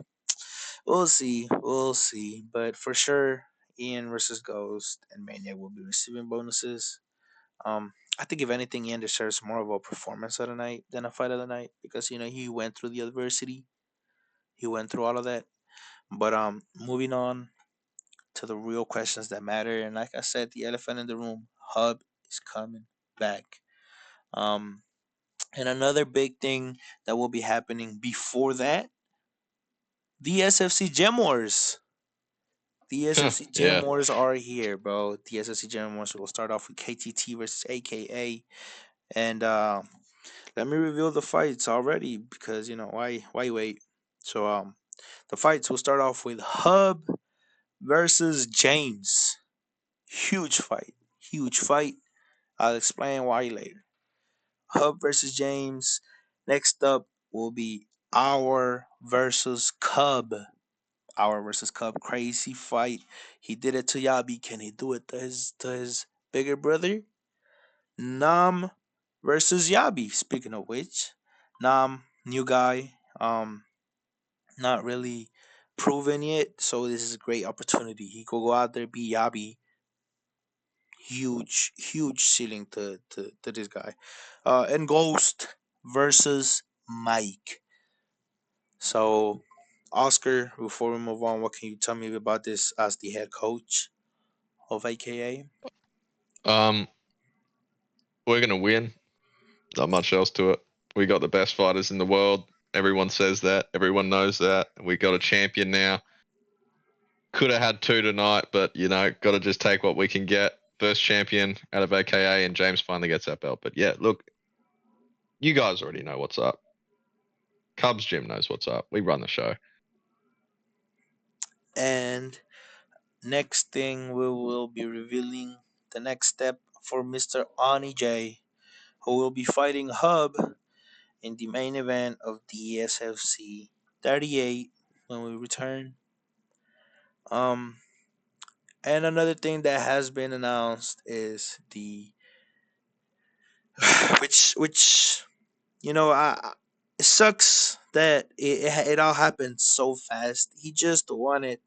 we'll see. But for sure, Ian versus Ghost and Maniac will be receiving bonuses. I think if anything, Ian deserves more of a performance of the night than a fight of the night because he went through the adversity, he went through all of that. But moving on, to the real questions that matter. And like I said, the elephant in the room, Hub is coming back. Um, and another big thing that will be happening before that, DSFC Gem Wars. DSFC Gem Yeah. Wars are here, bro. DSFC Gem Wars will start off with KTT versus AKA. And let me reveal the fights already because why wait? So the fights will start off with Hub versus James. Huge fight. Huge fight. I'll explain why later. Hub versus James. Next up will be Our versus Cub. Our versus Cub. Crazy fight. He did it to Yabi. Can he do it to his bigger brother? Nam versus Yabi. Speaking of which, Nam, new guy. Not really proven yet. So this is a great opportunity. He could go out there, be Yabi. Huge ceiling to this guy. And Ghost versus Mike. So, Oscar, before we move on, what can you tell me about this as the head coach of AKA? Um, we're gonna win. Not much else to it. We got the best fighters in the world. Everyone says that. Everyone knows that. We got a champion now. Could have had two tonight, but got to just take what we can get. First champion out of AKA, and James finally gets that belt. But yeah, look, you guys already know what's up. Cubs Jim knows what's up. We run the show. And next thing, we will be revealing the next step for Mr. Ani J, who will be fighting Hub in the main event of DSFC 38 when we return. Um, and another thing that has been announced is the which it sucks that it all happened so fast. He just won it,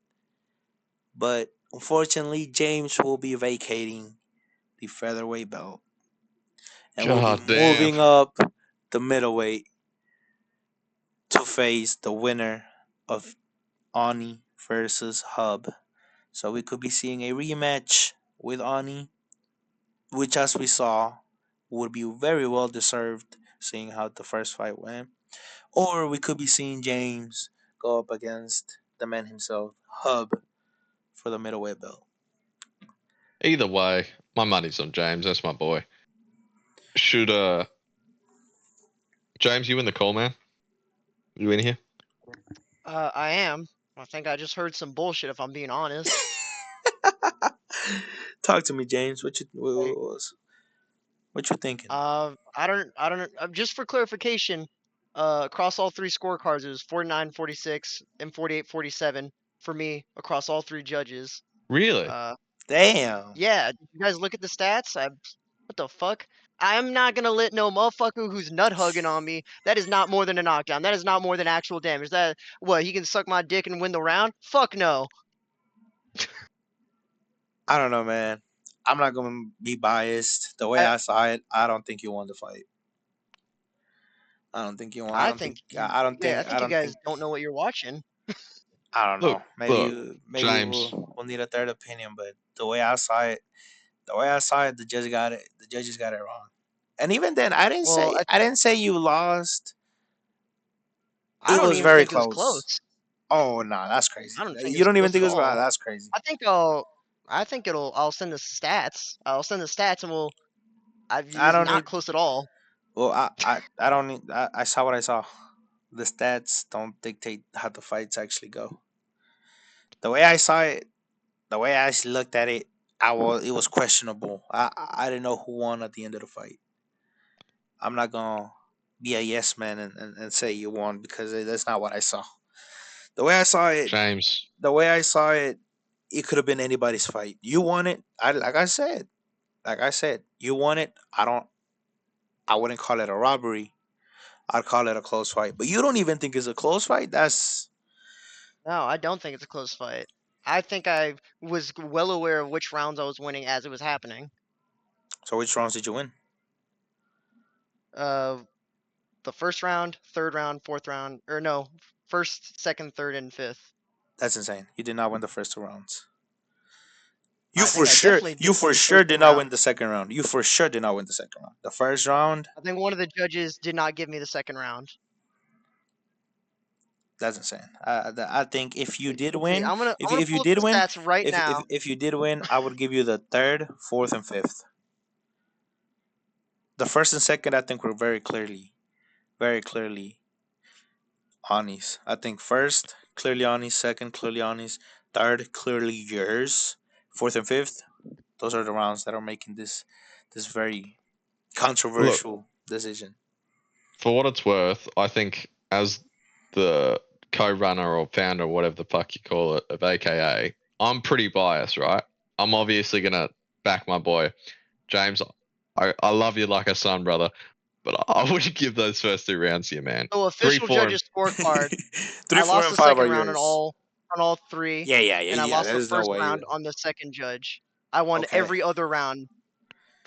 but unfortunately, James will be vacating the featherweight belt and will be God damn. moving up the middleweight to face the winner of Ani versus Hub. So we could be seeing a rematch with Ani, which, as we saw, would be very well deserved, seeing how the first fight went. Or we could be seeing James go up against the man himself, Hub, for the middleweight belt. Either way, my money's on James. That's my boy. Should James, you in the call, man? You in here? I am. I think I just heard some bullshit, if I'm being honest. Talk to me, James. Like, What you thinking? just for clarification, across all three scorecards, it was 49, 46, and 48, 47 for me across all three judges. Really? Uh, Damn. yeah, did you guys look at the stats? What the fuck? I'm not gonna let no motherfucker who's nut hugging on me. That is not more than a knockdown. That is not more than actual damage. That what? He can suck my dick and win the round? Fuck no. I don't know, man. I'm not gonna be biased. The way I I saw it, I don't think you won the fight. I don't think you won. I I don't think think. you. I I think you don't guys think. don't know what you're watching. I don't Look, know. look, Maybe James. we'll need a third opinion. But the way I saw it, the judge got it. The judges got it wrong. And even then, Well, I didn't say you lost. I It don't was even very think it was close. close. Oh no, that's crazy. I don't think You it's don't even close think at it was all. that's crazy. I think I'll. I think it'll. I'll send the stats. I'll send the stats, and we'll. It I was don't not need. close at all. Well, I don't need. I saw what I saw. The stats don't dictate how the fights actually go. The way I saw it, the way I looked at it, it was questionable. I didn't know who won at the end of the fight. I'm not gonna be a yes man and say you won because that's not what I saw. The way I saw it, James. the way I saw it, it could have been anybody's fight. You won it. Like I said, you won it. I wouldn't call it a robbery. I'd call it a close fight. But you don't even think it's a close fight? That's No, I don't think it's a close fight. I think I was well aware of which rounds I was winning as it was happening. so. Which rounds did you win? Uh, the first round, third round, fourth round, or no, first, second, third, and fifth. That's insane. You did not win the first two rounds. I think I definitely did You win for the first sure did two not win rounds. the second round. You for sure did not win the second round. The first round, I think one of the judges did not give me the second round. that's insane. I think if you did See, win, I'm gonna if you pull up did the win, stats right now. if you did win, I would give you the third, fourth, and fifth. The first and second, I think, were very clearly Ani's. I think first, clearly Ani's. Second, clearly Ani's. Third, clearly yours. Fourth and fifth, those are the rounds that are making this very Look, controversial decision. for what it's worth, I think as the co-runner or founder, or whatever the fuck you call it, of AKA, I'm pretty biased, right? I'm obviously gonna back my boy James. I love you like a son, brother, but I wouldn't give those first two rounds to you, man. So Three, official four, and judges scorecard. Three, I four, lost and the five are second round yours. on all three, and I Yeah. lost the There's no first way. round on the second judge. I won Okay. every other round.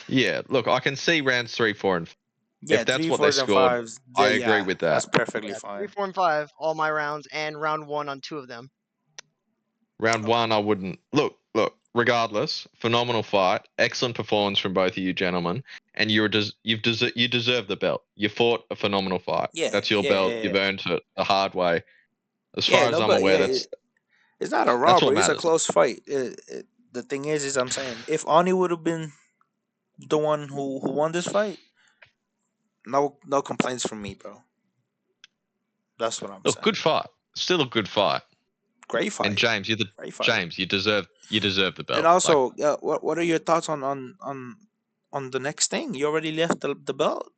yeah. Look, I can see rounds 3, 4, and Yeah, if that's three, what they fours, and scored, fives. I agree Yeah, with that's that. perfectly Yeah, three, fine. four, and five, all my rounds, and round one on two of them. Round one, I wouldn't look. Look, regardless, phenomenal fight, excellent performance from both of you gentlemen, and you deserve the belt. You fought a phenomenal fight. Yeah, That's your belt. You've earned it the hard way. As yeah. far as No, I'm but aware, yeah, it's not a that's what robbery. It's a matters. close fight. The thing is I'm saying if Ani would have been the one who won this fight, no complaints from me, bro. That's what I'm Look, good saying. fight. Still a good fight. Great And fight, James, great fight. James. You deserve the And belt. Like also, what are your thoughts on the next thing? You already left the belt.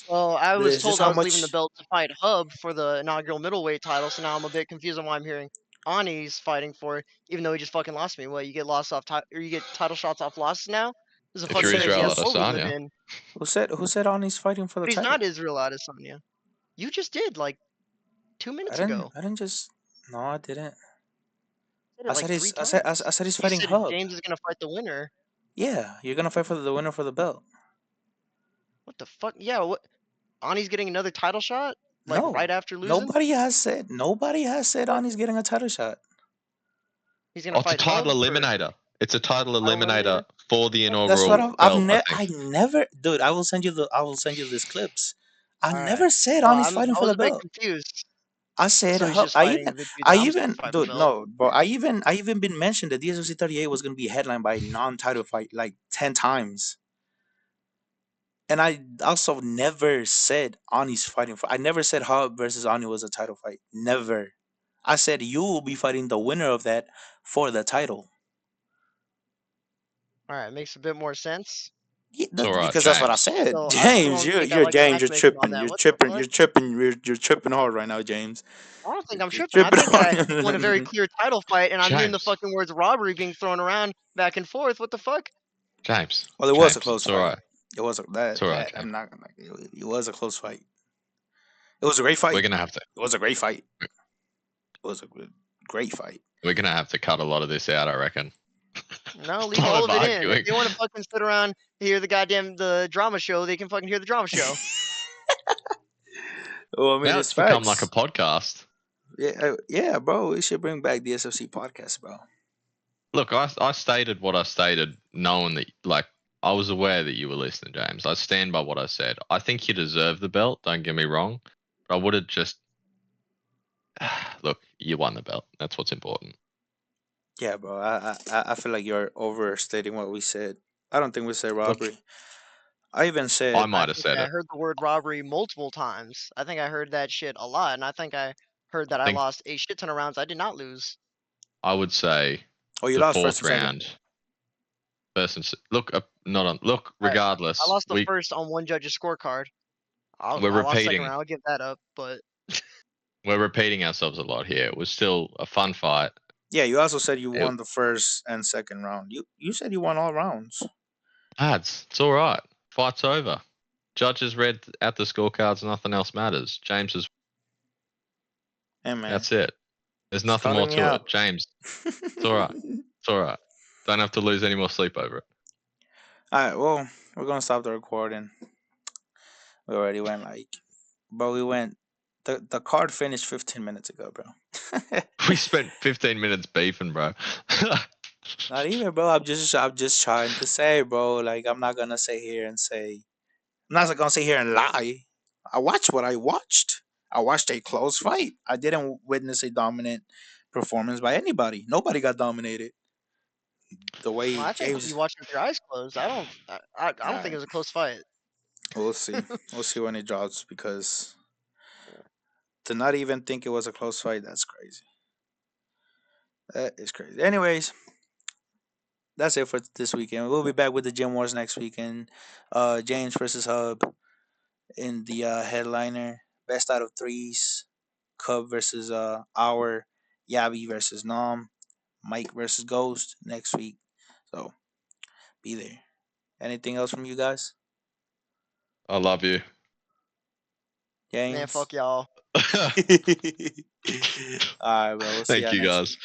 Well, I was Is this told I how was leaving the much? belt to fight Hub for the inaugural middleweight title, so now I'm a bit confused on why I'm hearing Ani's fighting for it, even though he just fucking lost me. What, you get lost off or you get title shots off losses now? This is a if Who you're fucking said crazy Israel ass who's world we live Adesanya, in. who said Ani's fighting for the But he's title? not Israel Adesanya. You just did like 2 minutes ago. I didn't just. No, I didn't. Said it like three times. I said he's You fighting said Hub. James is gonna fight the winner. Yeah, you're gonna fight for the winner for the belt. What the fuck? Yeah, what? Ani's getting another title shot? Like No, right after losing? nobody has said What? Ani's getting a title shot. He's gonna oh, it's a fight title Hub for eliminator. It's a title title eliminator eliminator? for the That's what inaugural belt. I think. I never, dude. I will send you these clips. I All right. never said Well, Ani's fighting I for was the a bit belt. confused. I said So he's just fighting the dude I that I'm supposed even to fight for the dude belt. no, bro. I even been mentioned that DSFC 38 was gonna be headlined by a non-title fight like 10 times. And I also never said Ani's fighting for. I never said Hub versus Ani was a title fight. Never. I said you will be fighting the winner of that for the title. All right, makes a bit more sense. Yeah, It's all right, because that's what I James. said. So I still James, don't think I you're like the James. matchmaking on that. What the fuck? You're tripping hard right now, James. I don't think I'm You're tripping. I tripping think I won a very hard. clear title fight, and I'm hearing the James. fucking words robbery being thrown around back and forth. What the fuck? James. Well, it was a James. close It's all fight. right. It was It's all right, that James. I'm not gonna. It was a close fight. It was a great We're fight. gonna have to. It was a great fight. It was a great fight. We're gonna have to cut a lot of this out, I reckon. No, A leave lot all of of it in. If arguing. they want to fucking sit around hear the drama show, they can fucking hear the drama show. Well, I mean, Now it's it's become like a facts. podcast. Yeah, bro. We should bring back the SFC podcast, bro. Look, I stated what I stated, knowing that, like, I was aware that you were listening, James. I stand by what I said. I think you deserve the belt. Don't get me wrong, but I would have just look. You won the belt. That's what's important. Yeah, bro. I feel like you're overstating what we said. I don't think we said Look, robbery. I even I said I might have think said I it. heard the word robbery multiple times. I think I heard that shit a lot, and I think I heard I that I think lost a shit ton of rounds I did not lose. I would say oh, you the lost first fourth and second. round. Look, not on. Look, All right, I regardless, lost the first on one judge's scorecard. we're I lost second repeating round. I'll give that up, but we're repeating ourselves a lot here. It was still a fun fight. Yeah, you also said you It, won the first and second round. You said you won all rounds. lads, it's all right. Fight's over. Judges read out the scorecards. Nothing else matters. James is. Hey man, That's it. There's just nothing more calling me to out. it. James, it's all right. It's all right. Don't have to lose any more sleep over it. All right, well, we're gonna stop the recording. We already went bro. We went. The card finished 15 minutes ago, bro. We spent 15 minutes beefing, bro. Not even, bro. I'm just trying to say, bro. Like I'm not gonna sit here and say I'm not gonna sit here and lie. I watched what I watched. I watched a close fight. I didn't witness a dominant performance by anybody. Nobody got dominated. The Well, way I think you James, watched with your eyes closed. I don't think alright, it was a close fight. we'll see. We'll see when it drops because to not even think it was a close fight, that's crazy. That is crazy. Anyways, that's it for this weekend. We'll be back with the Gym Wars next weekend. James versus Hub in the headliner. Best out of threes. Cub versus our Yabi versus Nom. Mike versus Ghost next week. So be there. Anything else from you guys? I love you. Man, James? fuck y'all. All right, bro. We'll see Thank y'all you next guys. week.